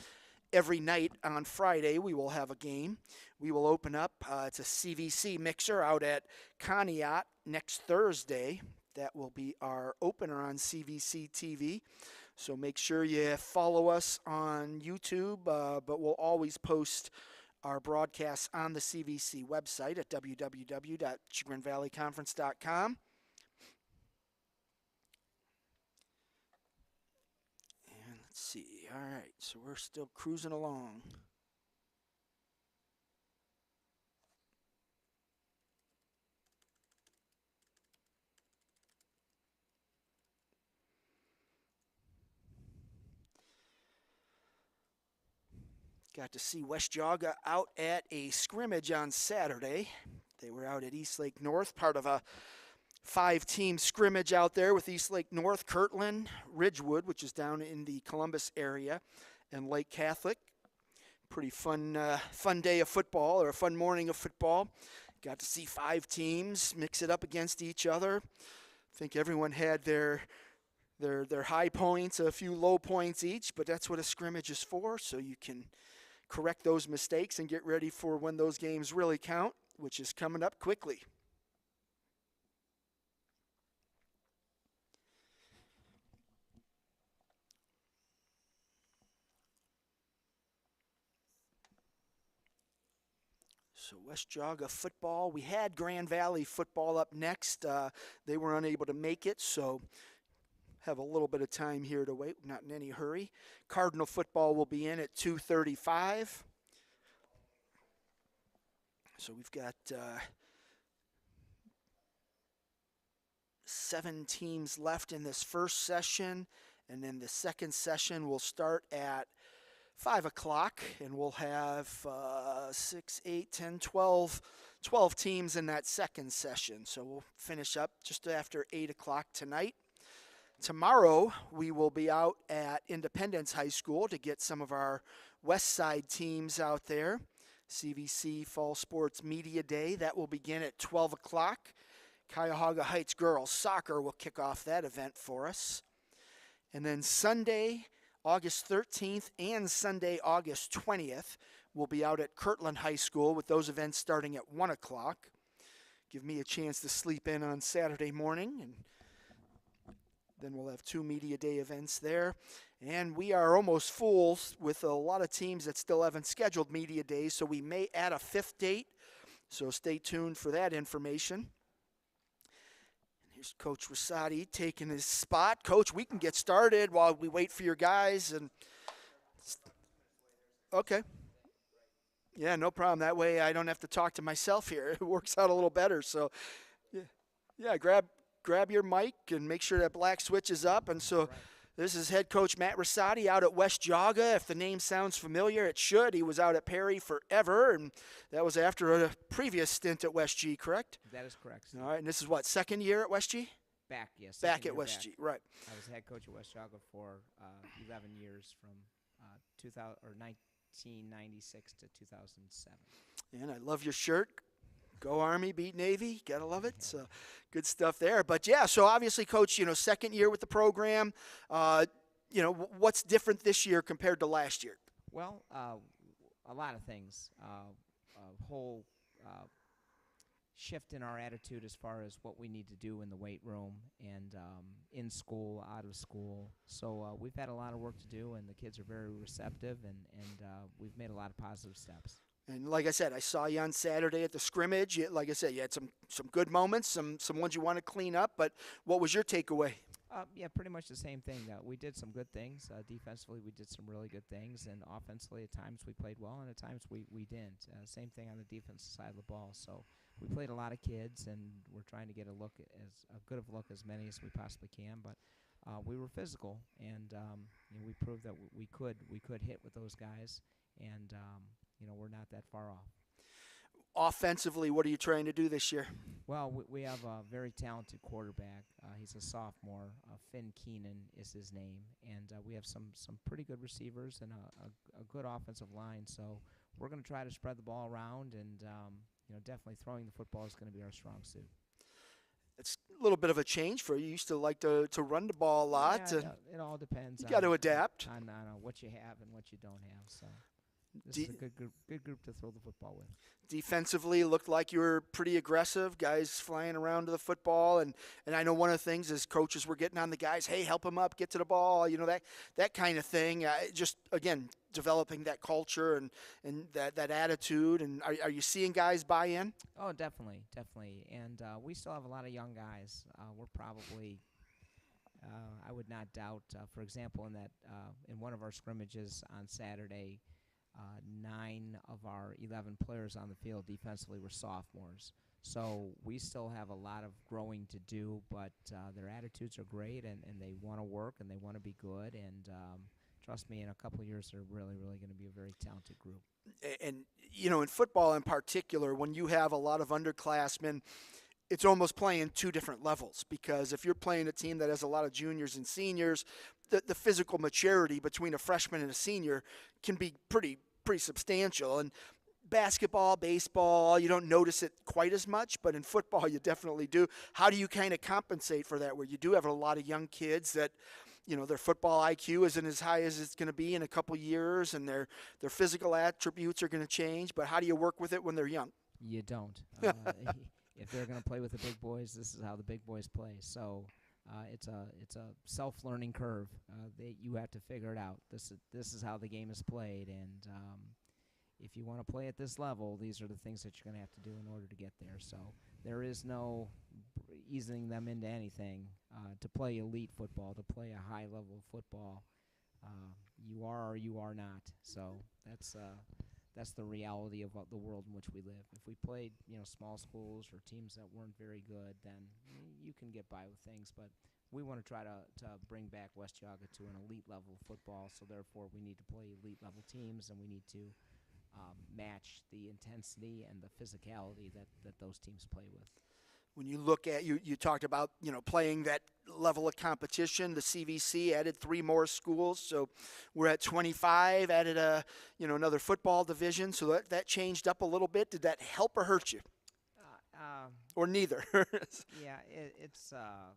every night. On Friday, we will have a game. We will open up. It's a CVC mixer out at Conneaut next Thursday. That will be our opener on CVC TV. So make sure you follow us on YouTube, but we'll always post our broadcasts on the CVC website at www.chagrinvalleyconference.com. And let's see. All right, so we're still cruising along. Got to see West Jaga out at a scrimmage on Saturday. They were out at Eastlake North, part of a 5-team scrimmage out there with Eastlake North, Kirtland, Ridgewood, which is down in the Columbus area, and Lake Catholic. Pretty fun day of football, or a fun morning of football. Got to see 5 teams mix it up against each other. I think everyone had their high points, a few low points each, but that's what a scrimmage is for, so you can correct those mistakes and get ready for when those games really count, which is coming up quickly. So West Jaga football. We had Grand Valley football up next. They were unable to make it, so have a little bit of time here to wait, not in any hurry. Cardinal football will be in at 2:35. So we've got 7 teams left in this first session, and then the second session will start at 5 o'clock, and we'll have 6, 8, 10, 12 teams in that second session. So we'll finish up just after 8 o'clock tonight. Tomorrow, we will be out at Independence High School to get some of our West Side teams out there. CVC Fall Sports Media Day. That will begin at 12 o'clock. Cuyahoga Heights Girls Soccer will kick off that event for us. And then Sunday, August 13th and Sunday, August 20th, we'll be out at Kirtland High School with those events starting at 1 o'clock. Give me a chance to sleep in on Saturday morning, and then we'll have 2 Media Day events there. And we are almost full with a lot of teams that still haven't scheduled Media Days, so we may add a 5th date. So stay tuned for that information. Here's Coach Rosati taking his spot. Coach, we can get started while we wait for your guys. And okay. Yeah, no problem. That way I don't have to talk to myself here. It works out a little better. So, yeah, grab your mic and make sure that black switch is up. And so this is head coach Matt Rosati out at West Jaga. If the name sounds familiar, it should. He was out at Perry forever, and that was after a previous stint at West G, correct? That is correct. All right, and this is what, second year at West G? Back, yes. Back at West G, right. I was head coach at West Jaga for 11 years from 1996 to 2007. And I love your shirt. Go Army, beat Navy. Gotta love it. So good stuff there. But yeah, so obviously, Coach, second year with the program. What's different this year compared to last year? Well, a lot of things. A whole shift in our attitude as far as what we need to do in the weight room and in school, out of school. So we've had a lot of work to do, and the kids are very receptive, and we've made a lot of positive steps. And like I said, I saw you on Saturday at the scrimmage. Like I said, you had some good moments, some ones you want to clean up. But what was your takeaway? Yeah, pretty much the same thing. We did some good things. Defensively, we did some really good things. And offensively, at times we played well, and at times we didn't. Same thing on the defensive side of the ball. So we played a lot of kids, and we're trying to get a good of a look as many as we possibly can. But we were physical, and we proved that we could hit with those guys, and we're not that far off. Offensively, what are you trying to do this year? Well, we have a very talented quarterback. He's a sophomore. Finn Keenan is his name. And we have some pretty good receivers and a good offensive line. So we're going to try to spread the ball around, and definitely throwing the football is going to be our strong suit. It's a little bit of a change for you. You used to like to run the ball a lot. Yeah, it all depends. You got to adapt. On what you have and what you don't have. So this is a good group to throw the football with. Defensively, looked like you were pretty aggressive, guys flying around to the football. And I know one of the things is coaches were getting on the guys, hey, help them up, get to the ball, that kind of thing. Just, again, developing that culture and that attitude. And are you seeing guys buy in? Oh, definitely. And we still have a lot of young guys. We're probably, I would not doubt, for example, in one of our scrimmages on Saturday, 9 of our 11 players on the field defensively were sophomores. So we still have a lot of growing to do, but their attitudes are great, and they want to work, and they want to be good. And trust me, in a couple of years, they're really, really going to be a very talented group. And, in football in particular, when you have a lot of underclassmen, it's almost playing two different levels, because if you're playing a team that has a lot of juniors and seniors, the physical maturity between a freshman and a senior can be pretty substantial. And basketball, baseball, you don't notice it quite as much, but in football you definitely do. How do you kind of compensate for that, where you do have a lot of young kids that their football IQ isn't as high as it's going to be in a couple years, and their physical attributes are going to change, but how do you work with it when they're young? You don't. If they're going to play with the big boys, this is how the big boys play. So it's a self-learning curve that you have to figure it out. This is how the game is played, and if you want to play at this level, these are the things that you're going to have to do in order to get there. So there is no easing them into anything. To play elite football, to play a high level of football, you are or you are not. So that's the reality of the world in which we live. If we played, small schools or teams that weren't very good, then you can get by with things. But we want to try to bring back West Yaga to an elite level of football. So therefore, we need to play elite level teams, and we need to match the intensity and the physicality that those teams play with. When you look at, you talked about, playing that level of competition. The CVC added 3 more schools, so we're at 25, added another football division, so that changed up a little bit. Did that help or hurt you? Or neither? Yeah, it's a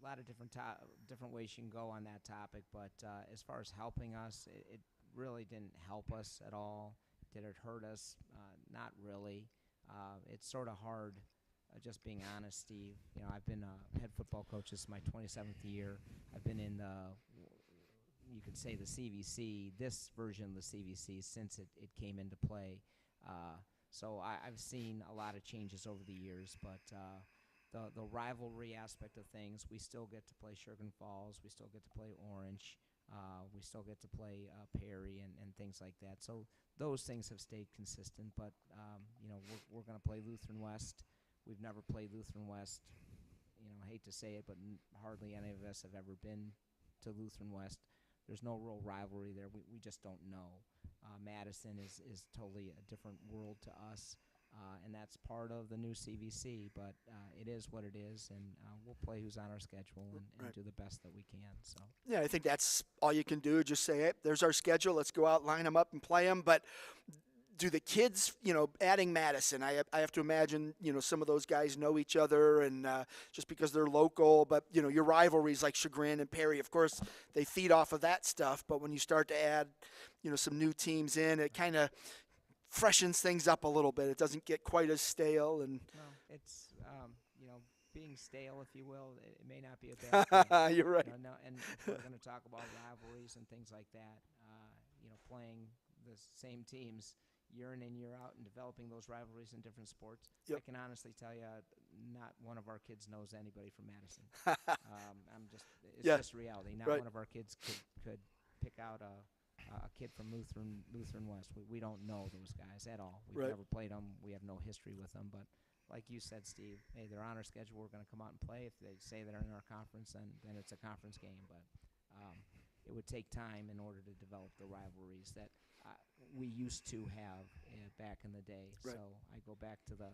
lot of different ways you can go on that topic, but as far as helping us, it really didn't help us at all. Did it hurt us? Not really. It's sort of hard, just being honest, Steve. I've been a head football coach. This is my 27th year. I've been in you could say the CVC, this version of the CVC, since it came into play. So I've seen a lot of changes over the years, but the rivalry aspect of things, we still get to play Chagrin Falls. We still get to play Orange. We still get to play Perry and things like that. So those things have stayed consistent. But we're going to play Lutheran West. We've never played Lutheran West. I hate to say it, but hardly any of us have ever been to Lutheran West. There's no real rivalry there. We just don't know. Madison is totally a different world to us. And that's part of the new CVC, but it is what it is, and we'll play who's on our schedule and do the best that we can. So yeah, I think that's all you can do. Just say, hey, there's our schedule. Let's go out, line them up, and play them. But do the kids, adding Madison, I have to imagine, some of those guys know each other, and just because they're local. But your rivalries like Chagrin and Perry, of course, they feed off of that stuff. But when you start to add, some new teams in, it kind of freshens things up a little bit. It doesn't get quite as stale. And Well, it's being stale, if you will. It may not be a bad thing. You're right. No, and if we're going to talk about rivalries and things like that, playing the same teams year in and year out and developing those rivalries in different sports. Yep. I can honestly tell you, not one of our kids knows anybody from Madison. It's Yeah. just reality. Not Right. one of our kids could pick out a kid from Lutheran West. We don't know those guys at all. We've Right. never played them. We have no history with them. But like you said, Steve, hey, they're on our schedule. We're going to come out and play. If they say they're in our conference, then it's a conference game. But it would take time in order to develop the rivalries that we used to have back in the day. Right. So I go back to the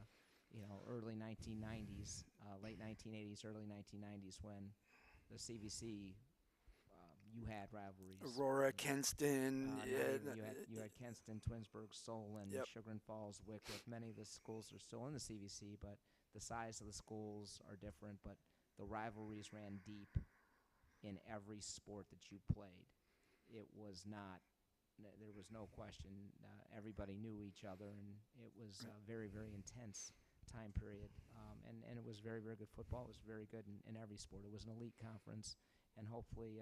early 1990s, late 1980s, early 1990s when the CVC you had rivalries. Aurora, Kenston. You had Kenston, Twinsburg, Solon, Yep. Chagrin Falls, Wycliffe. Many of the schools are still in the CVC, but the size of the schools are different. But the rivalries ran deep in every sport that you played. It was not. There was no question. Everybody knew each other, and it was a very, very intense time period. And it was very, very good football. It was very good in every sport. It was an elite conference. And hopefully,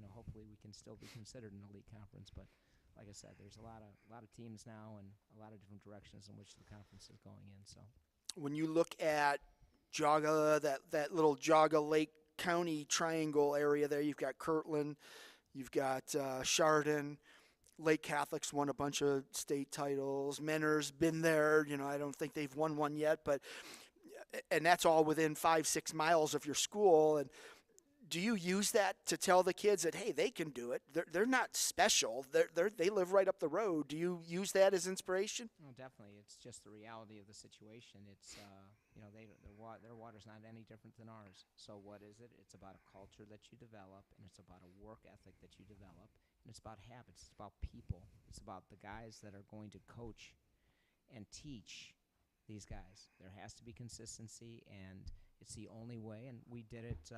hopefully we can still be considered an elite conference. But like I said, there's a lot of teams now and a lot of different directions in which the conference is going in. So When you look at Jaga, that little Jaga Lake County triangle area there, you've got Kirtland, you've got Chardon. Lake Catholic's won a bunch of state titles. Mentor's been there. I don't think they've won one yet, and that's all within 5-6 miles of your school. And do you use that to tell the kids that, hey, they can do it? They're not special. They live right up the road. Do you use that as inspiration? no, definitely, it's just the reality of the situation. It's their water's not any different than ours. So what is it? It's about a culture that you develop, and it's about a work ethic that you develop, and it's about habits. It's about people. It's about the guys that are going to coach and teach these guys. There has to be consistency, and it's the only way, and we did it.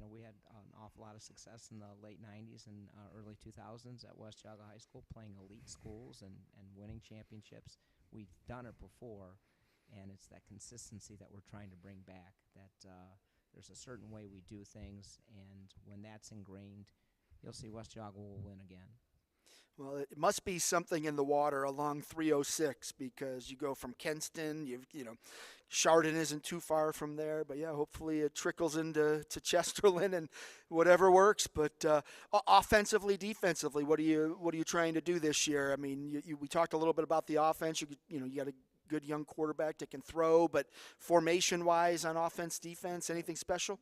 We had an awful lot of success in the late 90s and early 2000s at West Jaga High School, playing elite schools and winning championships. We've done it before, and it's that consistency that we're trying to bring back, that there's a certain way we do things, and when that's ingrained, you'll see West Jaga will win again. Well, it must be something in the water along 306 because you go from Kenston, Chardon isn't too far from there, but yeah, hopefully it trickles into Chesterland and whatever works. But offensively, defensively, what are you trying to do this year? I mean, we talked a little bit about the offense. You got a good young quarterback that can throw, but formation-wise on offense, defense, anything special?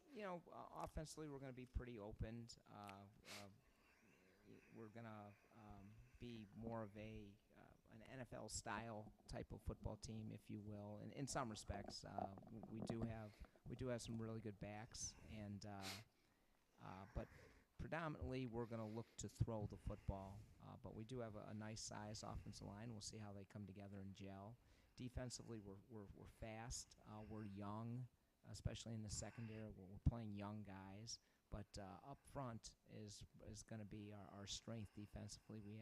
Offensively, we're going to be pretty open. We're going to be more of an NFL style type of football team, if you will. And in some respects, we do have some really good backs, and but predominantly we're going to look to throw the football. But we do have a nice size offensive line. We'll see how they come together and gel. Defensively, we're fast. We're young, especially in the secondary. We're playing young guys. But up front is going to be our strength defensively. We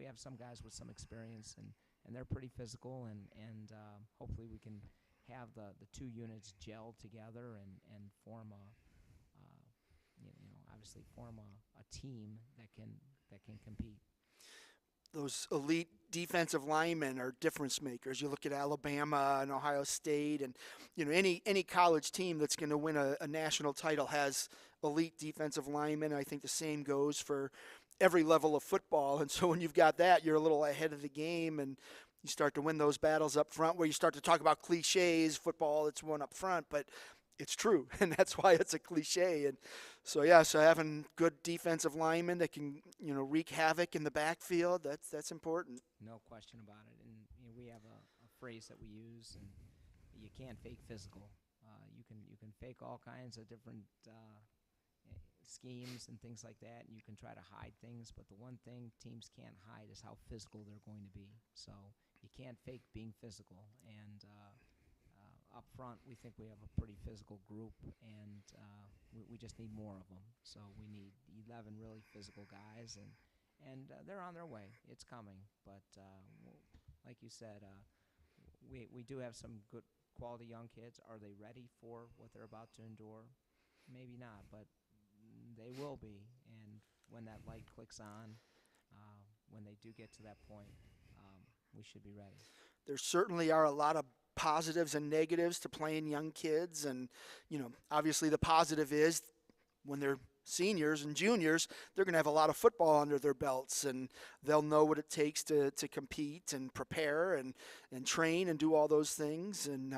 have some guys with some experience, and they're pretty physical, and hopefully we can have the two units gel together and form obviously form a team that can compete. Those elite defensive linemen are difference makers. You look at Alabama and Ohio State, and any college team that's going to win a national title has elite defensive linemen. I think the same goes for every level of football. And so when you've got that, you're a little ahead of the game, and you start to win those battles up front where you start to talk about cliches. Football, it's won up front, but it's true, and that's why it's a cliche. And so having good defensive linemen that can wreak havoc in the backfield, that's important. No question about it. And we have a phrase that we use, and you can't fake physical. You can fake all kinds of different schemes and things like that, and you can try to hide things, but the one thing teams can't hide is how physical they're going to be. So you can't fake being physical, and up front, we think we have a pretty physical group, and we just need more of them. So we need 11 really physical guys, and they're on their way. It's coming, but like you said, we do have some good quality young kids. Are they ready for what they're about to endure? Maybe not, but they will be. And when that light clicks on, when they do get to that point, we should be ready. There certainly are a lot of positives and negatives to playing young kids, and obviously the positive is when they're seniors and juniors, they're going to have a lot of football under their belts, and they'll know what it takes to compete and prepare and train and do all those things. And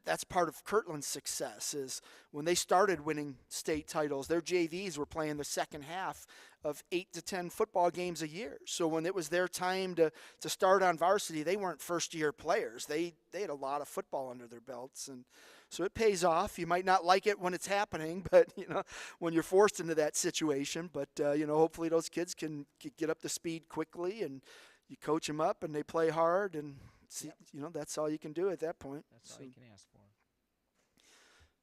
that's part of Kirtland's success is when they started winning state titles, their JVs were playing the second half of 8 to 10 football games a year. So when it was their time to start on varsity, they weren't first-year players. They had a lot of football under their belts, and so it pays off. You might not like it when it's happening, but when you're forced into that situation. But hopefully those kids can get up to speed quickly, and you coach them up, and they play hard, and see, that's all you can do at that point. That's all you can ask for.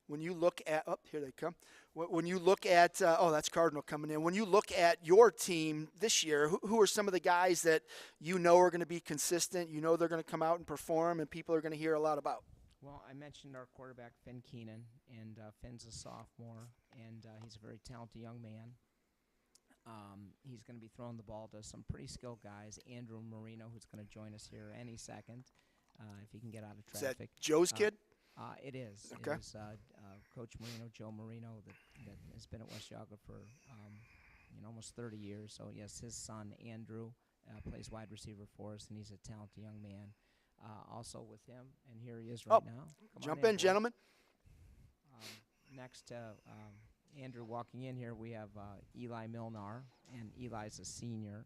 When you look at, here they come. When you look at, that's Cardinal coming in. When you look at your team this year, who are some of the guys that are going to be consistent, they're going to come out and perform, and people are going to hear a lot about? Well, I mentioned our quarterback, Finn Keenan, and Finn's a sophomore, and he's a very talented young man. He's going to be throwing the ball to some pretty skilled guys. Andrew Marino, who's going to join us here any second, if he can get out of traffic. Is that Joe's kid? It is. Okay. It is Coach Marino, Joe Marino, that has been at West Yaga for almost 30 years. So, yes, his son, Andrew, plays wide receiver for us, and he's a talented young man. Also with him, and here he is right now. Jump in, gentlemen. Next to Andrew walking in here, we have Eli Milnar, and Eli's a senior,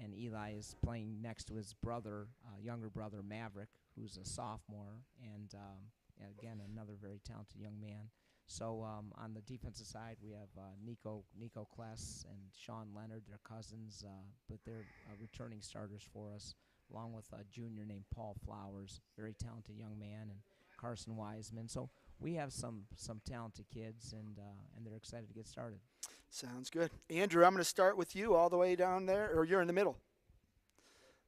and Eli is playing next to his brother, younger brother, Maverick, who's a sophomore, and again, another very talented young man. So on the defensive side, we have Nico Kless and Sean Leonard. They're cousins, but they're returning starters for us, along with a junior named Paul Flowers, very talented young man, and Carson Wiseman. So we have some talented kids, and they're excited to get started. Sounds good. Andrew, I'm going to start with you all the way down there, or you're in the middle.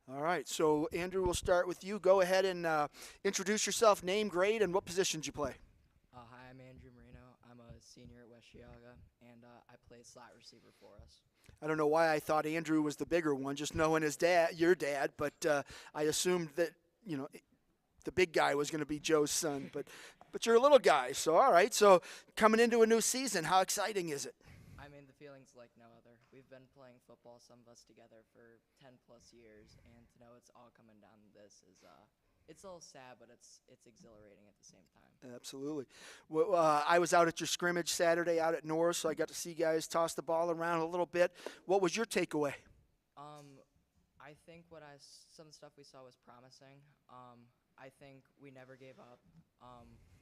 All right, so Andrew, we'll start with you. Go ahead and introduce yourself, name, grade, and what positions you play. Hi, I'm Andrew Marino. I'm a senior at West Yaga, and I play slot receiver for us. I don't know why I thought Andrew was the bigger one, just knowing your dad, but I assumed that, the big guy was going to be Joe's son, but you're a little guy, so all right. So coming into a new season, how exciting is it? I mean, the feeling's like no other. We've been playing football, some of us together, for 10-plus years, and to know it's all coming down to this is it's a little sad, but it's exhilarating at the same time. Absolutely. Well, I was out at your scrimmage Saturday out at North, so I got to see you guys toss the ball around a little bit. What was your takeaway? I think some stuff we saw was promising. I think we never gave up.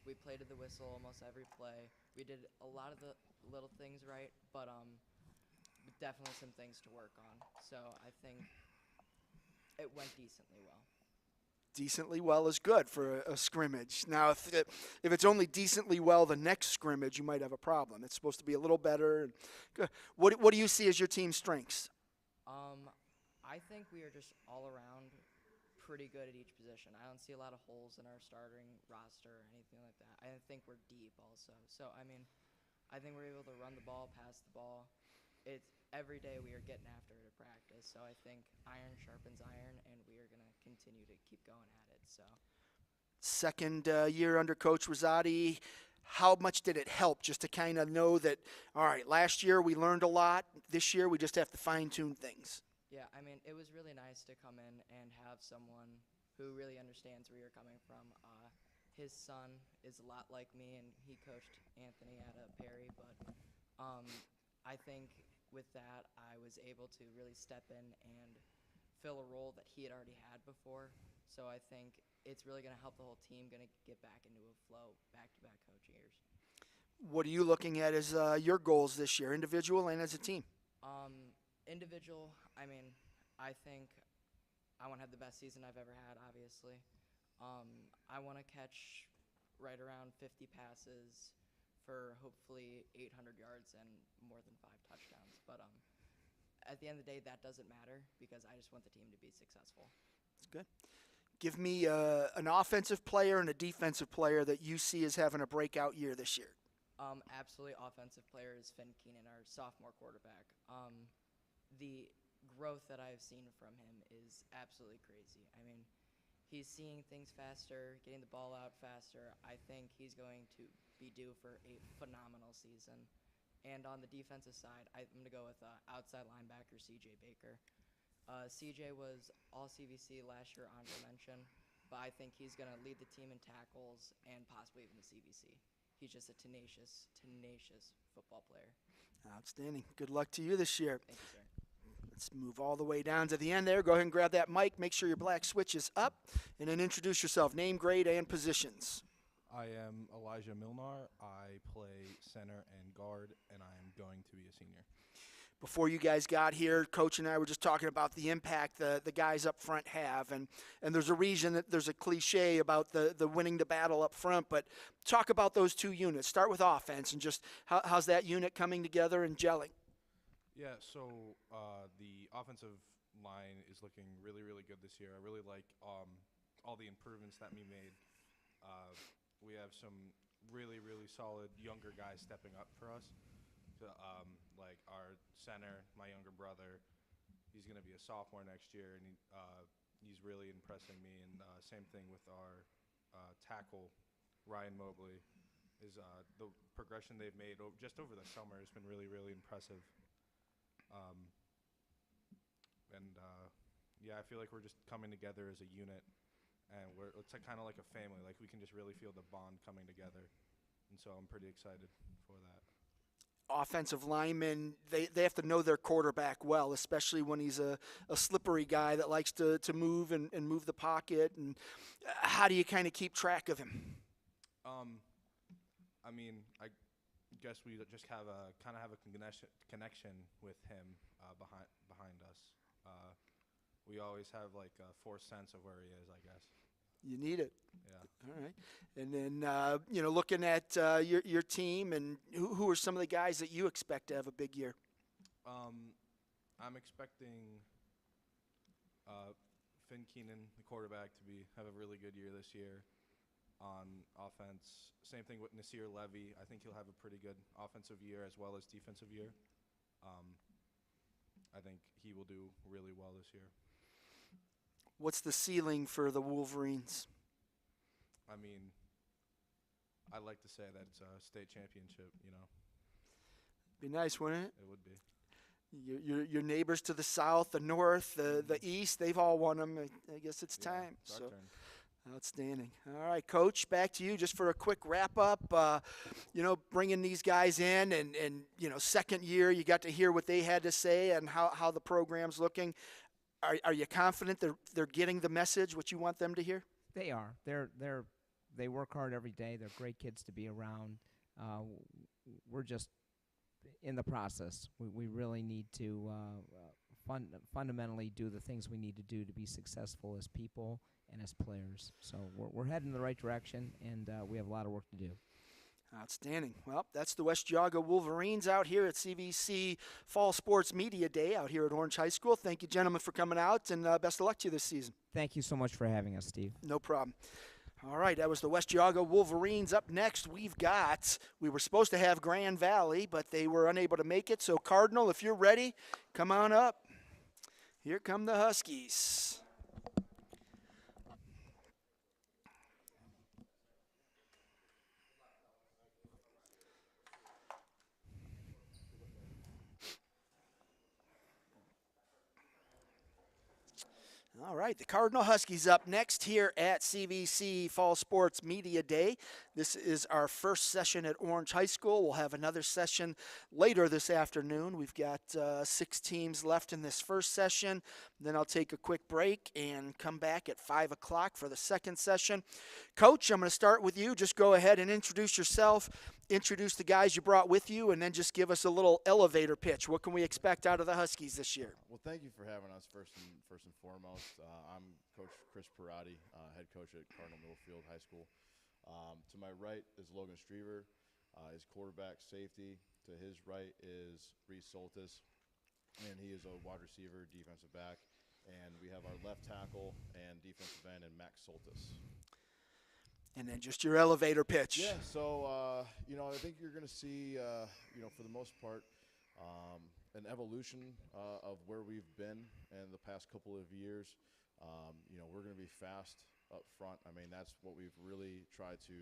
We played to the whistle almost every play. We did a lot of the little things right, but definitely some things to work on. So I think it went decently well. Decently well is good for a scrimmage. Now, if it's only decently well the next scrimmage, you might have a problem. It's supposed to be a little better. Good. What do you see as your team's strengths? I think we are just all around pretty good at each position. I don't see a lot of holes in our starting roster or anything like that. I think we're deep also. So, I think we're able to run the ball, pass the ball. It's every day we are getting after it at practice. So I think iron sharpens iron, and we are going to continue to keep going at it. So, second year under Coach Rosati, how much did it help just to kind of know that, all right, last year we learned a lot. This year we just have to fine-tune things? Yeah, it was really nice to come in and have someone who really understands where you're coming from. His son is a lot like me, and he coached Anthony at Perry, but I think with that I was able to really step in and fill a role that he had already had before. So I think it's really going to help the whole team get back into a flow, back-to-back coaching years. What are you looking at as your goals this year, individual and as a team? Individual, I think I want to have the best season I've ever had, obviously. I want to catch right around 50 passes for hopefully 800 yards and more than 5 touchdowns. But at the end of the day, that doesn't matter because I just want the team to be successful. Good. Give me an offensive player and a defensive player that you see as having a breakout year this year. Absolutely, offensive player is Finn Keenan, our sophomore quarterback. The growth that I've seen from him is absolutely crazy. I mean, he's seeing things faster, getting the ball out faster. I think he's going to be due for a phenomenal season. And on the defensive side, I'm going to go with outside linebacker C.J. Baker. C.J. was all CVC last year, honorable mention, but I think he's going to lead the team in tackles and possibly even the CVC. He's just a tenacious football player. Outstanding. Good luck to you this year. Thank you, sir. Let's move all the way down to the end there. Go ahead and grab that mic. Make sure your black switch is up, and then introduce yourself. Name, grade, and positions. I am Elijah Milnar. I play center and guard, and I am going to be a senior. Before you guys got here, Coach and I were just talking about the impact the guys up front have. And there's a reason that there's a cliche about the winning the battle up front. But talk about those two units. Start with offense and just how's that unit coming together and gelling? Yeah, so the offensive line is looking really, really good this year. I really like all the improvements that we made. We have some really, really solid younger guys stepping up for us. Like our center, my younger brother, he's going to be a sophomore next year, and he's really impressing me. And same thing with our tackle, Ryan Mobley. The progression they've made just over the summer has been really, really impressive. Yeah, I feel like we're just coming together as a unit, and it's kind of like a family. Like we can just really feel the bond coming together, and so I'm pretty excited for that. Offensive linemen, they have to know their quarterback well, especially when he's a slippery guy that likes to move and move the pocket. And how do you kind of keep track of him? I mean, I guess we just have a connection with him behind us. We always have like a fourth sense of where he is, I guess. You need it. Yeah. All right. And then, looking at your team, and who are some of the guys that you expect to have a big year? I'm expecting Finn Keenan, the quarterback, to have a really good year this year on offense. Same thing with Nasir Levy. I think he'll have a pretty good offensive year as well as defensive year. I think he will do really well this year. What's the ceiling for the Wolverines? I mean, I'd like to say that it's a state championship, Be nice, wouldn't it? It would be. Your neighbors to the south, the north, the east, they've all won them. I guess it's time. It's our turn. Outstanding. All right, Coach, back to you just for a quick wrap-up. Bringing these guys in and second year, you got to hear what they had to say and how the program's looking. Are you confident they're getting the message, what you want them to hear? They are. They work hard every day. They're great kids to be around. We're just in the process. We really need to fundamentally do the things we need to do to be successful as people and as players. So we're heading in the right direction, and we have a lot of work to do. Outstanding. Well, that's the West Geauga Wolverines out here at CVC Fall Sports Media Day out here at Orange High School. Thank you, gentlemen, for coming out, and best of luck to you this season. Thank you so much for having us, Steve. No problem. All right, that was the West Geauga Wolverines. Up next, we were supposed to have Grand Valley, but they were unable to make it. So, Cardinal, if you're ready, come on up. Here come the Huskies. All right, the Cardinal Huskies up next here at CVC Fall Sports Media Day. This is our first session at Orange High School. We'll have another session later this afternoon. We've got 6 teams left in this first session. Then I'll take a quick break and come back at 5 o'clock for the second session. Coach, I'm going to start with you. Just go ahead and introduce yourself, introduce the guys you brought with you, and then just give us a little elevator pitch. What can we expect out of the Huskies this year? Well, thank you for having us first and foremost. I'm Coach Chris Parati, head coach at Cardinal Middlefield High School. To my right is Logan Streever, his quarterback safety. To his right is Reese Soltis, and he is a wide receiver, defensive back. And we have our left tackle and defensive end and Max Soltis. And then just your elevator pitch. Yeah, so, I think you're going to see, for the most part, an evolution of where we've been in the past couple of years. We're going to be fast up front. I mean, that's what we've really tried to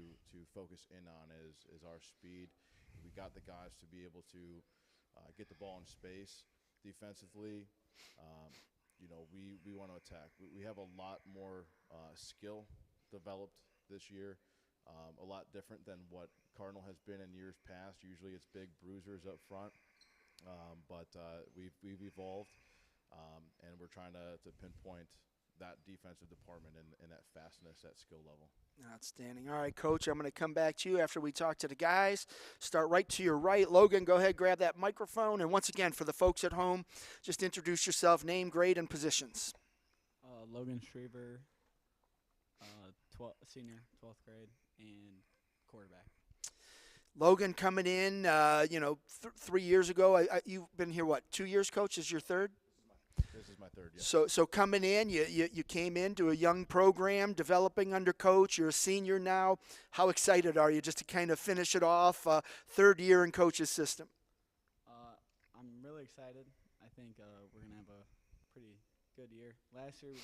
focus in on is our speed. We got the guys to be able to get the ball in space defensively. We want to attack. We have a lot more skill developed this year, a lot different than what Cardinal has been in years past. Usually it's big bruisers up front, but we've evolved, and we're trying to pinpoint that defensive department and that fastness, that skill level. Outstanding. All right, Coach, I'm going to come back to you after we talk to the guys. Start right to your right. Logan, go ahead, grab that microphone. And once again, for the folks at home, just introduce yourself, name, grade, and positions. Logan Schriever, senior, 12th grade, and quarterback. Logan coming in, 3 years ago. You've been here, 2 years, Coach? This is your third? This is my third, yeah. So coming in, you came into a young program, developing under Coach. You're a senior now. How excited are you just to kind of finish it off, third year in Coach's system? I'm really excited. I think we're going to have a pretty good year. Last year,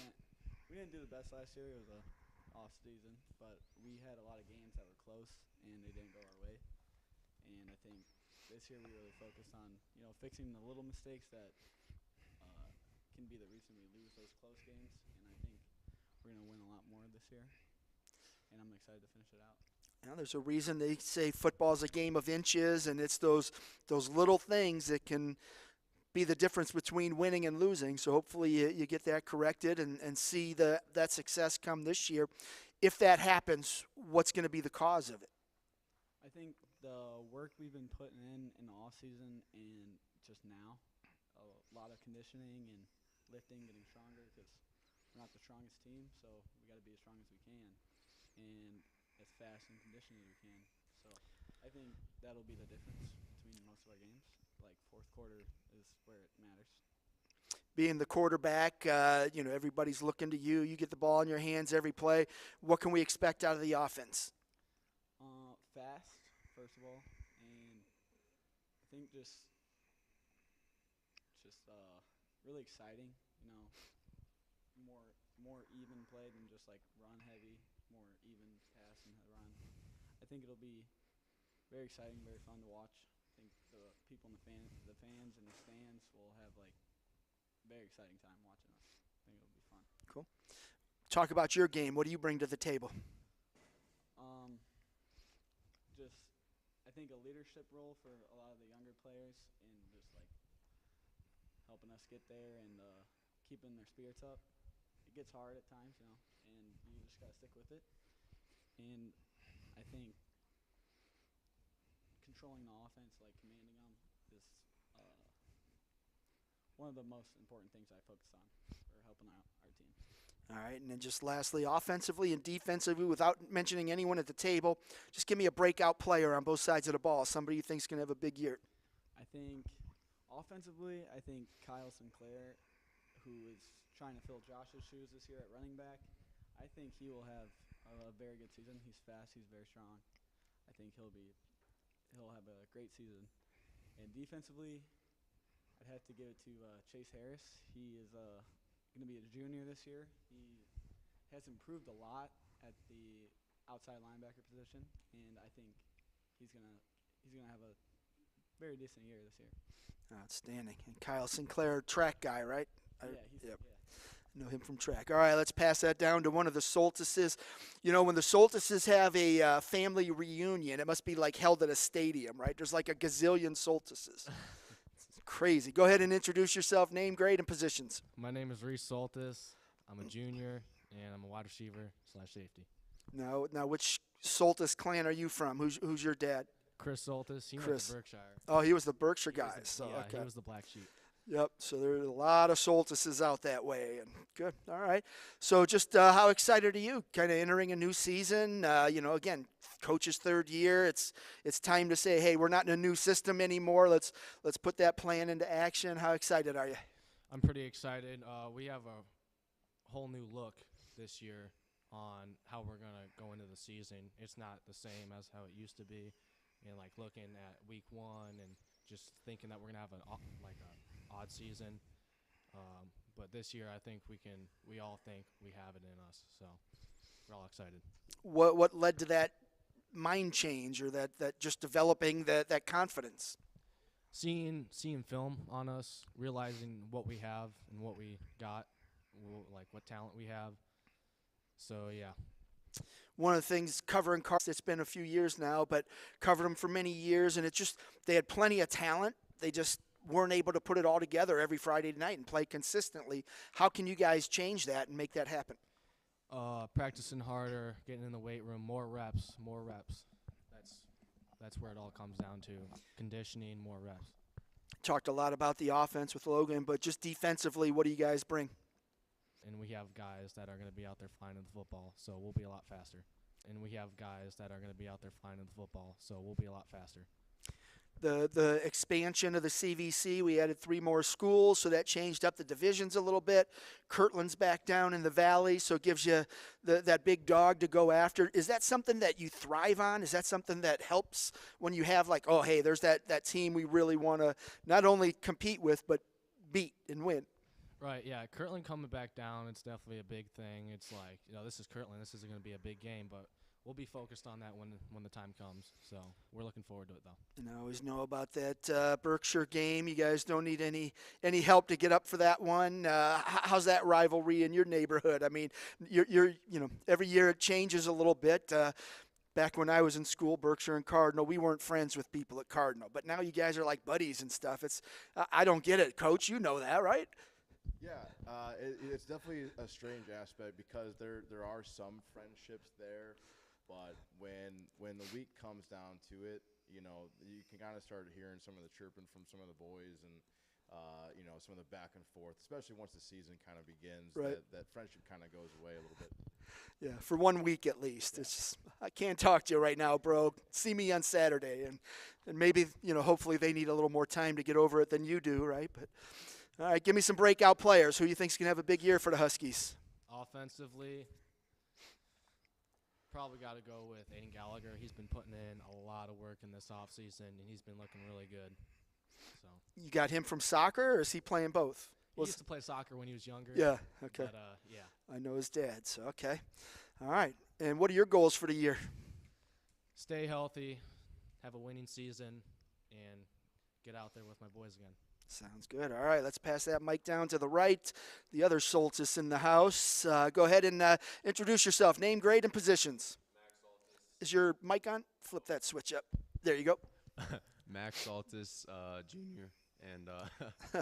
we didn't do the best last year. It was a off season, but we had a lot of games that were close, and they didn't go our way. And I think this year we really focused on, fixing the little mistakes that can be the reason we lose those close games. And I think we're going to win a lot more this year, and I'm excited to finish it out. Now, there's a reason they say football's a game of inches, and it's those little things that can be the difference between winning and losing. So hopefully you get that corrected and see that success come this year. If that happens, what's going to be the cause of it? I think the work we've been putting in the off season and just now, a lot of conditioning and lifting, getting stronger, because we're not the strongest team, so we got to be as strong as we can and as fast and conditioned as we can. So I think that'll be the difference between most of our games. Like fourth quarter is where it matters. Being the quarterback, everybody's looking to you. You get the ball in your hands every play. What can we expect out of the offense? Fast, first of all, and I think just really exciting. More even play than just like run heavy. More even pass and run. I think it'll be very exciting, very fun to watch. I think the people in the fans in the stands will have like very exciting time watching us. I think it'll be fun. Cool. Talk about your game. What do you bring to the table? I think a leadership role for a lot of the younger players and just like helping us get there and keeping their spirits up. It gets hard at times, and you just gotta stick with it. And I think controlling the offense, like commanding them, is one of the most important things I focus on for helping out our team. All right, and then just lastly, offensively and defensively, without mentioning anyone at the table, just give me a breakout player on both sides of the ball, somebody you think is going to have a big year. I think offensively, Kyle Sinclair, who is trying to fill Josh's shoes this year at running back, I think he will have a very good season. He's fast, he's very strong. I think he'll have a great season. And defensively, I'd have to give it to Chase Harris. He is going to be a junior this year. He has improved a lot at the outside linebacker position, and I think he's gonna have a very decent year this year. Outstanding. And Kyle Sinclair, track guy, right? Yeah, I know him from track. All right, let's pass that down to one of the Soltises. When the Soltises have a family reunion, it must be like held at a stadium, right? There's like a gazillion Soltises. Crazy. Go ahead and introduce yourself, name, grade, and positions. My name is Reese Soltis. I'm a junior, and I'm a wide receiver / safety. Now, which Soltis clan are you from? Who's your dad? Chris Soltis. He went to Berkshire. Oh, he was the Berkshire guys. He was the black sheep. Yep. So there are a lot of Soltises out that way, and good. All right. So just how excited are you? Kind of entering a new season. Again, Coach's third year. It's time to say, hey, we're not in a new system anymore. Let's put that plan into action. How excited are you? I'm pretty excited. We have a whole new look this year on how we're gonna go into the season. It's not the same as how it used to be, and like looking at week 1 and just thinking that we're gonna have like a odd season. But this year, I think we all think we have it in us, so we're all excited. What led to that mind change or that just developing that confidence? Seeing film on us, realizing what we have and what we got, like what talent we have. So yeah. One of the things covering Cardinals, it's been a few years now, but covered them for many years, and it's just they had plenty of talent. They just weren't able to put it all together every Friday night and play consistently. How can you guys change that and make that happen? Practicing harder, getting in the weight room, more reps. That's where it all comes down to. Conditioning, more reps. Talked a lot about the offense with Logan, but just defensively, what do you guys bring? And we have guys that are going to be out there finding the football, so we'll be a lot faster. The expansion of the CVC, we added 3 more schools, so that changed up the divisions a little bit. Kirtland's back down in the valley, so it gives you that big dog to go after. Is that something that you thrive on? Is that something that helps when you have like, oh, hey, there's that team we really want to not only compete with but beat and win? Right, yeah. Kirtland coming back down, it's definitely a big thing. It's like, this is Kirtland. This isn't going to be a big game, but we'll be focused on that when the time comes. So we're looking forward to it, though. And I always know about that Berkshire game. You guys don't need any help to get up for that one. How's that rivalry in your neighborhood? I mean, you're every year it changes a little bit. Back when I was in school, Berkshire and Cardinal, we weren't friends with people at Cardinal. But now you guys are like buddies and stuff. I don't get it, Coach. You know that, right? Yeah, it's definitely a strange aspect because there are some friendships there, but when the week comes down to it, you can kind of start hearing some of the chirping from some of the boys and some of the back and forth, especially once the season kind of begins. Right. That friendship kind of goes away a little bit. Yeah, for 1 week at least. Yeah. It's just, I can't talk to you right now, bro. See me on Saturday, and maybe hopefully they need a little more time to get over it than you do, right? But. All right, give me some breakout players. Who you think's gonna have a big year for the Huskies? Offensively, probably got to go with Aiden Gallagher. He's been putting in a lot of work in this offseason, and he's been looking really good. So you got him from soccer, or is he playing both? He used to play soccer when he was younger. Yeah, okay. But, yeah. I know his dad, so okay. All right, and what are your goals for the year? Stay healthy, have a winning season, and get out there with my boys again. Sounds good. All right, let's pass that mic down to the right. The other Soltis in the house. Go ahead and introduce yourself. Name, grade, and positions. Max Saltis. Is your mic on? Flip that switch up. There you go. Max Saltis, junior, and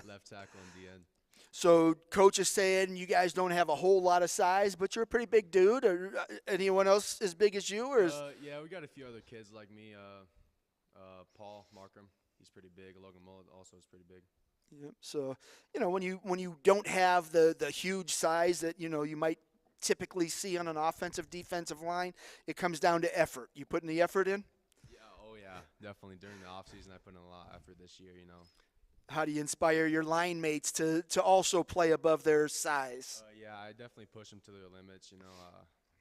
left tackle and DN. So coach is saying you guys don't have a whole lot of size, but you're a pretty big dude. Or anyone else as big as you? Or yeah, we got a few other kids like me. Paul Markham. He's pretty big. Logan Mullet also is pretty big. Yep. So, when you don't have the huge size that you might typically see on an offensive defensive line, it comes down to effort. You putting the effort in? Yeah. Oh yeah, definitely. During the off season, I put in a lot of effort this year. How do you inspire your line mates to also play above their size? Yeah, I definitely push them to their limits.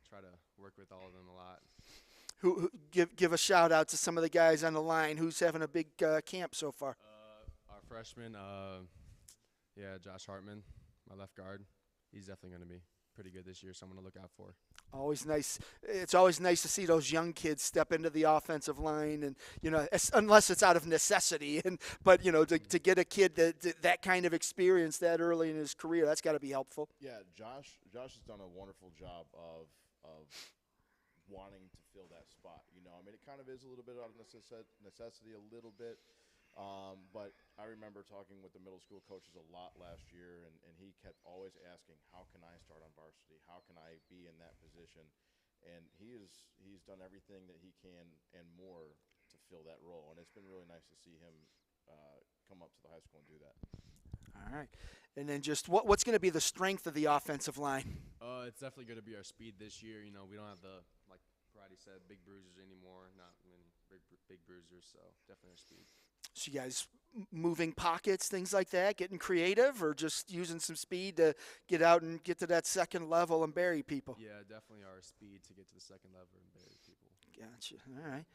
Try to work with all of them a lot. Who give a shout out to some of the guys on the line. Who's having a big camp so far? Our freshman, Josh Hartman, my left guard. He's definitely going to be pretty good this year. Someone to look out for. Always nice. It's always nice to see those young kids step into the offensive line, and unless it's out of necessity. But to get a kid that kind of experience that early in his career, that's got to be helpful. Yeah, Josh has done a wonderful job of wanting to fill that spot. It kind of is a little bit out of necessity a little bit. But I remember talking with the middle school coaches a lot last year, and he kept always asking, how can I start on varsity? How can I be in that position? And he's done everything that he can and more to fill that role. And it's been really nice to see him come up to the high school and do that. All right. And then just what's going to be the strength of the offensive line? It's definitely going to be our speed this year. We don't have the, like Karate said, big bruisers anymore. Not many big bruisers, so definitely our speed. So you guys moving pockets, things like that, getting creative, or just using some speed to get out and get to that second level and bury people? Yeah, definitely our speed to get to the second level and bury people. Gotcha. All right.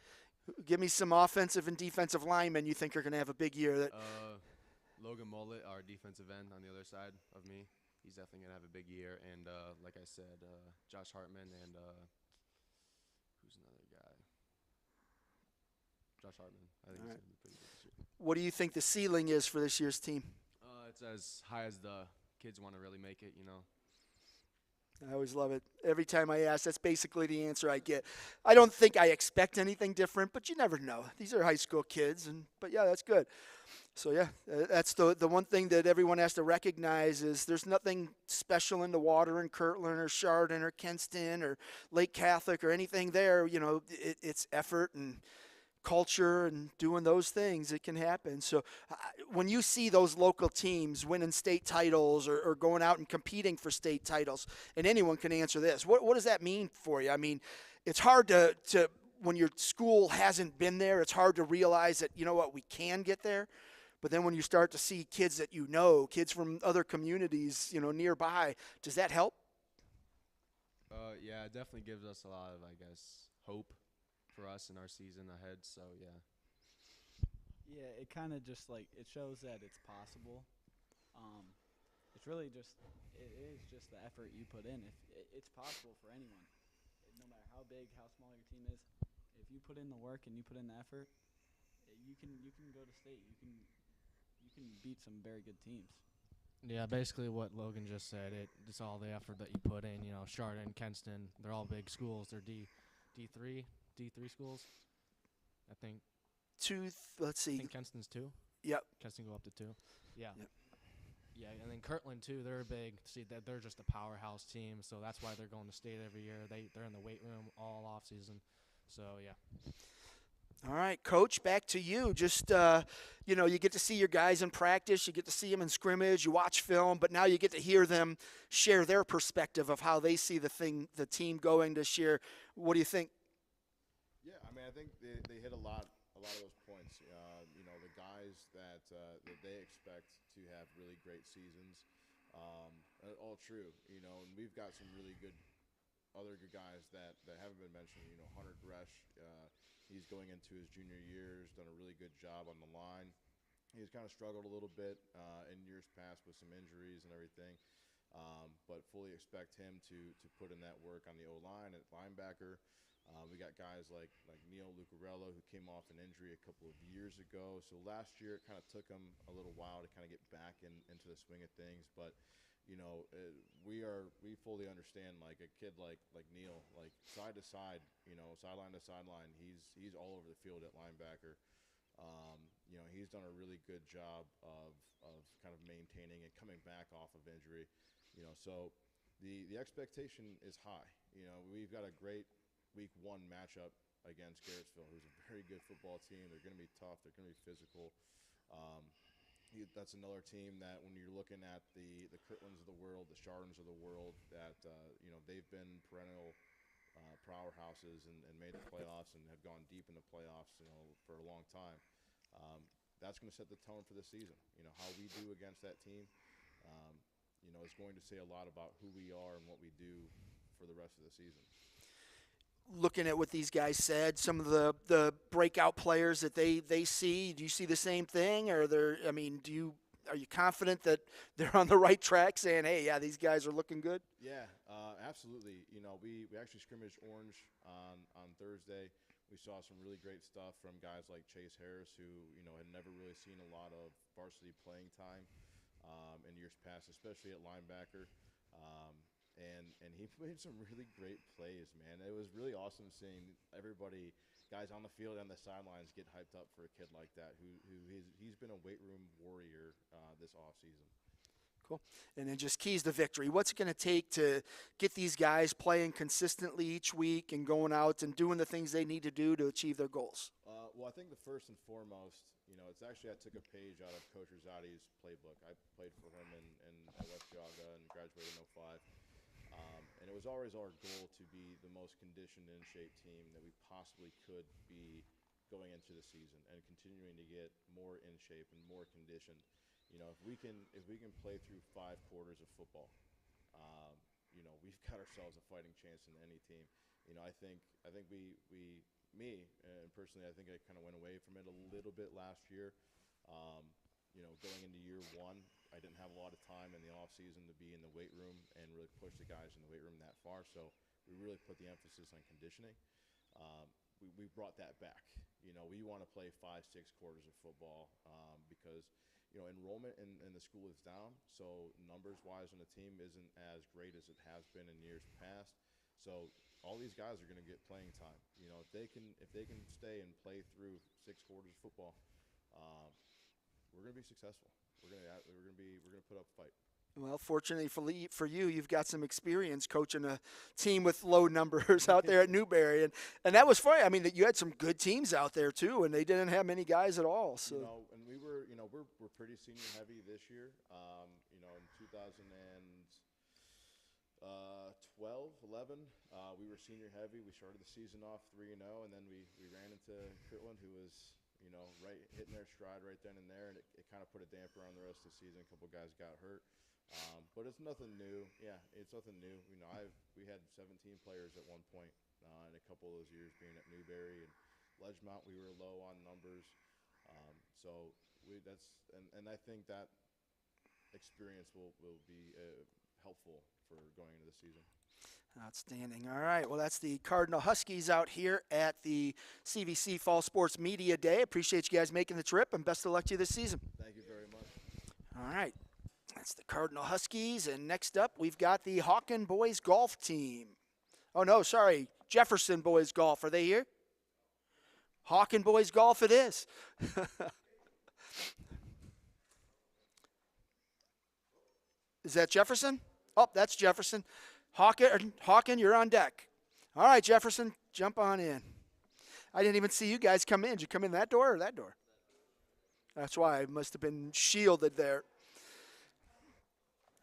Give me some offensive and defensive linemen you think are going to have a big year. That Logan Mullet, our defensive end on the other side of me, he's definitely going to have a big year. And like I said, Josh Hartman and who's another guy? Josh Hartman. I think All he's right. going to be pretty good this year. What do you think the ceiling is for this year's team? It's as high as the kids want to really make it, you know. I always love it. Every time I ask, that's basically the answer I get. I don't think I expect anything different, but you never know. These are high school kids, but yeah, that's good. So yeah, that's the one thing that everyone has to recognize is there's nothing special in the water in Kirtland or Chardon or Kenston or Lake Catholic or anything there. You know, it's effort and culture and doing those things. It can happen. So when you see those local teams winning state titles or going out and competing for state titles, and anyone can answer this, what does that mean for you? I mean, it's hard to when your school hasn't been there, it's hard to realize that, you know what, we can get there. But then when you start to see kids that you know, kids from other communities, you know, nearby, does that help? Yeah, it definitely gives us a lot of, I guess, hope for us in our season ahead. So yeah. Yeah, it kind of just like it shows that it's possible. It's really just it is just the effort you put in. If it's possible for anyone, no matter how big, how small your team is, if you put in the work and you put in the effort, you can go to state. You can beat some very good teams. Yeah, basically what Logan just said. It's all the effort that you put in. You know, Chardon, Kenston, they're all big schools. They're D3 schools, I think. Let's see. I think Kenston's 2. Yep. Kenston go up to 2. Yeah. Yep. Yeah, and then Kirtland too. They're big. See, that they're just a powerhouse team, so that's why they're going to state every year. They're in the weight room all off season. So yeah. All right, Coach, back to you. Just, you know, you get to see your guys in practice. You get to see them in scrimmage. You watch film, but now you get to hear them share their perspective of how they see the team going this year. What do you think? Yeah, I mean, I think they hit a lot of those points. You know, the guys that they expect to have really great seasons, all true. You know, and we've got some really good other good guys that haven't been mentioned. You know, Hunter Gresh, he's going into his junior year. He's done a really good job on the line. He's kind of struggled a little bit in years past with some injuries and everything, but fully expect him to put in that work on the O-line at linebacker. We got guys like Neil Lucarello, who came off an injury a couple of years ago. So last year it kind of took him a little while to kind of get back into the swing of things. But you know, we fully understand like a kid like Neil, like side to side, you know, sideline to sideline. He's all over the field at linebacker. You know, he's done a really good job of kind of maintaining and coming back off of injury. You know, so the expectation is high. You know, we've got a great Week 1 matchup against Garrettsville, who's a very good football team. They're going to be tough. They're going to be physical. That's another team that when you're looking at the Kirtlands of the world, the Chardons of the world, that you know, they've been perennial powerhouses and made the playoffs and have gone deep in the playoffs, you know, for a long time. That's going to set the tone for the season. You know, how we do against that team, you know, is going to say a lot about who we are and what we do for the rest of the season. Looking at what these guys said, some of the breakout players that they see, do you see the same thing? Or I mean, are you confident that they're on the right track, saying, hey, yeah, these guys are looking good? Yeah, absolutely. You know, we actually scrimmaged Orange on Thursday. We saw some really great stuff from guys like Chase Harris, who, you know, had never really seen a lot of varsity playing time in years past, especially at linebacker. And he made some really great plays, man. It was really awesome seeing everybody, guys on the field and the sidelines, get hyped up for a kid like that he's been a weight room warrior this offseason. Cool. And then just keys to victory. What's it going to take to get these guys playing consistently each week and going out and doing the things they need to do to achieve their goals? Well, I think the first and foremost, you know, it's actually I took a page out of Coach Rosati's playbook. I played for him at West Geauga and graduated in 05. And it was always our goal to be the most conditioned, in shape team that we possibly could be going into the season and continuing to get more in shape and more conditioned. If we can play through 5 quarters of football, we've got ourselves a fighting chance in any team. I think me and personally, I think I kind of went away from it a little bit last year. Going into year one, I didn't have a lot of time in the off season to be in the weight room and really push the guys in the weight room that far. So we really put the emphasis on conditioning. We brought that back. We want to play 5-6 quarters of football because enrollment in the school is down. So numbers-wise on the team isn't as great as it has been in years past. So all these guys are going to get playing time. If they can stay and play through 6 quarters of football, we're going to be successful. We're going to put up a fight. Well, fortunately for you, you've got some experience coaching a team with low numbers out there at Newberry, and that was funny. I mean, you had some good teams out there too, and they didn't have many guys at all. So and we're pretty senior heavy this year. In 2012, 11, we were senior heavy. We started the season off 3-0, and then we ran into Kirtland, who was right hitting their stride right then and there, and it kind of put a damper on the rest of the season. A couple guys got hurt. But it's nothing new. Yeah, it's nothing new. We had 17 players at one point in a couple of those years being at Newberry, and Ledgemont we were low on numbers. I think that experience will be helpful for going into the season. Outstanding. All right. Well, that's the Cardinal Huskies out here at the CVC Fall Sports Media Day. Appreciate you guys making the trip, and best of luck to you this season. Thank you very much. All right. That's the Cardinal Huskies. And next up, we've got the Hawken Boys Golf Team. Oh, no, sorry. Jefferson Boys Golf. Are they here? Hawken Boys Golf it is. Is that Jefferson? Oh, that's Jefferson. Hawken, you're on deck. All right, Jefferson, jump on in. I didn't even see you guys come in. Did you come in that door or that door? That's why I must have been shielded there.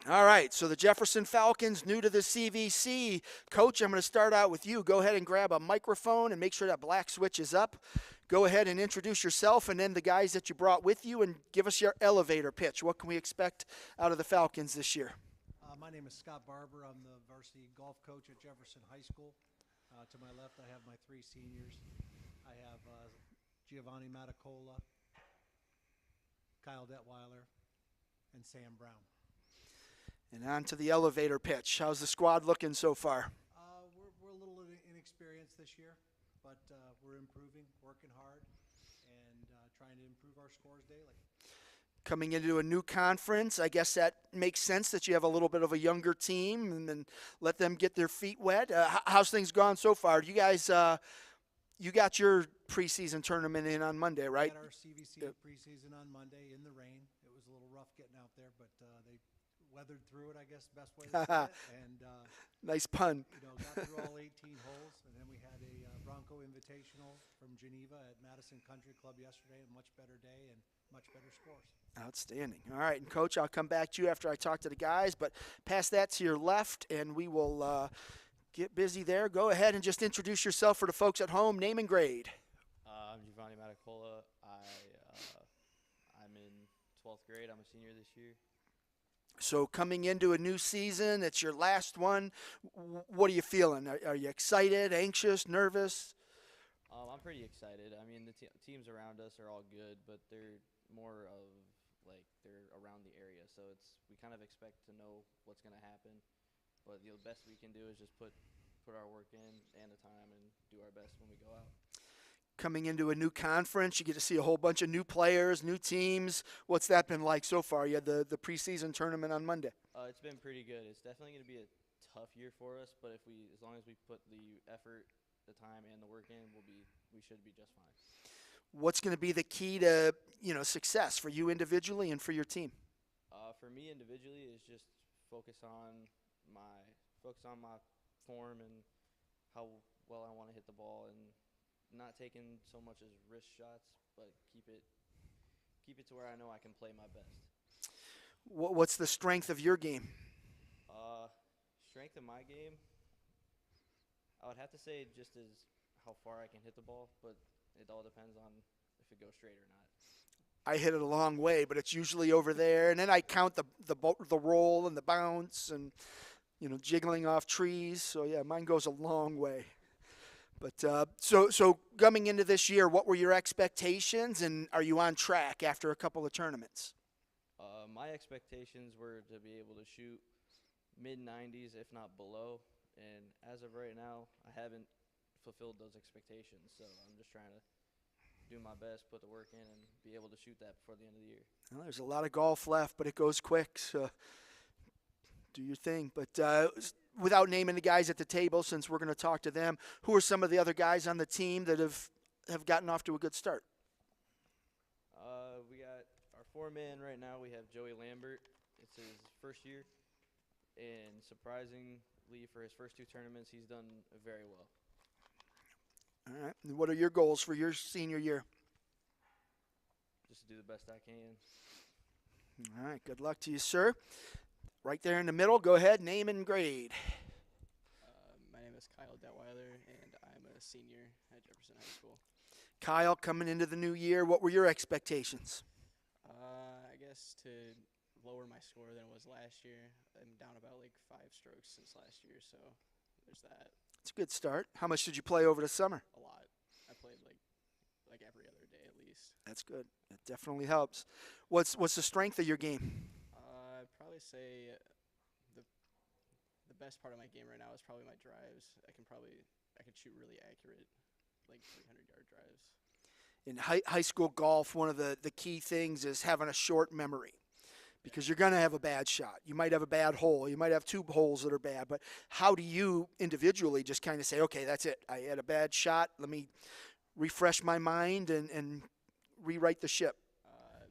All right, so the Jefferson Falcons, new to the CVC. Coach, I'm going to start out with you. Go ahead and grab a microphone and make sure that black switch is up. Go ahead and introduce yourself and then the guys that you brought with you, and give us your elevator pitch. What can we expect out of the Falcons this year? My name is Scott Barber. I'm the varsity golf coach at Jefferson High School. To my left, I have my 3 seniors. I have Giovanni Matacola, Kyle Detweiler, and Sam Brown. And on to the elevator pitch. How's the squad looking so far? We're a little inexperienced this year, but we're improving, working hard, and trying to improve our scores daily. Coming into a new conference, I guess that makes sense that you have a little bit of a younger team and then let them get their feet wet. How's things gone so far? You guys, you got your preseason tournament in on Monday, right? We had our CVC preseason on Monday in the rain. It was a little rough getting out there, but they weathered through it, I guess, best way to say it. And nice pun. Got through all 18 holes, and then we had a Bronco Invitational from Geneva at Madison Country Club yesterday. A much better day and much better scores. Outstanding. All right, and Coach, I'll come back to you after I talk to the guys, but pass that to your left, and we will get busy there. Go ahead and just introduce yourself for the folks at home, name and grade. I'm Giovanni Matacola. I'm in 12th grade. I'm a senior this year. So coming into a new season, it's your last one. What are you feeling? Are you excited, anxious, nervous? I'm pretty excited. I mean, the teams around us are all good, but they're more of they're around the area. So we kind of expect to know what's going to happen. But the best we can do is just put our work in and the time and do our best when we go out. Coming into a new conference, you get to see a whole bunch of new players, new teams. What's that been like so far? You had the preseason tournament on Monday. It's been pretty good. It's definitely going to be a tough year for us, but as long as we put the effort, the time, and the work in, we should be just fine. What's going to be the key to success for you individually and for your team? For me individually, is just focus on my form and how well I want to hit the ball, and not taking so much as wrist shots, but keep it to where I know I can play my best. What's the strength of your game? Strength of my game, I would have to say just as how far I can hit the ball, but It all depends on if it goes straight or not. I hit it a long way, but it's usually over there. And then I count the roll and the bounce and, jiggling off trees. So, yeah, mine goes a long way. But so coming into this year, what were your expectations, and are you on track after a couple of tournaments? My expectations were to be able to shoot mid-90s, if not below. And as of right now, I haven't fulfilled those expectations. So I'm just trying to do my best, put the work in, and be able to shoot that before the end of the year. Well, there's a lot of golf left, but it goes quick. So do your thing. But without naming the guys at the table, since we're going to talk to them, who are some of the other guys on the team that have gotten off to a good start? We got our four-man right now. We have Joey Lambert. It's his first year, and surprisingly, for his first two tournaments, he's done very well. All right. And what are your goals for your senior year? Just to do the best I can. All right. Good luck to you, sir. Right there in the middle, go ahead, name and grade. My name is Kyle Detweiler, and I'm a senior at Jefferson High School. Kyle, coming into the new year, what were your expectations? I guess to lower my score than it was last year. I'm down about like 5 strokes since last year, so there's that. It's a good start. How much did you play over the summer? A lot. I played like every other day at least. That's good. That definitely helps. What's the strength of your game? I'd probably say the best part of my game right now is probably my drives. I can shoot really accurate, like 300-yard drives. In high school golf, one of the key things is having a short memory, because you're going to have a bad shot. You might have a bad hole. You might have 2 holes that are bad. But how do you individually just kind of say, okay, that's it. I had a bad shot. Let me refresh my mind and rewrite the ship.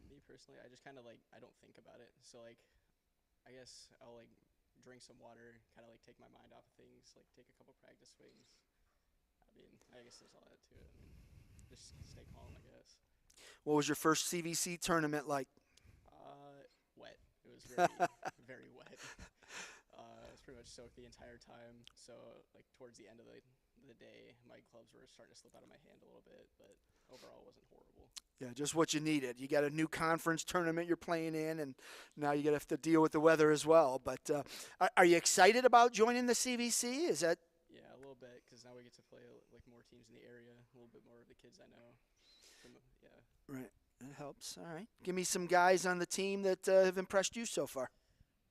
Me personally, I just kind of I don't think about it. So I guess I'll drink some water, kind of take my mind off of things, take a couple practice swings. I guess there's all that to it. Just stay calm, I guess. What was your first CVC tournament like? Wet. It was very, very wet. I was pretty much soaked the entire time. So towards the end of the day, my gloves were starting to slip out of my hand a little bit, but overall it wasn't horrible. Yeah, just what you needed. You got a new conference tournament you're playing in, and now you got to have to deal with the weather as well. But are you excited about joining the CVC? Is that? Yeah, a little bit, because now we get to play more teams in the area, a little bit more of the kids I know. Yeah. Right. That helps. All right. Give me some guys on the team that have impressed you so far.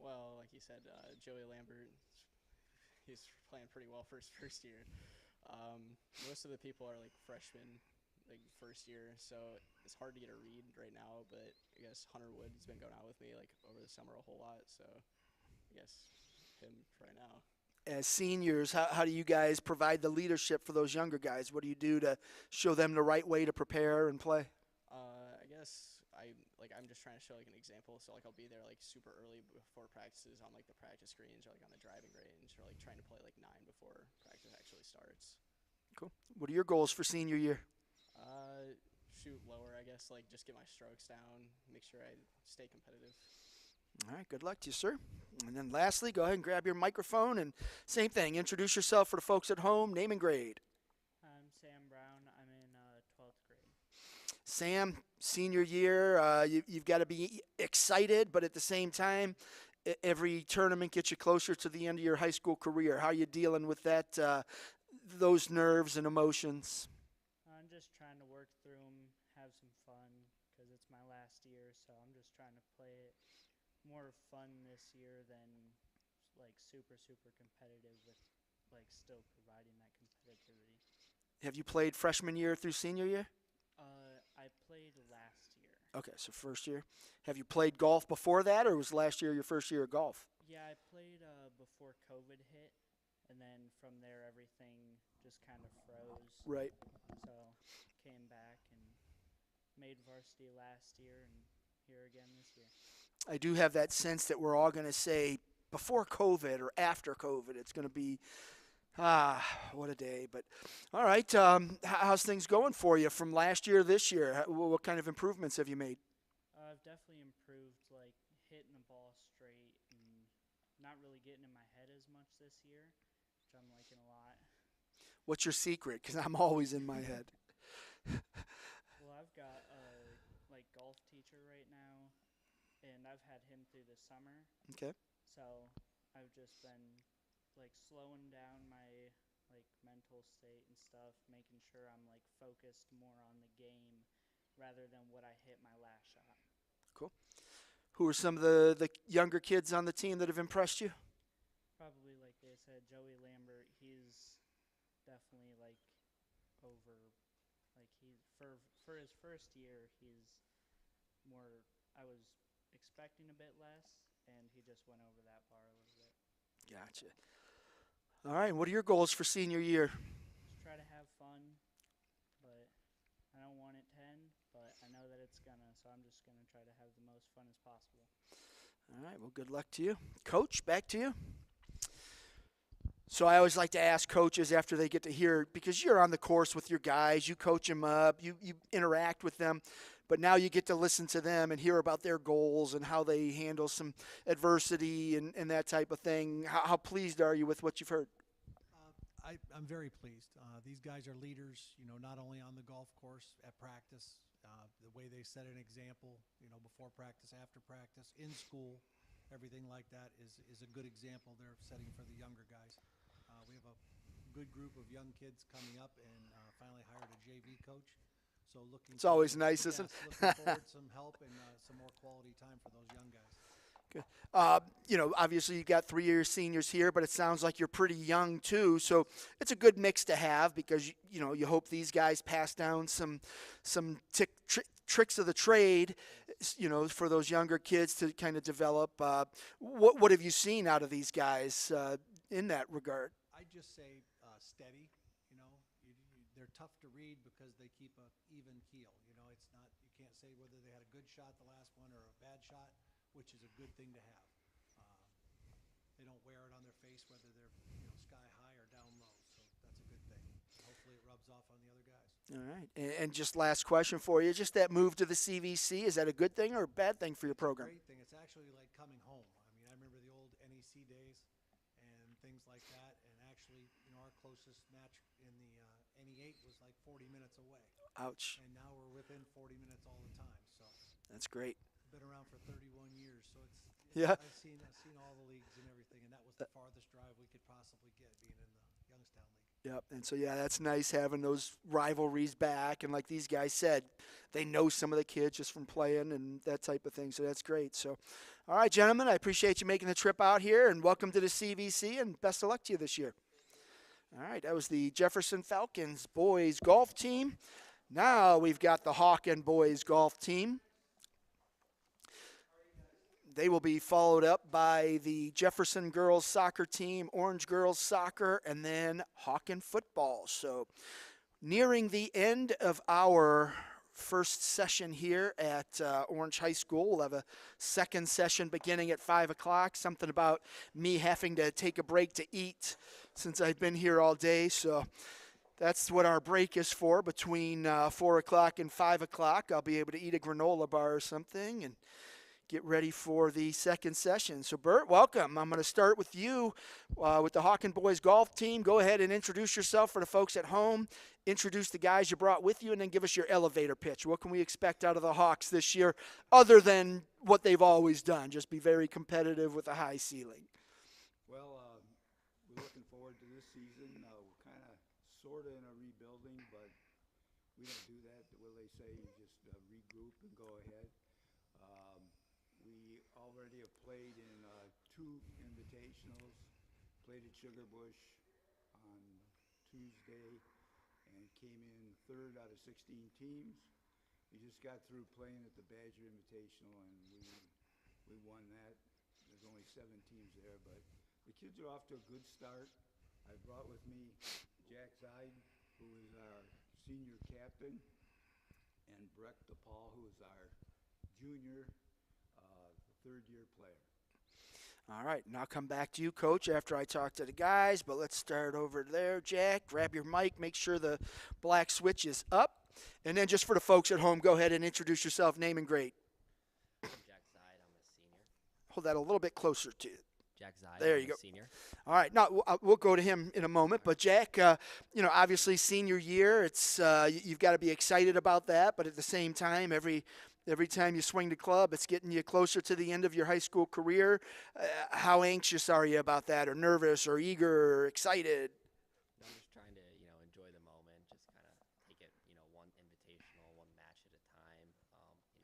Well, like you said, Joey Lambert, he's playing pretty well for his first year. Most of the people are freshmen, first year, so it's hard to get a read right now, but I guess Hunter Wood's been going out with me over the summer a whole lot, so I guess him right now. As seniors, how do you guys provide the leadership for those younger guys? What do you do to show them the right way to prepare and play? I guess I'm just trying to show an example. So I'll be there super early before practices on the practice greens or on the driving range, or trying to play 9 before practice actually starts. Cool. What are your goals for senior year? Shoot lower, I guess. Just get my strokes down, make sure I stay competitive. All right, good luck to you, sir. And then lastly, go ahead and grab your microphone, and same thing, introduce yourself for the folks at home, name and grade. I'm Sam Brown. I'm in 12th grade. Sam, senior year, you've got to be excited, but at the same time, every tournament gets you closer to the end of your high school career. How are you dealing with that, those nerves and emotions? I'm just trying to work through them, have some fun, because it's my last year, so I'm just trying to play it more fun this year than super competitive, with still providing that competitivity. Have you played freshman year through senior year? I played last year. Okay, so first year. Have you played golf before that, or was last year your first year of golf? Yeah, I played before COVID hit, and then from there everything just kind of froze. Right. So came back and made varsity last year, and here again this year. I do have that sense that we're all going to say before COVID or after COVID, it's going to be, what a day. But all right, how's things going for you from last year to this year? What kind of improvements have you made? I've definitely improved, hitting the ball straight and not really getting in my head as much this year, which I'm liking a lot. What's your secret? Because I'm always in my head. got a like golf teacher right now, and I've had him through the summer. Okay. So I've just been like slowing down my like mental state and stuff, making sure I'm like focused more on the game rather than what I hit my last shot. Cool. Who are some of the younger kids on the team that have impressed you? Probably like they said, Joey Lambert. He's definitely like over, like he for his first year, he's more. I was expecting a bit less, and he just went over that bar a little bit. Gotcha. All right. What are your goals for senior year? Just try to have fun, but I don't want it to end, but I know that it's gonna, so I'm just gonna try to have the most fun as possible. All right. Well, good luck to you. Coach, back to you. So I always like to ask coaches after they get to hear, because you're on the course with your guys, you coach them up, you interact with them, but now you get to listen to them and hear about their goals and how they handle some adversity and that type of thing. How pleased are you with what you've heard? I'm very pleased. These guys are leaders, not only on the golf course, at practice, the way they set an example, before practice, after practice, in school, everything like that is a good example they're setting for the younger guys. We have a good group of young kids coming up and finally hired a JV coach. So looking. It's always nice, isn't it? Looking forward to some help and some more quality time for those young guys. Good. Obviously you got 3-year seniors here, but it sounds like you're pretty young too. So it's a good mix to have because you hope these guys pass down some tricks of the trade, for those younger kids to kind of develop. What have you seen out of these guys in that regard? I'd just say steady. They're tough to read because they keep a even keel. It's not, you can't say whether they had a good shot the last one or a bad shot, which is a good thing to have. They don't wear it on their face whether they're sky high or down low, so that's a good thing. Hopefully it rubs off on the other guys. All right, and just last question for you, just that move to the CVC, is that a good thing or a bad thing for your program? Great thing. It's actually like coming home. I remember the old NEC days and things like that, and actually, our closest match in the NE8 was like 40 minutes away. Ouch. And now we're within 40 minutes all the time. So that's great. Been around for 31 years, so yeah. I've seen all the leagues and everything, and that was the farthest drive we could possibly get, being in the Youngstown League. Yep, and so that's nice having those rivalries back, and like these guys said, they know some of the kids just from playing and that type of thing. So that's great. So, all right, gentlemen, I appreciate you making the trip out here, and welcome to the CVC, and best of luck to you this year. All right, that was the Jefferson Falcons boys golf team. Now we've got the Hawken boys golf team. They will be followed up by the Jefferson girls soccer team, Orange girls soccer, and then Hawken football. So nearing the end of our first session here at Orange High School. We'll have a second session beginning at 5 o'clock, something about me having to take a break to eat since I've been here all day. So that's what our break is for, between 4 o'clock and 5 o'clock. I'll be able to eat a granola bar or something and get ready for the second session. So, Bert, welcome. I'm going to start with you with the Hawken boys golf team. Go ahead and introduce yourself for the folks at home. Introduce the guys you brought with you, and then give us your elevator pitch. What can we expect out of the Hawks this year other than what they've always done? Just be very competitive with a high ceiling. Well, we're looking forward to this season. We're kind of sort of in a rebuilding, but we don't do that. What do they say? You just regroup and go ahead. We already have played in 2 invitationals, played at Sugar Bush on Tuesday, and came in 3rd out of 16 teams. We just got through playing at the Badger Invitational, and we won that. There's only 7 teams there, but the kids are off to a good start. I brought with me Jack Zide, who is our senior captain, and Breck DePaul, who is our junior, 3rd-year player. All right, now come back to you, Coach, after I talk to the guys, but let's start over there. Jack, grab your mic, make sure the black switch is up, and then just for the folks at home, go ahead and introduce yourself, name and grade. I'm Jack Zide. I'm a senior. Hold that a little bit closer to you. Jack Zide. There I'm you a go. Senior. All right, now we'll go to him in a moment. But Jack, obviously senior year, it's you've got to be excited about that. But at the same time, every time you swing the club, it's getting you closer to the end of your high school career. How anxious are you about that, or nervous, or eager, or excited? I'm just trying to, enjoy the moment, just kind of take it, one invitational, one match at a time.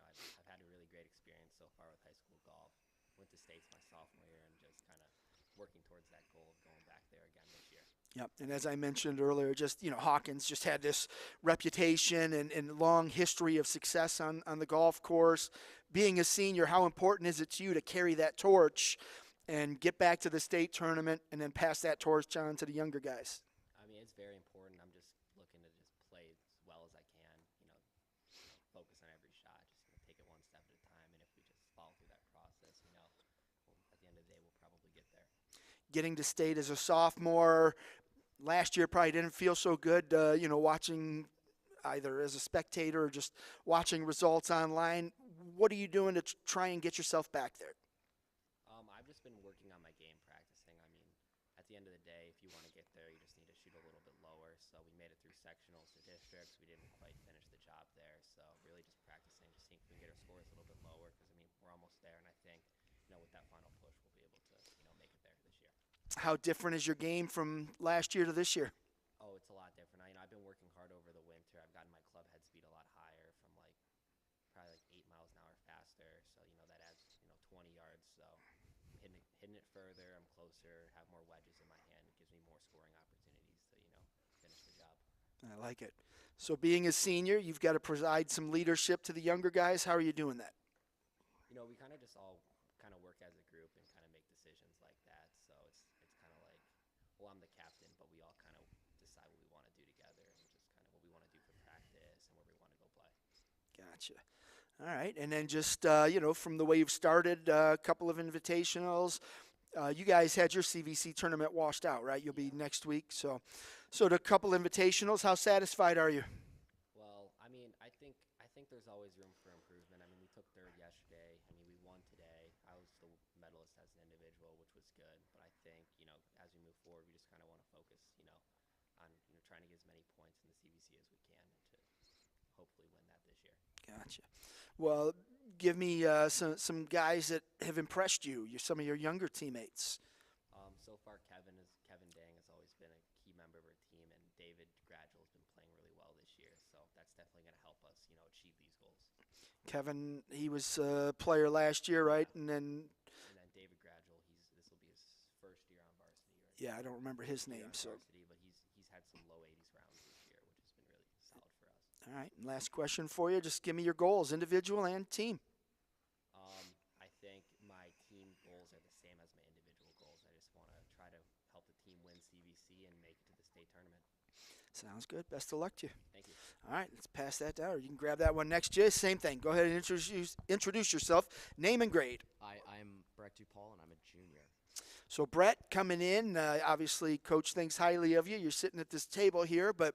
I've had a really great experience so far with high school golf. Went to states my sophomore year and just kind of working towards that goal of going back there again this year. Yep, and as I mentioned earlier, just Hawkins just had this reputation and long history of success on the golf course. Being a senior, how important is it to you to carry that torch and get back to the state tournament and then pass that torch on to the younger guys? I mean, it's very important. I'm just looking to just play as well as I can. Focus on every shot. Just take it one step at a time. And if we just follow through that process, at the end of the day, we'll probably get there. Getting to state as a sophomore last year probably didn't feel so good. Watching either as a spectator or just watching results online. What are you doing to try and get yourself back there? I've just been working on my game, practicing. I mean, at the end of the day, if you want to get there, you just need to shoot a little bit lower. So we made it through sectionals to districts. We didn't quite finish the job there. So really just practicing, just seeing if we can get our scores a little bit lower. Because, we're almost there. And I think, with that final push, we'll be able to, make it there this year. How different is your game from last year to this year? Oh, it's a lot different. I've been working hard over the winter. I've gotten my club head speed a lot higher from probably 8 miles an hour faster. So, that adds, 20 yards. So I'm hitting it further. I'm closer, have more wedges in my hand. It gives me more scoring opportunities to, finish the job. I like it. So being a senior, you've got to provide some leadership to the younger guys. How are you doing that? We kind of just all kind of work as a group and kind of make decisions like that. So it's kind of like, well, I'm the captain, but we all kind of decide what we want to do together and just kind of what we want to do for practice and where we want to go play. Gotcha. All right. And then just, from the way you've started, a couple of invitationals. You guys had your CVC tournament washed out, right? You'll be next week. So the couple invitationals, how satisfied are you? Well, I think there's always room for improvement. We took third yesterday. We won today. I was the medalist as an individual, which was good. But I think, as we move forward, we just kind of want to focus, on trying to get as many points in the CVC as we can to hopefully win that this year. Gotcha. Well, give me some guys that have impressed you. Some of your younger teammates. So far, Kevin Dang has always been a key member of our team, and David Gradual has been playing really well this year. So that's definitely going to help us, achieve these goals. Kevin, he was a player last year, right? And then David Gradual, this will be his first year on varsity. Right? Yeah, I don't remember his name. So varsity, but he's had some low 80s rounds this year, which has been really solid for us. all right. And last question for you. Just give me your goals, individual and team. I think my team goals are the same as my individual goals. I just want to try to help the team win CVC and make it to the state tournament. Sounds good. Best of luck to you. Thank you. All right, let's pass that down. Or you can grab that one next to you. Same thing. Go ahead and introduce yourself. Name and grade. I'm Brett DuPaul, and I'm a junior. So Brett coming in, obviously Coach thinks highly of you. You're sitting at this table here, but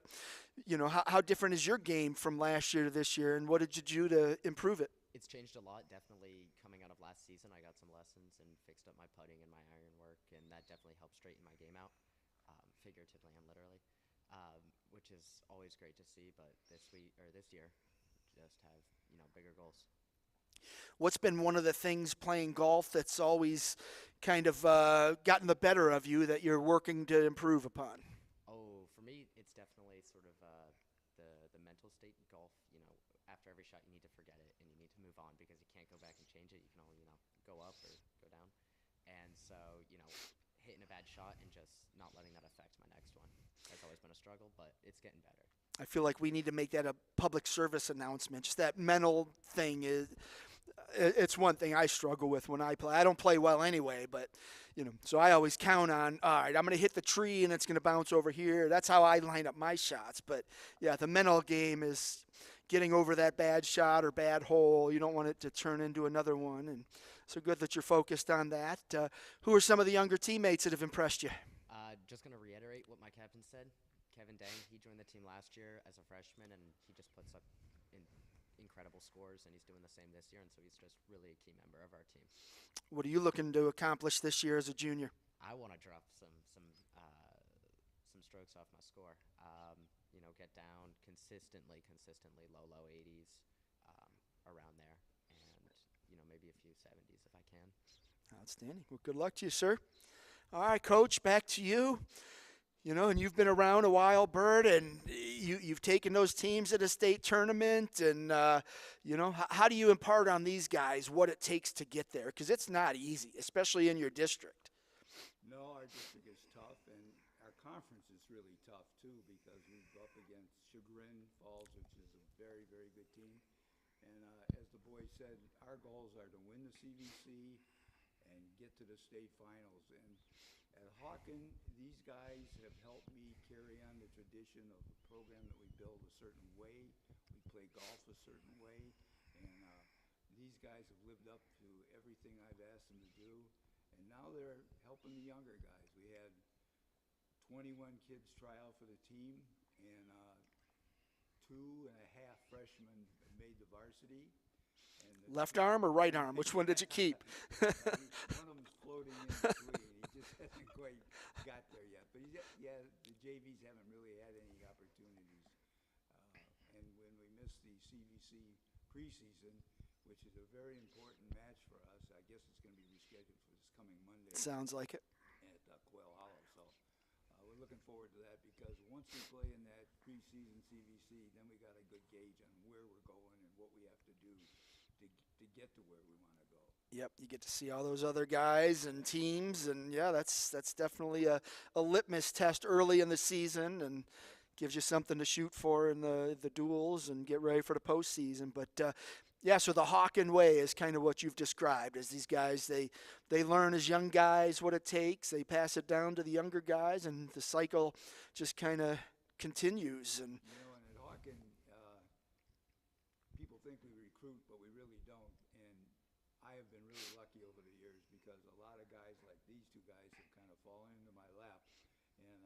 how different is your game from last year to this year, and what did you do to improve it? It's changed a lot. Definitely coming out of last season, I got some lessons and fixed up my putting and my iron work, and that definitely helped straighten my game out, figuratively and literally, which is always great to see. But this year, just have bigger goals. What's been one of the things playing golf that's always kind of gotten the better of you that you're working to improve upon? Oh, for me, it's definitely sort of the mental state in golf. After every shot, you need to forget it and you need to move on because you can't go back and change it. You can only go up or go down. And so hitting a bad shot and just not letting that affect my next one has always been a struggle, but it's getting better. I feel like we need to make that a public service announcement. Just that mental thing it's one thing I struggle with when I play. I don't play well anyway, but so I always count on, all right, I'm going to hit the tree and it's going to bounce over here. That's how I line up my shots. But yeah, the mental game is getting over that bad shot or bad hole. You don't want it to turn into another one. And so good that you're focused on that. Who are some of the younger teammates that have impressed you? Just going to reiterate what my captain said. Kevin Dang, he joined the team last year as a freshman, and he just puts up incredible scores, and he's doing the same this year, and so he's just really a key member of our team. What are you looking to accomplish this year as a junior? I want to drop some strokes off my score. Get down consistently low 80s, around there, and maybe a few 70s if I can. Outstanding. Well, good luck to you, sir. All right, Coach, back to you. And you've been around a while, Bert, and you've taken those teams at a state tournament, and, how do you impart on these guys what it takes to get there? Because it's not easy, especially in your district. No, our district is tough, and our conference is really tough, too, because we go up against Chagrin Falls, which is a very, very good team. And as the boys said, our goals are to win the CVC and get to the state finals. And at Hawken, these guys have helped me carry on the tradition of the program that we build a certain way. We play golf a certain way. And these guys have lived up to everything I've asked them to do. And now they're helping the younger guys. We had 21 kids try out for the team, and 2.5 freshmen made the varsity. Left arm or right arm? Which one did you keep? One of them's floating in between. He just hasn't quite got there yet. But the JVs haven't really had any opportunities. And when we missed the CVC preseason, which is a very important match for us, I guess it's going to be rescheduled for this coming Monday. Sounds like it. At Quail Hollow. So we're looking forward to that, because once we play in that preseason CVC, then we got a good gauge on where we're going and what we have to do to get to where we want to go. Yep, you get to see all those other guys and teams, and that's definitely a litmus test early in the season, and gives you something to shoot for in the duels and get ready for the postseason. But so the Hawken way is kind of what you've described. As these guys, they learn as young guys what it takes. They pass it down to the younger guys, and the cycle just kind of continues. And and at Hawken, people think we recruit, but we really don't. And I have been really lucky over the years, because a lot of guys like these two guys have kind of fallen into my lap, and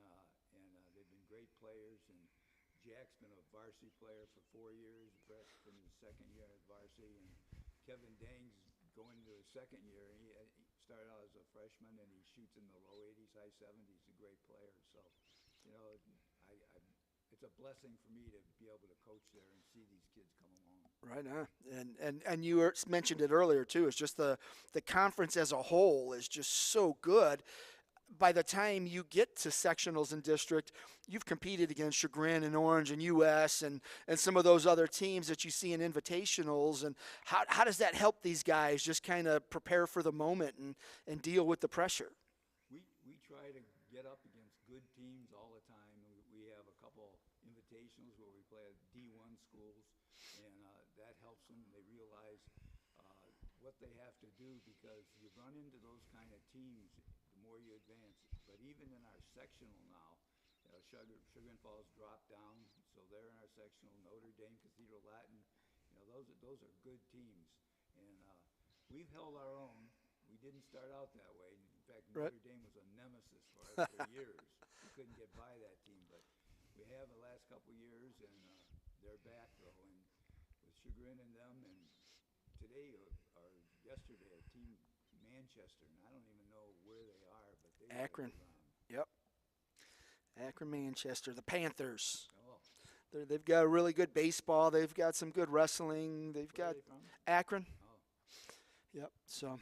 they've been great players. And Jack's been a varsity player for 4 years. Brett's been his second year at varsity, and Kevin Dang's going into his second year. He started out as a freshman, and he shoots in the low 80s, high 70s. He's a great player. So, it's a blessing for me to be able to coach there and see these kids come along. right on. And you mentioned it earlier too. It's just the conference as a whole is just so good. By the time you get to sectionals and district, you've competed against Chagrin and Orange and US and some of those other teams that you see in invitationals. And how does that help these guys just kind of prepare for the moment and deal with the pressure? We try to get up against good teams all the time. We have a couple invitationals where we play at D1 schools, and that helps them. They realize what they have to do, because you run into those kind of teams the more you advance. But even in our sectional now, Chagrin Falls dropped down, so they're in our sectional. Notre Dame, Cathedral Latin, those are good teams, and we've held our own. We didn't start out that way. In fact, Right. Notre Dame was a nemesis for us for years. We couldn't get by that team, but we have the last couple years, and they're back though. And with Chagrin and them, and today or yesterday, a team Manchester, and I don't even know where they are, but they Akron. Yep. Akron, Manchester, the Panthers. They've got a really good baseball. They've got some good wrestling. They've got Akron. Yep. So,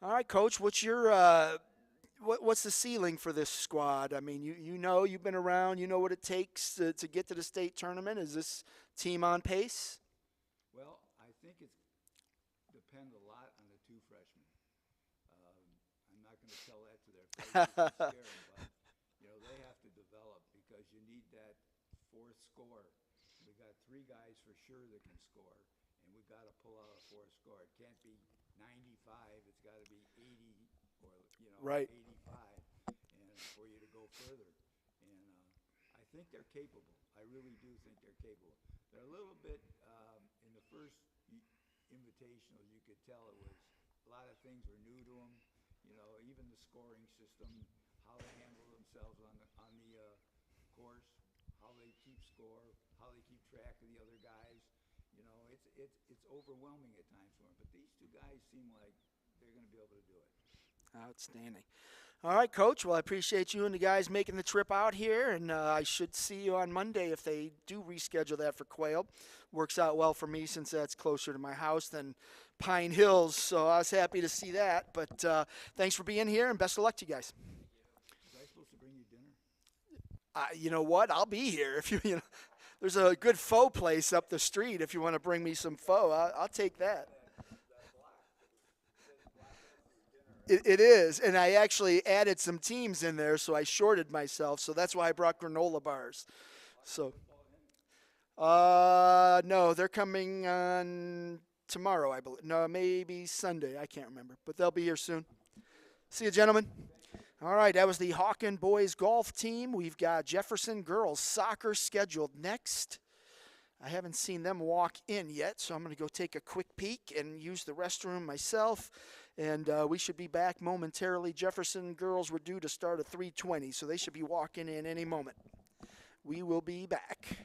all right, Coach. What's your what's the ceiling for this squad? I mean, you've been around. You know what it takes to get to the state tournament. Is this team on pace? Well, I think it depends a lot on the two freshmen. I'm not going to tell that to their faces and scare them, but they have to develop, because you need that fourth scorer. We got 3 guys for sure that can score, and we got to pull out a fourth scorer. It can't be 95. It's got to be 80 or Right. 85, and for you to go further. And I think they're capable. I really do think they're capable. They're a little bit in the first invitationals. You could tell it was a lot of things were new to them. Even the scoring system, how they handle themselves on the course, how they keep score, how they keep track of the other guys. it's overwhelming at times for him. But these two guys seem like they're going to be able to do it. Outstanding. All right, Coach. Well, I appreciate you and the guys making the trip out here, and I should see you on Monday if they do reschedule that for Quail. Works out well for me since that's closer to my house than Pine Hills, so I was happy to see that. But thanks for being here, and best of luck to you guys. Was I supposed to bring you dinner? You know what? I'll be here if you know. There's a good pho place up the street. If you want to bring me some pho, I'll take that. It is, and I actually added some teams in there, so I shorted myself. So that's why I brought granola bars. So, no, they're coming on tomorrow, I believe. No, maybe Sunday. I can't remember, but they'll be here soon. See you, gentlemen. All right, that was the Hawken boys golf team. We've got Jefferson girls soccer scheduled next. I haven't seen them walk in yet, so I'm going to go take a quick peek and use the restroom myself. And we should be back momentarily. Jefferson girls were due to start at 3:20, so they should be walking in any moment. We will be back.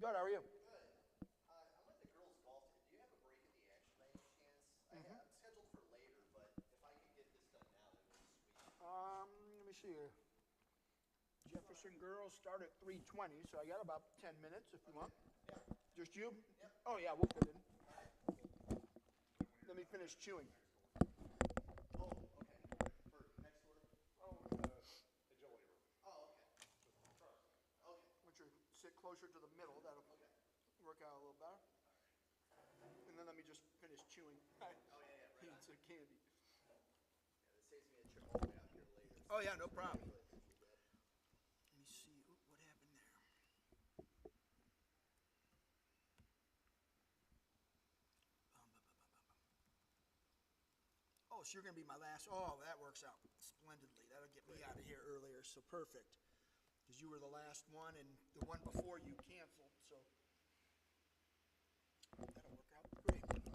Good, how are you? I'm at the girls' golf. Do you have a break in the action by any chance? I'm scheduled for later, but if I could get this done now, that would be sweet. Let me see here. Jefferson girls start at 3:20, so I got about 10 minutes if you want. Yeah. Just you? Yep. Oh, yeah, we'll fit in. Let me finish chewing. Oh, okay. For next door? Oh, agility room. Oh, okay. Okay. Once you sit closer to the middle, that'll work out a little better. And then let me just finish chewing. Oh, yeah, right. Pizza candy. Yeah, this saves me a trip all the way out here later. Oh, yeah, no problem. Really appreciate that. Let me see what happened there. Oh, so you're going to be my last. Oh, that works out splendidly. That'll get me out of here earlier, so perfect. Because you were the last one, and the one before you canceled, so that'll work out great. Thank you.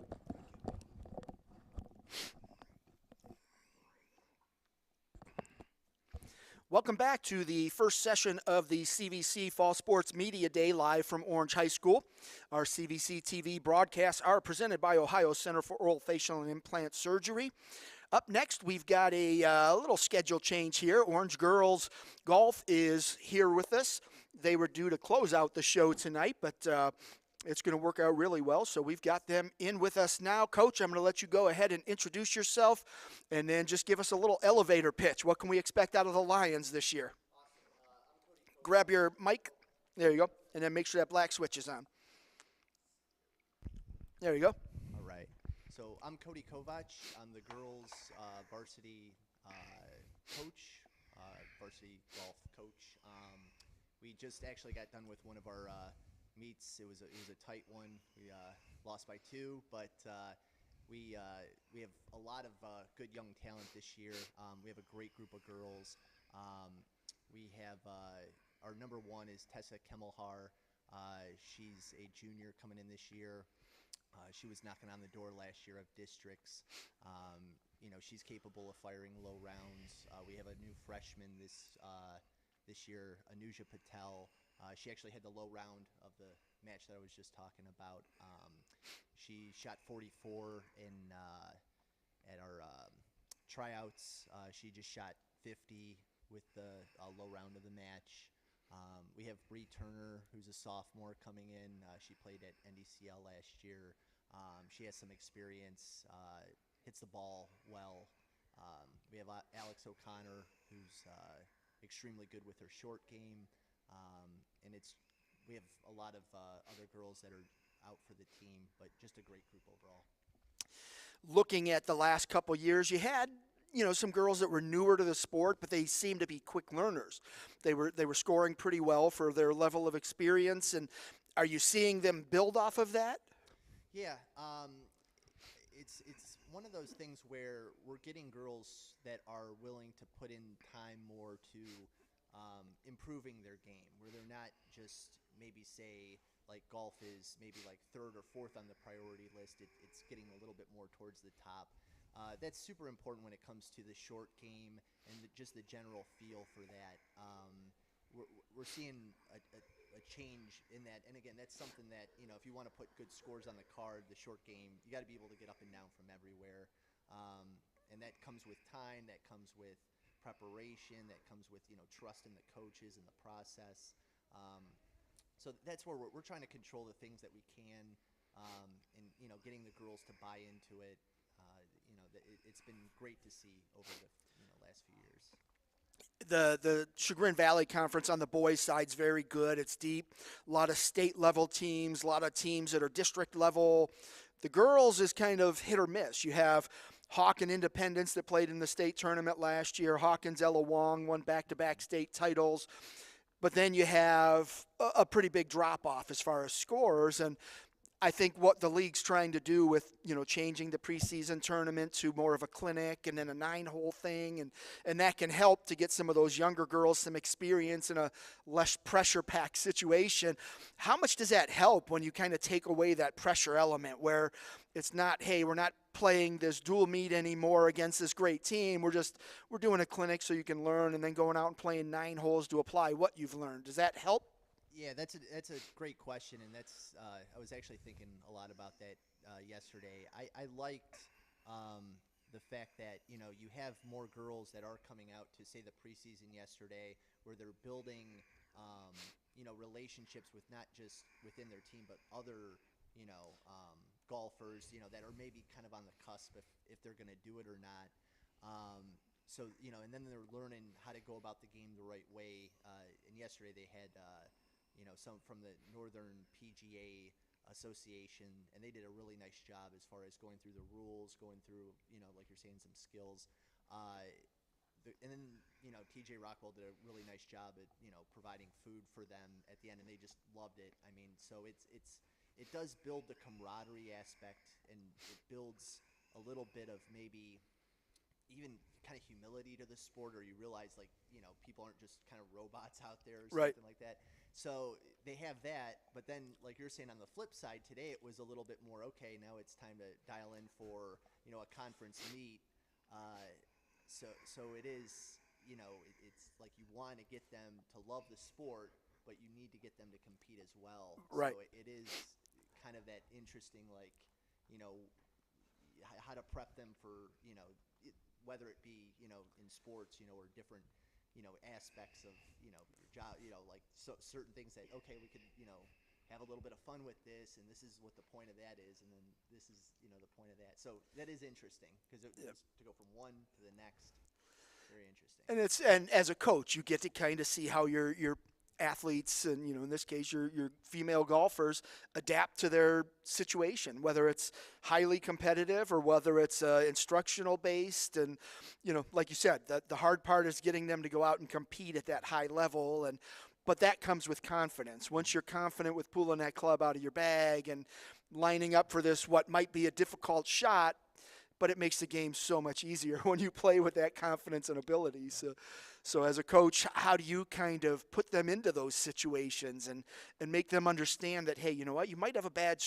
Welcome back to the first session of the CVC Fall Sports Media Day live from Orange High School. Our CVC TV broadcasts are presented by Ohio Center for Oral, Facial, and Implant Surgery. Up next, we've got a little schedule change here. Orange Girls Golf is here with us. They were due to close out the show tonight, but it's going to work out really well, so we've got them in with us now. Coach, I'm going to let you go ahead and introduce yourself and then just give us a little elevator pitch. What can we expect out of the Lions this year? Awesome. Grab your mic. There you go. And then make sure that black switch is on. There you go. All right. So I'm Cody Kovac. I'm the girls' varsity coach, varsity golf coach. We just actually got done with one of our meets. It was a tight one. We lost by 2, but we have a lot of good young talent this year. We have a great group of girls. We have our number 1 is Tessa Kemmelhar. She's a junior coming in this year. She was knocking on the door last year of districts. She's capable of firing low rounds. We have a new freshman this year, Anuja Patel. She actually had the low round of the match that I was just talking about. She shot 44 at our tryouts. She just shot 50 with the low round of the match. We have Bree Turner, who's a sophomore coming in. She played at NDCL last year. She has some experience, hits the ball well. We have Alex O'Connor, who's extremely good with her short game. And we have a lot of other girls that are out for the team, but just a great group overall. Looking at the last couple years, you had some girls that were newer to the sport, but they seemed to be quick learners. They were scoring pretty well for their level of experience. And are you seeing them build off of that? Yeah, it's one of those things where we're getting girls that are willing to put in time more to improving their game, where they're not just maybe say like golf is maybe like 3rd or 4th on the priority list. It's getting a little bit more towards the top. That's super important when it comes to the short game and just the general feel for that. We're seeing a change in that, and again, that's something that if you want to put good scores on the card, the short game, you got to be able to get up and down from everywhere, and that comes with time, that comes with preparation, that comes with trust in the coaches and the process. So that's where we're trying to control the things that we can, and getting the girls to buy into it. It's been great to see over the last few years. The Chagrin Valley Conference on the boys' side is very good. It's deep. A lot of state-level teams, a lot of teams that are district level. The girls is kind of hit or miss. You have Hawken Independence that played in the state tournament last year. Hawkins Ella Wong won back-to-back state titles. But then you have a pretty big drop-off as far as scores. And I think what the league's trying to do with, changing the preseason tournament to more of a clinic and then a 9-hole thing, and that can help to get some of those younger girls some experience in a less pressure-packed situation. How much does that help when you kind of take away that pressure element where it's not, hey, we're not playing this dual meet anymore against this great team. We're doing a clinic so you can learn and then going out and playing 9 holes to apply what you've learned. Does that help? Yeah, that's a great question, and that's I was actually thinking a lot about that yesterday. I liked the fact that you have more girls that are coming out to say the preseason yesterday, where they're building relationships with not just within their team but other golfers that are maybe kind of on the cusp if they're going to do it or not. So and then they're learning how to go about the game the right way. And yesterday they had some from the Northern PGA Association, and they did a really nice job as far as going through the rules, going through like you're saying, some skills. And then TJ Rockwell did a really nice job at providing food for them at the end, and they just loved it. I mean, so it does build the camaraderie aspect, and it builds a little bit of maybe even kind of humility to the sport, or you realize people aren't just kind of robots out there or Right. something like that. So they have that, but then like you're saying, on the flip side today, it was a little bit more, okay, now it's time to dial in for a conference meet. So it is it's like you want to get them to love the sport, but you need to get them to compete as well. Right. So it is kind of that interesting, how to prep them for whether it be in sports or different aspects of your job, like certain things that, okay, we could have a little bit of fun with this, and this is what the point of that is, and then this is the point of that. So that is interesting, because to go from one to the next, very interesting. And as a coach, you get to kind of see how your athletes, and in this case your female golfers, adapt to their situation, whether it's highly competitive or whether it's instructional based. And like you said, the hard part is getting them to go out and compete at that high level. But that comes with confidence. Once you're confident with pulling that club out of your bag and lining up for this, what might be a difficult shot, but it makes the game so much easier when you play with that confidence and ability. So as a coach, how do you kind of put them into those situations and make them understand that, hey, you know what, you might have a bad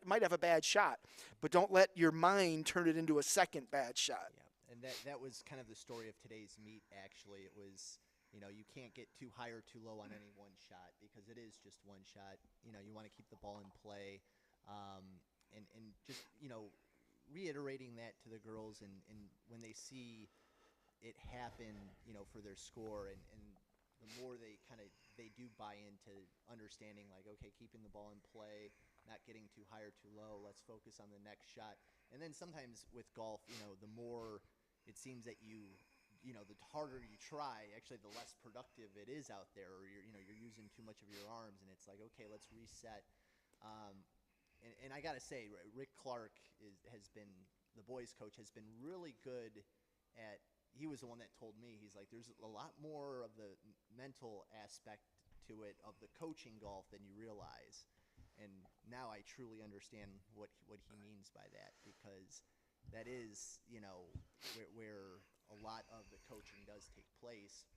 might have a bad shot, but don't let your mind turn it into a second bad shot. Yeah, and that was kind of the story of today's meet. Actually, it was you can't get too high or too low on any one shot, because it is just one shot. You want to keep the ball in play, and just reiterating that to the girls, and when they see it happen, for their score, and the more they do buy into understanding, like, okay, keeping the ball in play, not getting too high or too low, let's focus on the next shot. And then sometimes with golf, the more it seems that the harder you try, actually the less productive it is out there, or you're using too much of your arms, and it's like, okay, let's reset. And I got to say, Rick Clark has been, the boys coach, has been really good at, he was the one that told me, he's like, there's a lot more of the mental aspect to it, of the coaching golf, than you realize. And now I truly understand what he means by that, because that is, where a lot of the coaching does take place.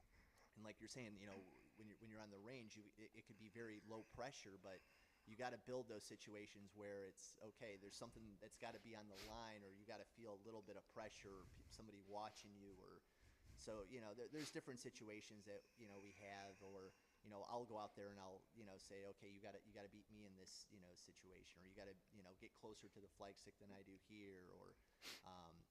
And like you're saying, when you're on the range, it could be very low pressure, but you got to build those situations where it's, okay, there's something that's got to be on the line, or you got to feel a little bit of pressure, somebody watching you, or so there's different situations that we have, or I'll go out there and I'll say, okay, you got to beat me in this situation, or you got to get closer to the flag stick than I do here, or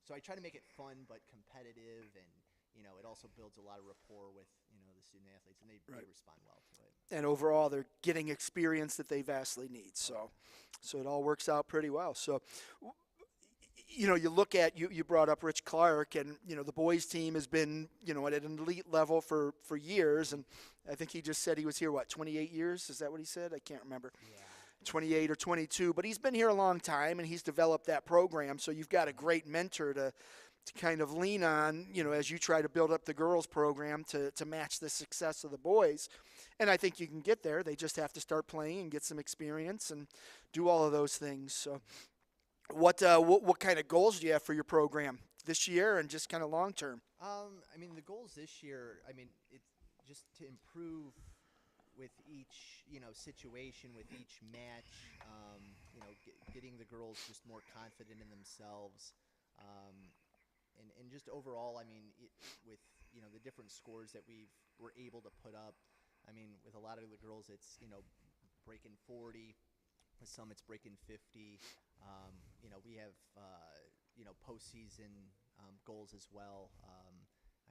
so I try to make it fun but competitive, and it also builds a lot of rapport with the student athletes, and they respond well to it. And overall, they're getting experience that they vastly need. So it all works out pretty well. So, you look at, you brought up Rich Clark, and, the boys team has been, at an elite level for years. And I think he just said he was here, 28 years? Is that what he said? I can't remember. Yeah. 28 or 22. But he's been here a long time, and he's developed that program. So you've got a great mentor to kind of lean on, as you try to build up the girls program to match the success of the boys. And I think you can get there. They just have to start playing and get some experience and do all of those things. So what kind of goals do you have for your program this year, and just kind of long term? I mean, the goals this year, it's just to improve with each, situation, with each match, getting the girls just more confident in themselves. And just overall, with the different scores that we're able to put up, I mean, with a lot of the girls, it's, breaking 40. With some, it's breaking 50. We have, postseason goals as well.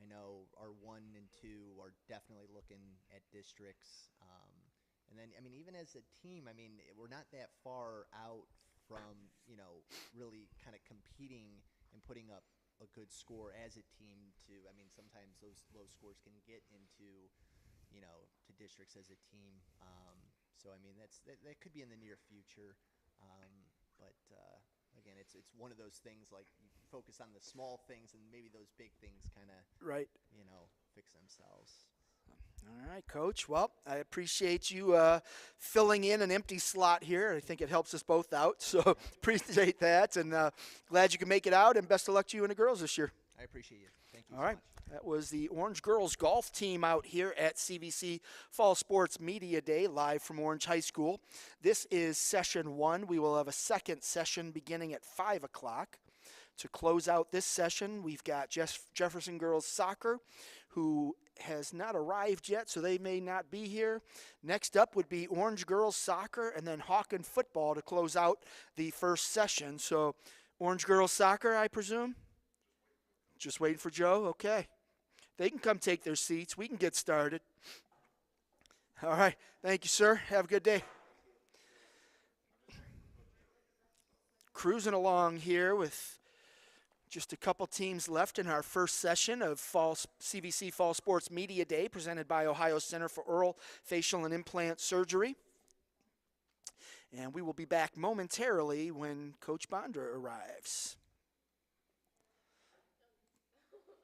I know our 1 and 2 are definitely looking at districts. And then, I mean, even as a team, I mean, we're not that far out from, really kind of competing and putting up a good score as a team to, I mean, sometimes those low scores can get into, to districts as a team. So, I mean, that could be in the near future. But again, it's one of those things, like, you focus on the small things and maybe those big things kind of, Right. fix themselves. All right, Coach. Well, I appreciate you filling in an empty slot here. I think it helps us both out, so appreciate that. And glad you can make it out, and best of luck to you and the girls this year. I appreciate you. Thank you All so right. much. That was the Orange Girls Golf Team out here at CVC Fall Sports Media Day, live from Orange High School. This is session 1. We will have a second session beginning at 5 o'clock. To close out this session, we've got Jefferson Girls Soccer, who has not arrived yet, so they may not be here. Next up would be Orange Girls Soccer, and then Hawken Football to close out the first session. So Orange Girls Soccer, I presume? Just waiting for Joe? Okay. They can come take their seats. We can get started. All right. Thank you, sir. Have a good day. Cruising along here with just a couple teams left in our first session of CVC Fall Sports Media Day, presented by Ohio Center for Oral, Facial, and Implant Surgery. And we will be back momentarily when Coach Bondra arrives. Nobody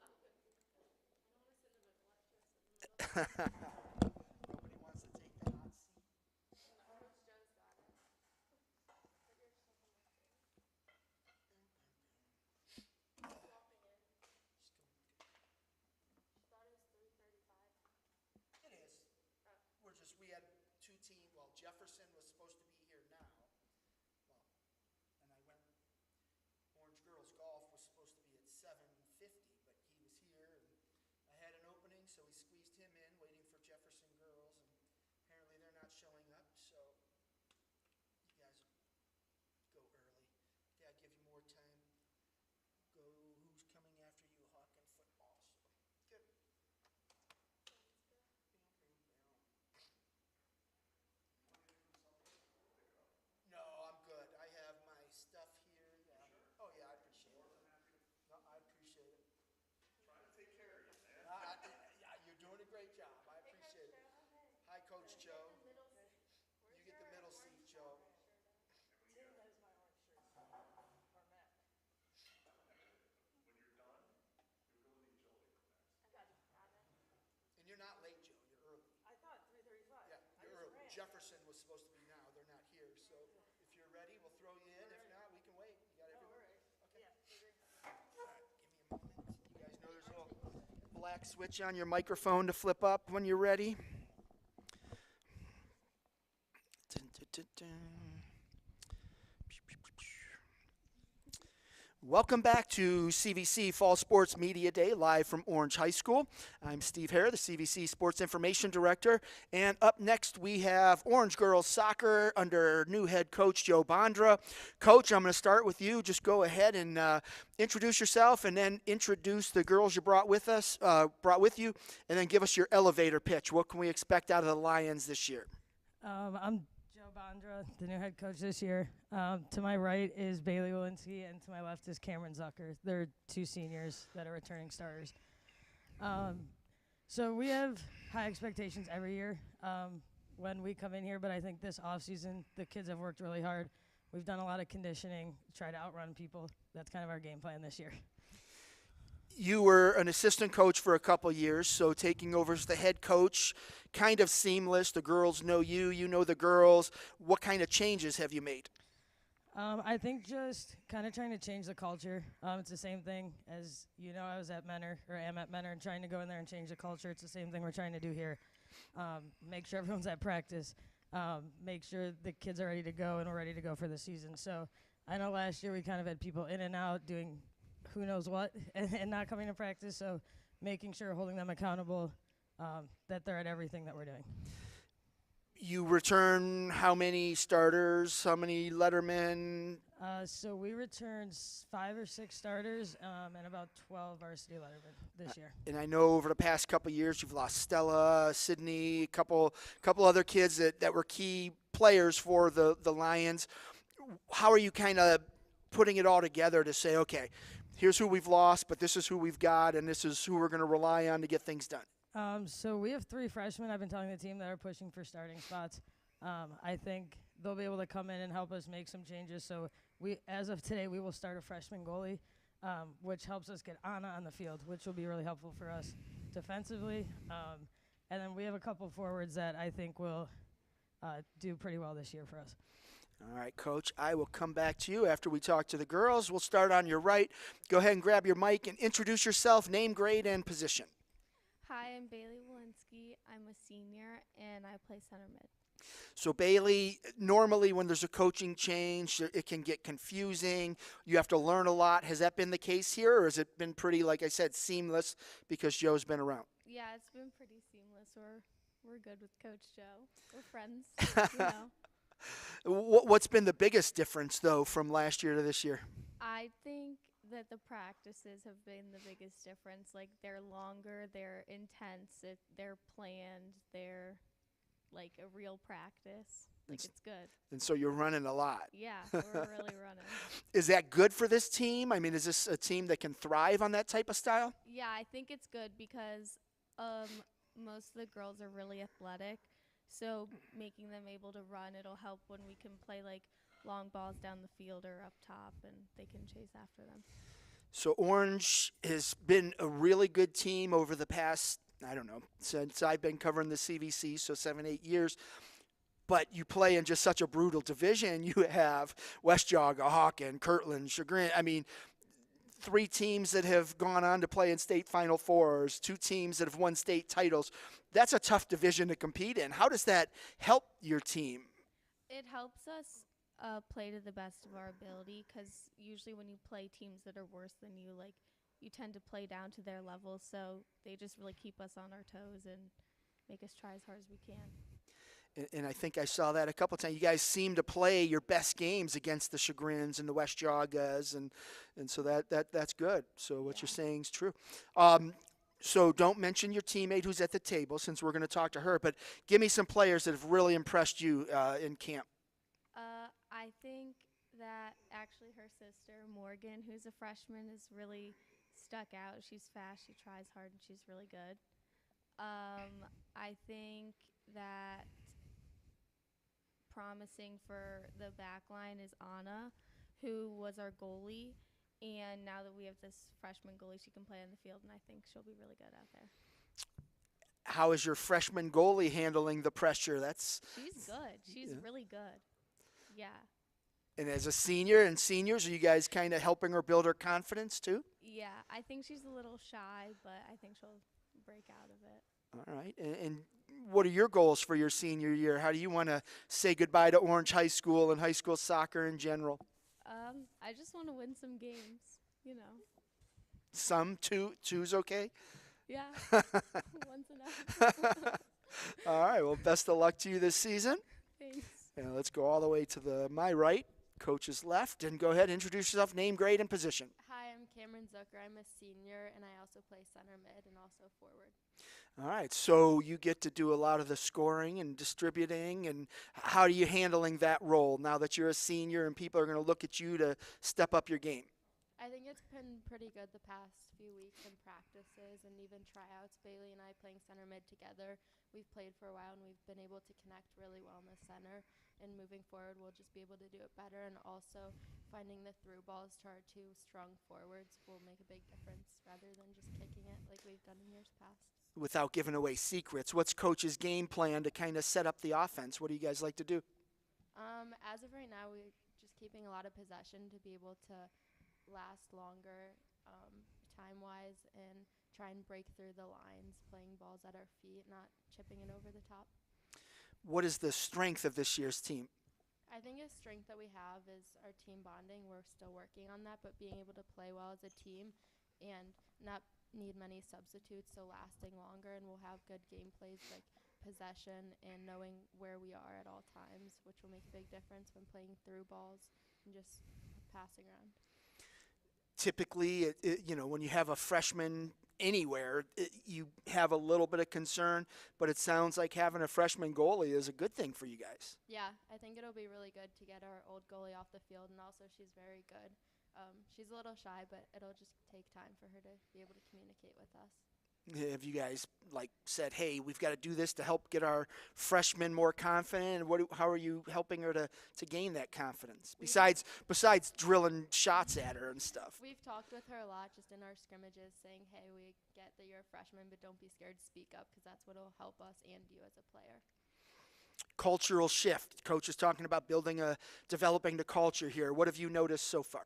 wants to take the hot seat. It is. We had 2 teams. Well, Jefferson was supposed to be here now. Well, and Orange Girls Golf was supposed to be at 7:50, but he was here, and I had an opening, so we squeezed him in, waiting for Jefferson Girls, and apparently they're not showing up, so you guys go early. Dad, give you more time. Go, who's coming after you, Hawken Football. So, good. No, I'm good. I have my stuff here. Yeah. Sure? Oh, yeah, I appreciate it. No, I appreciate it. Trying to take care of you, man. Yeah, you're doing a great job. I appreciate it. Hi, Coach Joe. You get the middle seat, Joe. Tim has my orange shirt. Or Matt. When you're done, you'll go to the agility room next. I got you. And you're not late, Joe. You're early. I thought 3:35. Yeah, you're early. Jefferson was supposed to be now. They're not here. So if you're ready, we'll throw you in. If not, we can wait. You got everyone? Okay. All right, give me a moment. You guys know there's a little black switch on your microphone to flip up when you're ready. Dun, dun, dun, dun. Welcome back to CVC Fall Sports Media Day, live from Orange High School. I'm Steve Hare, the CVC Sports Information Director. And up next, we have Orange Girls Soccer under new head coach Joe Bondra. Coach, I'm going to start with you. Just go ahead and introduce yourself, and then introduce the girls you brought with you, and then give us your elevator pitch. What can we expect out of the Lions this year? I'm Joe Bondra, the new head coach this year. To my right is Bailey Walensky, and to my left is Cameron Zucker. They're 2 seniors that are returning starters. So we have high expectations every year when we come in here, but I think this offseason the kids have worked really hard. We've done a lot of conditioning, try to outrun people. That's kind of our game plan this year. You were an assistant coach for a couple years, so taking over as the head coach, kind of seamless. The girls know you, you know the girls. What kind of changes have you made? I think just kind of trying to change the culture. It's the same thing as, I was at Menor, or am at Menor, and trying to go in there and change the culture. It's the same thing we're trying to do here. Make sure everyone's at practice. Make sure the kids are ready to go, and we're ready to go for the season. So I know last year we kind of had people in and out doing who knows what and not coming to practice. So making sure holding them accountable, that they're at everything that we're doing. You return how many starters, how many lettermen? So we returned 5 or 6 starters and about 12 varsity lettermen this year. And I know over the past couple of years you've lost Stella, Sydney, a couple other kids that were key players for the Lions. How are you kind of putting it all together to say, okay, here's who we've lost, but this is who we've got, and this is who we're going to rely on to get things done? So we have 3 freshmen I've been telling the team that are pushing for starting spots. I think they'll be able to come in and help us make some changes. So as of today, we will start a freshman goalie, which helps us get Anna on the field, which will be really helpful for us defensively. And then we have a couple forwards that I think will do pretty well this year for us. All right, Coach, I will come back to you after we talk to the girls. We'll start on your right. Go ahead and grab your mic and introduce yourself, name, grade, and position. Hi, I'm Bailey Walensky. I'm a senior, and I play center mid. So, Bailey, normally when there's a coaching change, it can get confusing. You have to learn a lot. Has that been the case here, or has it been pretty, like I said, seamless because Joe's been around? Yeah, it's been pretty seamless. We're good with Coach Joe. We're friends, you know. What's been the biggest difference, though, from last year to this year? I think that the practices have been the biggest difference. Like, they're longer, they're intense, they're planned, they're like a real practice. Like, it's good. And so you're running a lot. Yeah, we're really running. Is that good for this team? I mean, is this a team that can thrive on that type of style? Yeah, I think it's good because most of the girls are really athletic. So making them able to run, it'll help when we can play like long balls down the field or up top, and they can chase after them. So Orange has been a really good team over the past, I don't know, since I've been covering the CVC, so 7-8 years. But you play in just such a brutal division. You have West Jaga, Hawken, Kirtland, Chagrin. I mean, 3 teams that have gone on to play in state Final Fours, 2 teams that have won state titles. That's a tough division to compete in. How does that help your team? It helps us play to the best of our ability, because usually when you play teams that are worse than you, like, you tend to play down to their level. So they just really keep us on our toes and make us try as hard as we can. And I think I saw that a couple times. You guys seem to play your best games against the Chagrins and the West Jagas, and so that's good. So what you're saying is true. So don't mention your teammate who's at the table, since we're going to talk to her, but give me some players that have really impressed you in camp. I think that actually her sister, Morgan, who's a freshman, has really stuck out. She's fast, she tries hard, and she's really good. I think that promising for the back line is Anna, who was our goalie, and now that we have this freshman goalie, she can play on the field, and I think she'll be really good out there. How is your freshman goalie handling the pressure? She's good. She's really good. Yeah. And as a senior and seniors, are you guys kind of helping her build her confidence too? Yeah, I think she's a little shy, but I think she'll break out of it. All right. And what are your goals for your senior year? How do you want to say goodbye to Orange High School and high school soccer in general? I just want to win some games, you know. Some? Two's okay? Yeah. One's enough. All right. Well, best of luck to you this season. Thanks. And let's go all the way to my right, coach's left, and go ahead and introduce yourself, name, grade, and position. Hi, I'm Cameron Zucker. I'm a senior, and I also play center mid and also forward. All right, so you get to do a lot of the scoring and distributing, and how are you handling that role now that you're a senior and people are going to look at you to step up your game? I think it's been pretty good the past few weeks in practices and even tryouts. Bailey and I playing center mid together. We've played for a while, and we've been able to connect really well in the center. And moving forward, we'll just be able to do it better. And also finding the through balls to our 2 strong forwards will make a big difference rather than just kicking it like we've done in years past. Without giving away secrets, what's Coach's game plan to kind of set up the offense? What do you guys like to do? As of right now, we're just keeping a lot of possession to be able to last longer time-wise and try and break through the lines, playing balls at our feet, not chipping it over the top. What is the strength of this year's team? I think a strength that we have is our team bonding. We're still working on that, but being able to play well as a team and not need many substitutes, so lasting longer, and we'll have good game plays like possession and knowing where we are at all times, which will make a big difference when playing through balls and just passing around. Typically, when you have a freshman anywhere, you have a little bit of concern, but it sounds like having a freshman goalie is a good thing for you guys. Yeah, I think it'll be really good to get our old goalie off the field, and also she's very good. She's a little shy, but it'll just take time for her to be able to communicate with us. Have you guys said, hey, we've got to do this to help get our freshmen more confident? How are you helping her to gain that confidence? Besides drilling shots at her and stuff. We've talked with her a lot just in our scrimmages, saying, hey, we get that you're a freshman, but don't be scared to speak up, because that's what will help us and you as a player. Cultural shift. Coach is talking about developing the culture here. What have you noticed so far?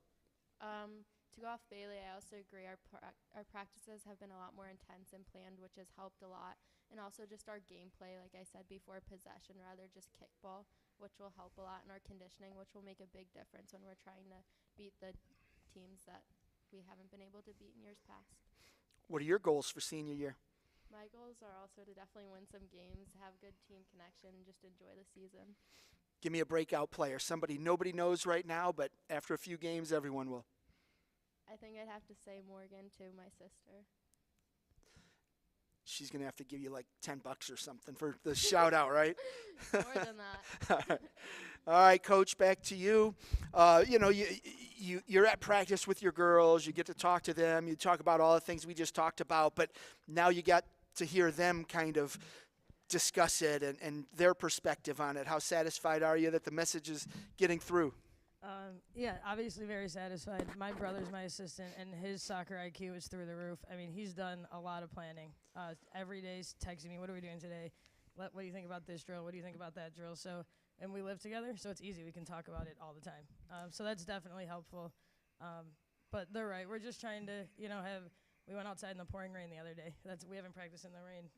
To go off Bailey, I also agree our practices have been a lot more intense and planned, which has helped a lot. And also just our gameplay, like I said before, possession rather just kickball, which will help a lot in our conditioning, which will make a big difference when we're trying to beat the teams that we haven't been able to beat in years past. What are your goals for senior year? My goals are also to definitely win some games, have good team connection, and just enjoy the season. Give me a breakout player, somebody nobody knows right now, but after a few games, everyone will. I think I'd have to say Morgan to my sister. She's going to have to give you like $10 or something for the shout out, right? More than that. All right. All right, Coach, back to you. You're at practice with your girls. You get to talk to them. You talk about all the things we just talked about, but now you got to hear them kind of discuss it and their perspective on it. How satisfied are you that the message is getting through? Yeah, obviously very satisfied. My brother's my assistant, and his soccer IQ is through the roof. I mean, he's done a lot of planning. Every day he's texting me, what are we doing today? What do you think about this drill? What do you think about that drill? So, and we live together, so it's easy. We can talk about it all the time. So that's definitely helpful. But they're right. We're just trying to, we went outside in the pouring rain the other day. We haven't practiced in the rain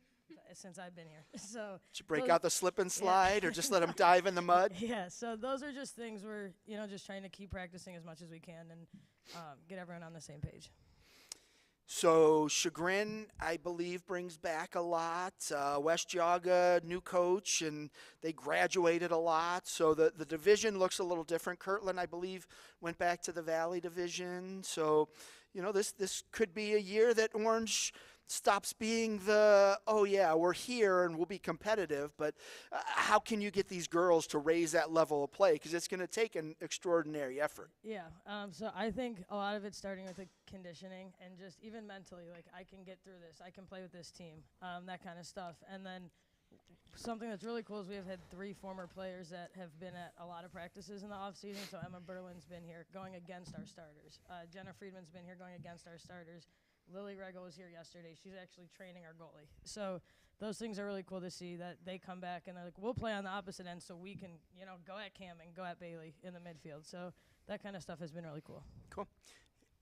since I've been here. So did you break out the slip and slide or just let them dive in the mud? Yeah, so those are just things we're, just trying to keep practicing as much as we can and get everyone on the same page. So Chagrin, I believe, brings back a lot. West Geauga, new coach, and they graduated a lot. So the division looks a little different. Kirtland, I believe, went back to the Valley Division. So, this could be a year that Orange stops being we're here and we'll be competitive, but how can you get these girls to raise that level of play? Because it's going to take an extraordinary effort. Yeah, so I think a lot of it's starting with the conditioning and just even mentally, like I can get through this, I can play with this team, that kind of stuff. And then something that's really cool is we have had 3 former players that have been at a lot of practices in the offseason. So Emma Berlin's been here going against our starters. Jenna Friedman's been here going against our starters. Lily Regal was here yesterday. She's actually training our goalie. So those things are really cool to see that they come back and they're like, we'll play on the opposite end so we can, go at Cam and go at Bailey in the midfield. So that kind of stuff has been really cool. Cool.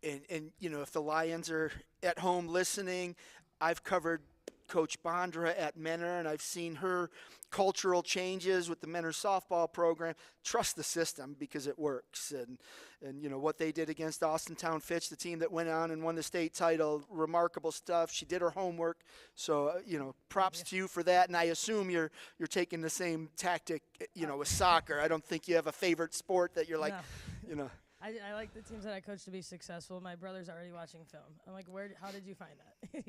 And if the Lions are at home listening, I've covered Coach Bondra at Menor, and I've seen her cultural changes with the Menor softball program. Trust the system because it works. And what they did against Austintown Fitch, the team that went on and won the state title, remarkable stuff. She did her homework. So, props to you for that. And I assume you're taking the same tactic, with soccer. I don't think you have a favorite sport that you're like, No. I like the teams that I coach to be successful. My brother's already watching film. I'm like, how did you find that?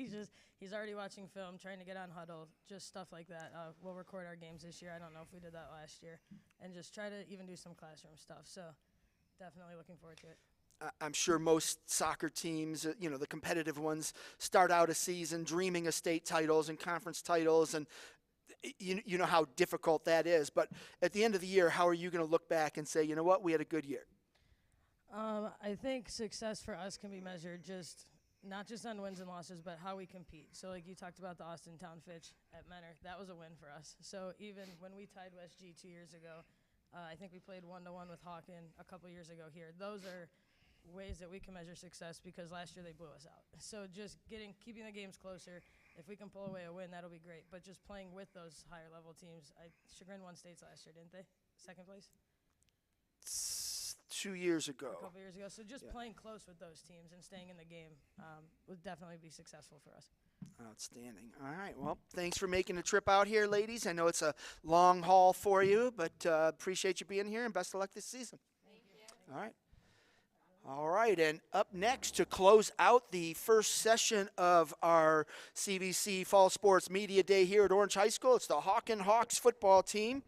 He's already watching film, trying to get on Huddle, just stuff like that. We'll record our games this year. I don't know if we did that last year. And just try to even do some classroom stuff. So definitely looking forward to it. I'm sure most soccer teams, the competitive ones, start out a season dreaming of state titles and conference titles, and you know how difficult that is. But at the end of the year, how are you going to look back and say, you know what, we had a good year? I think success for us can be measured not just on wins and losses, but how we compete. So like you talked about the Austintown Fitch at Menor, that was a win for us. So even when we tied West G 2 years ago, I think we played 1-1 with Hawken a couple years ago here. Those are ways that we can measure success because last year they blew us out. So just keeping the games closer. If we can pull away a win, that'll be great. But just playing with those higher level teams, Chagrin won states last year, didn't they? Second place? 2 years ago. A couple years ago. So just Yeah. playing close with those teams and staying in the game would definitely be successful for us. Outstanding. All right. Well, thanks for making the trip out here, ladies. I know it's a long haul for you, but appreciate you being here, and best of luck this season. Thank you. All right. All right, and up next to close out the first session of our CVC Fall Sports Media Day here at Orange High School, it's the Hawken Hawks football team.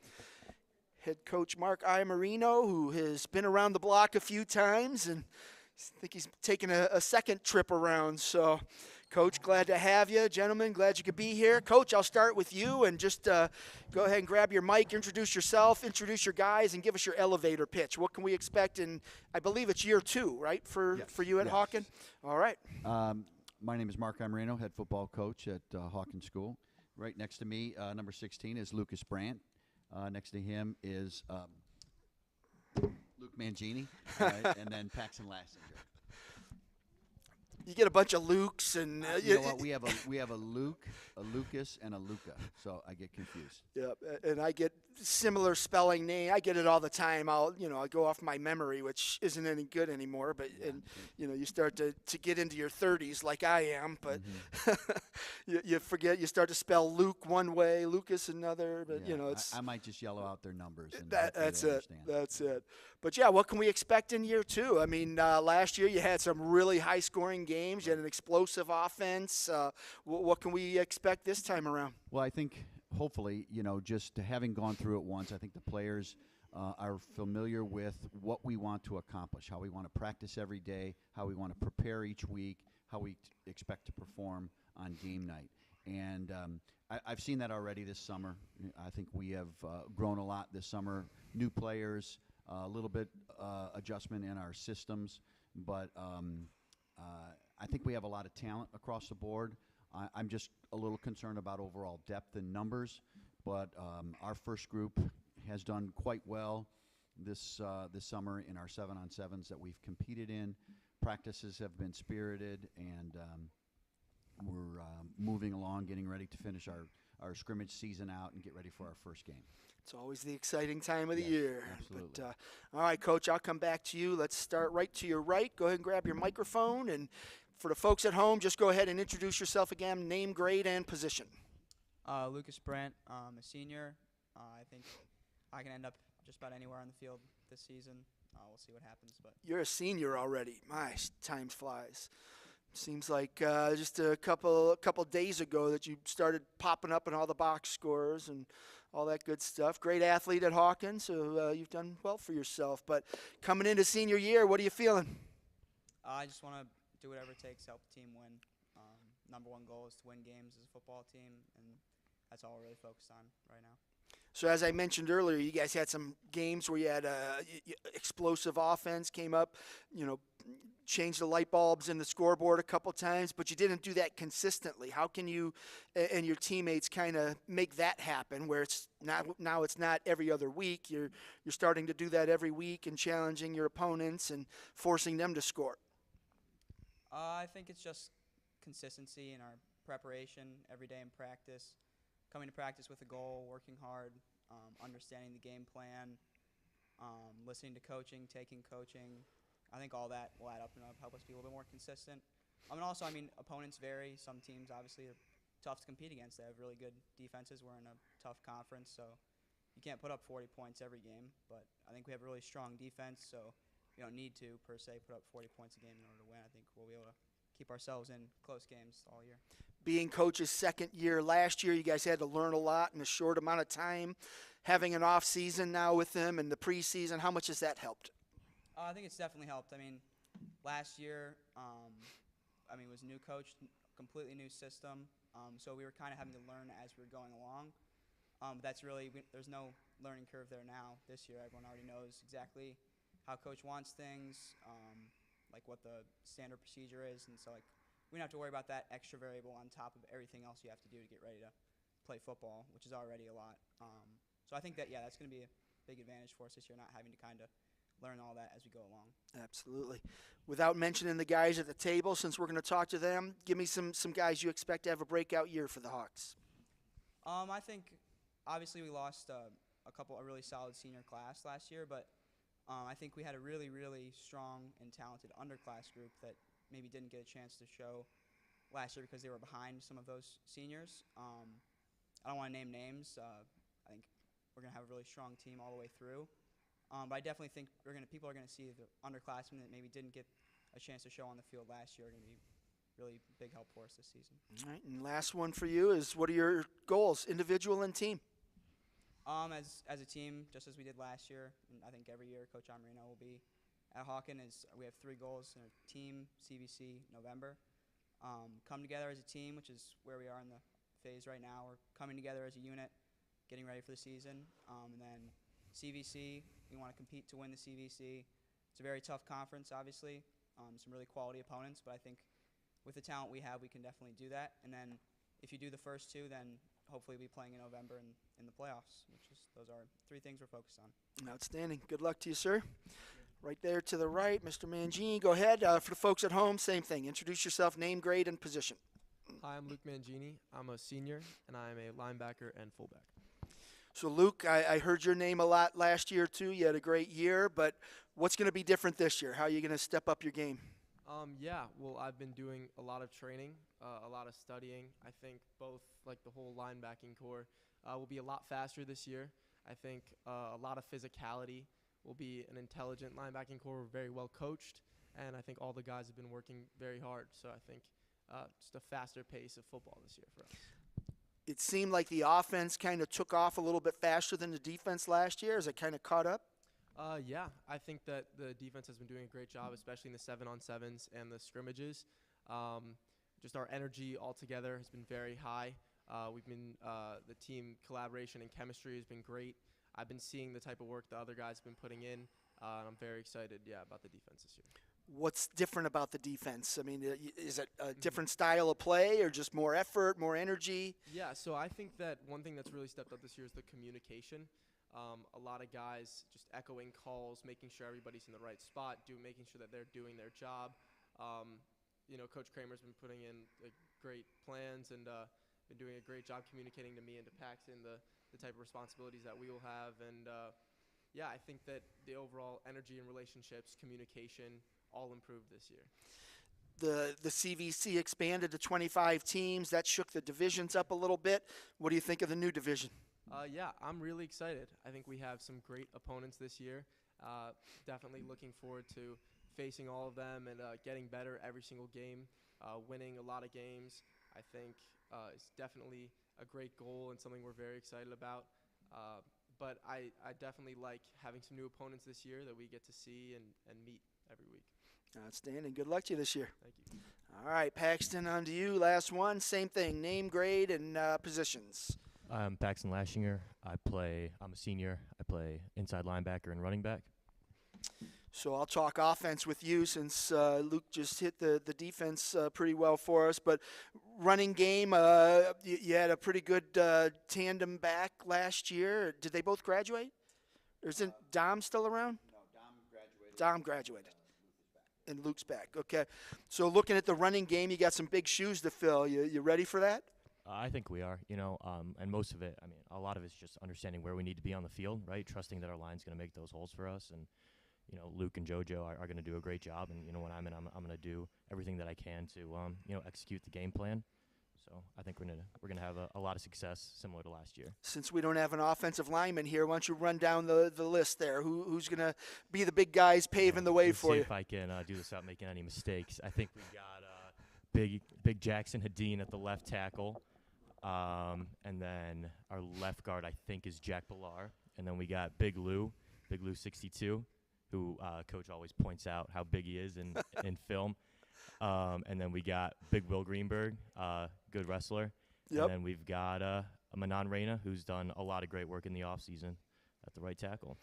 Head coach Mark Iamarino, who has been around the block a few times, and I think he's taking a second trip around. So, Coach, glad to have you. Gentlemen, glad you could be here. Coach, I'll start with you, and just go ahead and grab your mic, introduce yourself, introduce your guys, and give us your elevator pitch. What can we expect in, I believe it's year 2, right, for you at Hawken? All right. My name is Mark Iamarino, head football coach at Hawken School. Right next to me, number 16, is Lucas Brandt. Next to him is Luke Mangini, and then Paxton Lassinger. You get a bunch of Lukes, and you know what? We have a Luke, a Lucas, and a Luca, so I get confused. Yeah, and I get similar spelling name. I get it all the time. I go off my memory, which isn't any good anymore. But you start to get into your 30s, like I am. But you forget. You start to spell Luke one way, Lucas another. But it's I might just yellow out their numbers. And that's it. understand. That's it. But yeah, what can we expect in year 2? I mean, last year you had some really high-scoring games. You had an explosive offense. What can we expect this time around? Well, I think hopefully, just having gone through it once, I think the players are familiar with what we want to accomplish, how we want to practice every day, how we want to prepare each week, how we expect to perform on game night. And I've seen that already this summer. I think we have grown a lot this summer. New players, a little bit adjustment in our systems, but I think we have a lot of talent across the board. I'm just a little concerned about overall depth and numbers, but our first group has done quite well this summer in our 7-on-7s that we've competed in. Practices have been spirited, and we're moving along, getting ready to finish our scrimmage season out and get ready for our first game. It's always the exciting time of the year. Absolutely. But, all right, Coach, I'll come back to you. Let's start right to your right. Go ahead and grab your microphone. And for the folks at home, just go ahead and introduce yourself again, name, grade, and position. Lucas Brandt, a senior. I think I can end up just about anywhere on the field this season. We'll see what happens. But you're a senior already. My, time flies. Seems like just a couple days ago that you started popping up in all the box scores and all that good stuff. Great athlete at Hawkins, so you've done well for yourself. But coming into senior year, what are you feeling? I just want to do whatever it takes to help the team win. Number one goal is to win games as a football team, and that's all we're really focused on right now. So as I mentioned earlier, you guys had some games where you had explosive offense came up, changed the light bulbs in the scoreboard a couple times, but you didn't do that consistently. How can you and your teammates kind of make that happen where it's not every other week? You're starting to do that every week and challenging your opponents and forcing them to score. I think it's just consistency in our preparation every day in practice, coming to practice with a goal, working hard, understanding the game plan, listening to coaching, taking coaching. I think all that will add up and help us be a little bit more consistent. And also, opponents vary. Some teams obviously are tough to compete against. They have really good defenses. We're in a tough conference, so you can't put up 40 points every game. But I think we have a really strong defense, so we don't need to, per se, put up 40 points a game in order to win. I think we'll be able to keep ourselves in close games all year. Being coach's second year last year, you guys had to learn a lot in a short amount of time. Having an off season now with them and the preseason, how much has that helped? I think it's definitely helped. Last year, was a new coach, completely new system, so we were kind of having to learn as we were going along. That's really there's no learning curve there now. This year, everyone already knows exactly how coach wants things, like what the standard procedure is, and so we don't have to worry about that extra variable on top of everything else you have to do to get ready to play football, which is already a lot. So I think that that's going to be a big advantage for us this year, not having to kind of learn all that as we go along. Absolutely. Without mentioning the guys at the table, since we're going to talk to them, give me some guys you expect to have a breakout year for the Hawks. I think obviously we lost a really solid senior class last year, but I think we had a really, really strong and talented underclass group that maybe didn't get a chance to show last year because they were behind some of those seniors. I don't want to name names. I think we're going to have a really strong team all the way through. But I definitely think people are going to see the underclassmen that maybe didn't get a chance to show on the field last year are going to be really big help for us this season. All right, and last one for you is, what are your goals, individual and team? As a team, just as we did last year, and I think every year Coach Amarino will be at Hawken, we have 3 goals in our team, CVC, November. Come together as a team, which is where we are in the phase right now. We're coming together as a unit, getting ready for the season. And then CVC, we want to compete to win the CVC. It's a very tough conference, obviously, some really quality opponents, but I think with the talent we have, we can definitely do that. And then if you do the first 2, then hopefully we'll be playing in November and in the playoffs, those are 3 things we're focused on. Outstanding. Good luck to you, sir. Right there to the right, Mr. Mangini. Go ahead. For the folks at home, same thing. Introduce yourself, name, grade, and position. Hi, I'm Luke Mangini. I'm a senior, and I'm a linebacker and fullback. So, Luke, I heard your name a lot last year, too. You had a great year, but what's going to be different this year? How are you going to step up your game? Yeah, well, I've been doing a lot of training, a lot of studying. I think both, like the whole linebacking core, will be a lot faster this year. I think a lot of physicality. Will be an intelligent linebacking core. We're very well coached, and I think all the guys have been working very hard. So I think just a faster pace of football this year for us. It seemed like the offense kind of took off a little bit faster than the defense last year. Is it kind of caught up? Yeah, I think that the defense has been doing a great job, especially in the 7-on-7s and the scrimmages. Just our energy altogether has been very high. The team collaboration and chemistry has been great. I've been seeing the type of work the other guys have been putting in, and I'm very excited, about the defense this year. What's different about the defense? I mean, is it a different style of play or just more effort, more energy? Yeah, so I think that one thing that's really stepped up this year is the communication. A lot of guys just echoing calls, making sure everybody's in the right spot, making sure that they're doing their job. Coach Kramer's been putting in great plans and been doing a great job communicating to me and to Paxton the type of responsibilities that we will have. And, I think that the overall energy and relationships, communication, all improved this year. The CVC expanded to 25 teams. That shook the divisions up a little bit. What do you think of the new division? I'm really excited. I think we have some great opponents this year. Definitely looking forward to facing all of them and getting better every single game, winning a lot of games. I think it's definitely a great goal and something we're very excited about. But I definitely like having some new opponents this year that we get to see and meet every week. Outstanding. Good luck to you this year. Thank you. All right, Paxton, on to you. Last one. Same thing. Name, grade, and positions. I'm Paxton Lashinger. I'm a senior. I play inside linebacker and running back. So I'll talk offense with you since Luke just hit the defense pretty well for us. But running game, you had a pretty good tandem back last year. Did they both graduate? Or isn't Dom still around? No, Dom graduated. Dom graduated. And Luke's back. Okay. So looking at the running game, you got some big shoes to fill. You ready for that? I think we are, and most of it, a lot of it's just understanding where we need to be on the field, right? Trusting that our line's going to make those holes for us. And, Luke and JoJo are going to do a great job. And, when I'm in, I'm going to do everything that I can to, execute the game plan. So I think we're gonna have a lot of success similar to last year. Since we don't have an offensive lineman here, why don't you run down the list there? Who's going to be the big guys paving the way for see you? If I can do this without making any mistakes. I think we got big Jackson Hadeen at the left tackle. And then our left guard, I think, is Jack Billar. And then we got Big Lou 62, who Coach always points out how big he is in film. And then we got Big Will Greenberg, good wrestler. Yep. And then we've got Manon Reyna, who's done a lot of great work in the offseason at the right tackle.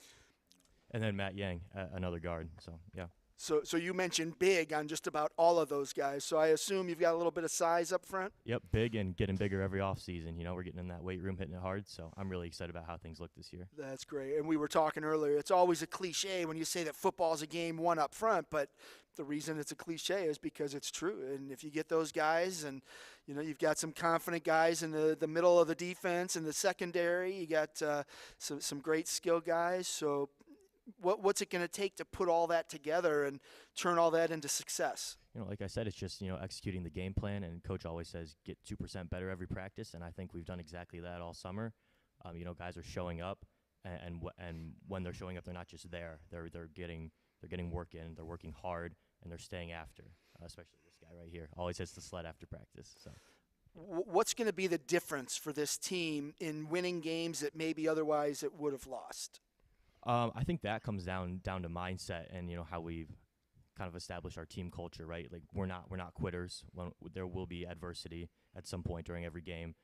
And then Matt Yang, another guard. So, yeah. So you mentioned big on just about all of those guys. So I assume you've got a little bit of size up front? Yep, big and getting bigger every offseason. We're getting in that weight room, hitting it hard. So I'm really excited about how things look this year. That's great. And we were talking earlier, it's always a cliche when you say that football's a game won up front, but the reason it's a cliche is because it's true. And if you get those guys and, you've got some confident guys in the middle of the defense and the secondary, you got some great skill guys. So What's it going to take to put all that together and turn all that into success? Like I said, it's just, executing the game plan, and Coach always says get 2% better every practice, and I think we've done exactly that all summer. Guys are showing up, and when they're showing up, they're not just there. They're getting work in, they're working hard, and they're staying after, especially this guy right here. Always hits the sled after practice. So. What's going to be the difference for this team in winning games that maybe otherwise it would have lost? I think that comes down to mindset and how we've kind of established our team culture, right? Like we're not quitters. There will be adversity at some point during every game,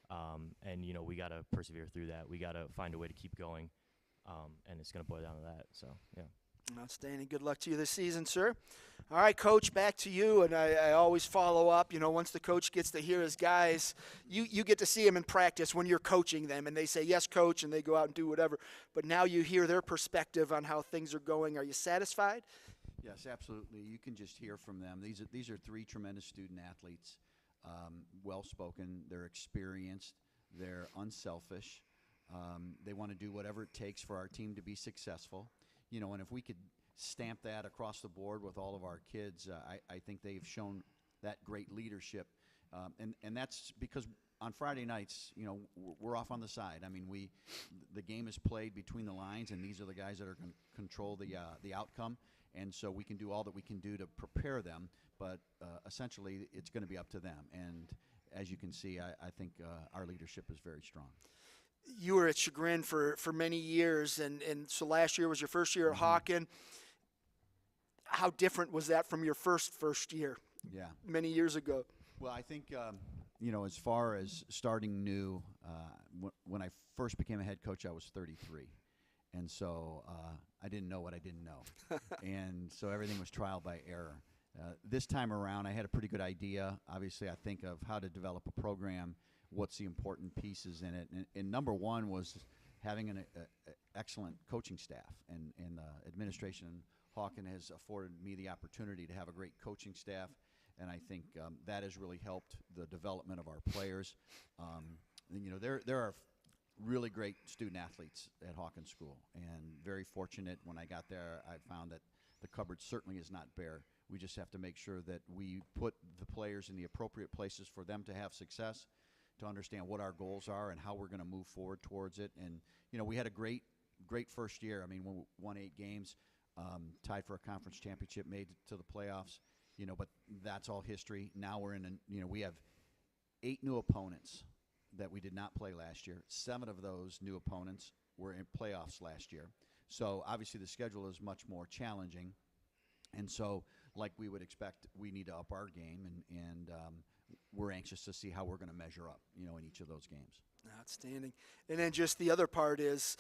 and we got to persevere through that. We got to find a way to keep going, and it's going to boil down to that. So yeah. Outstanding. Good luck to you this season, sir. All right, Coach, back to you. And I always follow up. Once the coach gets to hear his guys, you get to see them in practice when you're coaching them. And they say, yes, Coach, and they go out and do whatever. But now you hear their perspective on how things are going. Are you satisfied? Yes, absolutely. You can just hear from them. These are three tremendous student athletes, well-spoken. They're experienced. They're unselfish. They want to do whatever it takes for our team to be successful. And if we could stamp that across the board with all of our kids, I think they've shown that great leadership. And that's because on Friday nights, we're off on the side. I mean, the game is played between the lines, and these are the guys that are going to control the outcome. And so we can do all that we can do to prepare them, but essentially it's going to be up to them. And as you can see, I think our leadership is very strong. You were at Chagrin for many years, and so last year was your first year at Hawken. How different was that from your first year? Yeah, many years ago. Well, I think as far as starting new, when I first became a head coach, I was 33, and so I didn't know what I didn't know, and so everything was trial by error. This time around, I had a pretty good idea. Obviously, I think of how to develop a program. What's the important pieces in it? And number one was having an excellent coaching staff, and the administration in Hawken has afforded me the opportunity to have a great coaching staff, and I think that has really helped the development of our players. There are really great student athletes at Hawken School, and very fortunate when I got there, I found that the cupboard certainly is not bare. We just have to make sure that we put the players in the appropriate places for them to have success, to understand what our goals are and how we're going to move forward towards it. And, we had a great first year. I mean, we won 8 games, tied for a conference championship, made it to the playoffs, but that's all history. Now we're in we have 8 new opponents that we did not play last year. 7 of those new opponents were in playoffs last year. So obviously the schedule is much more challenging. And so, like we would expect, we need to up our game, and we're anxious to see how we're going to measure up, in each of those games. Outstanding. And then just the other part is,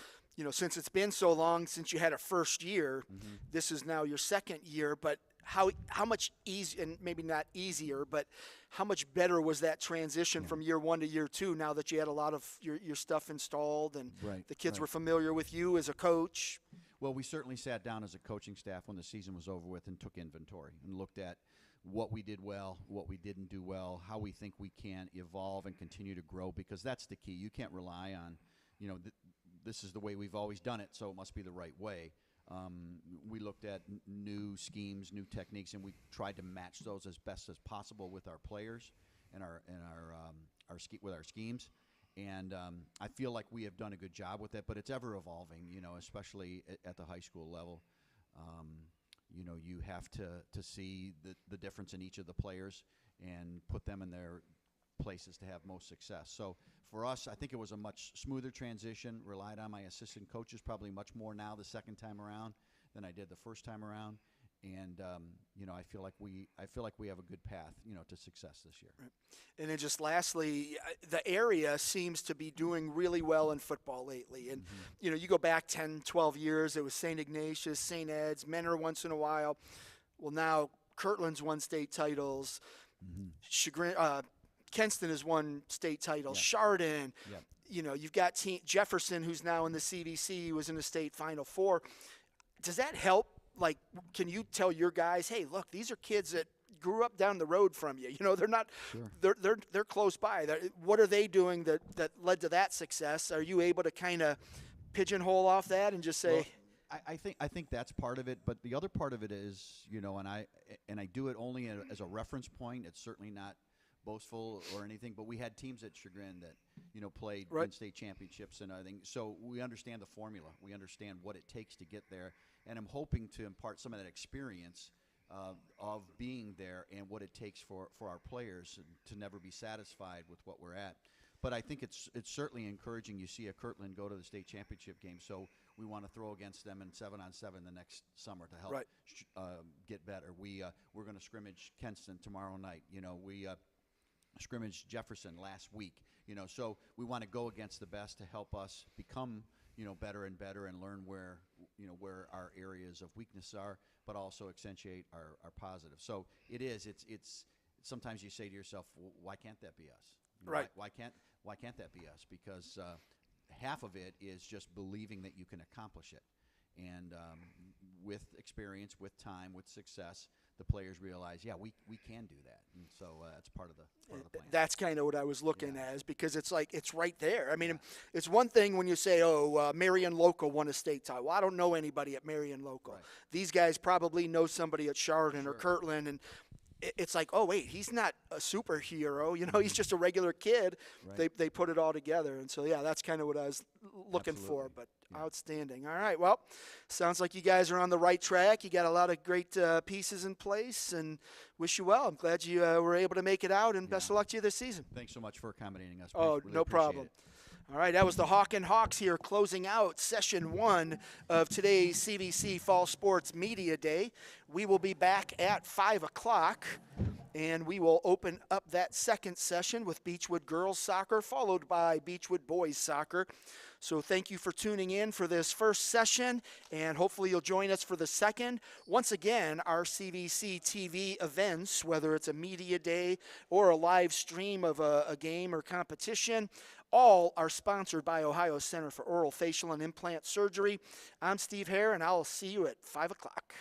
since it's been so long since you had a first year, this is now your second year, but how much easier, and maybe not easier, but how much better was that transition from year 1 to year 2 now that you had a lot of your stuff installed and the kids were familiar with you as a coach? Well, we certainly sat down as a coaching staff when the season was over with and took inventory and looked at what we did well, what we didn't do well, how we think we can evolve and continue to grow, because that's the key. You can't rely on, this is the way we've always done it, so it must be the right way. We looked at new schemes, new techniques, and we tried to match those as best as possible with our players and with our schemes. And I feel like we have done a good job with that, but it's ever evolving, especially at the high school level. You have to see the difference in each of the players and put them in their places to have most success. So for us, I think it was a much smoother transition, relied on my assistant coaches probably much more now the second time around than I did the first time around. And I feel like we have a good path, to success this year. Right. And then just lastly, the area seems to be doing really well in football lately. And you go back 10, 12 years, it was St. Ignatius, St. Ed's, Mentor once in a while. Well, now Kirtland's won state titles. Chagrin, Kenston has won state titles. Chardon. You've got Jefferson, who's now in the CVC, was in the state Final Four. Does that help? Like, can you tell your guys, hey, look, these are kids that grew up down the road from you. They're not, they're close by. What are they doing that led to that success? Are you able to kind of pigeonhole off that and just say? I think that's part of it, but the other part of it is, and I do it only as a reference point. It's certainly not boastful or anything, but we had teams at Chagrin that played in state championships and everything. So we understand the formula. We understand what it takes to get there, and I'm hoping to impart some of that experience of being there and what it takes for our players to never be satisfied with what we're at. But I think it's certainly encouraging. You see a Kirtland go to the state championship game, so we want to throw against them in 7-on-7 the next summer to help get better. We're going to scrimmage Kenston tomorrow night. We scrimmaged Jefferson last week. So we want to go against the best to help us become better and better and learn where our areas of weakness are, but also accentuate our positive. So it's sometimes you say to yourself, well, why can't that be us? Right. Why can't that be us? Because half of it is just believing that you can accomplish it, and with experience, with time, with success, the players realize, yeah, we can do that, and so that's part of the plan. That's kind of what I was looking at, is because it's like it's right there. I mean, it's one thing when you say, Marion Local won a state title. Well, I don't know anybody at Marion Local. Right. These guys probably know somebody at Chardon or Kirtland, and it's like, oh wait, he's not a superhero. He's just a regular kid. Right. They put it all together, and so that's kind of what I was looking for. But outstanding. All right, well, sounds like you guys are on the right track. You got a lot of great pieces in place, and wish you well. I'm glad you were able to make it out, and best of luck to you this season. Thanks so much for accommodating us. Oh, really no problem. All right, that was the Hawk and Hawks here closing out session 1 of today's CVC Fall Sports Media Day. We will be back at 5 o'clock, and we will open up that second session with Beechwood girls soccer, followed by Beechwood boys soccer. So thank you for tuning in for this first session, and hopefully you'll join us for the second. Once again, our CVC TV events, whether it's a media day or a live stream of a game or competition, all are sponsored by Ohio Center for Oral, Facial, and Implant Surgery. I'm Steve Hare, and I'll see you at 5 o'clock.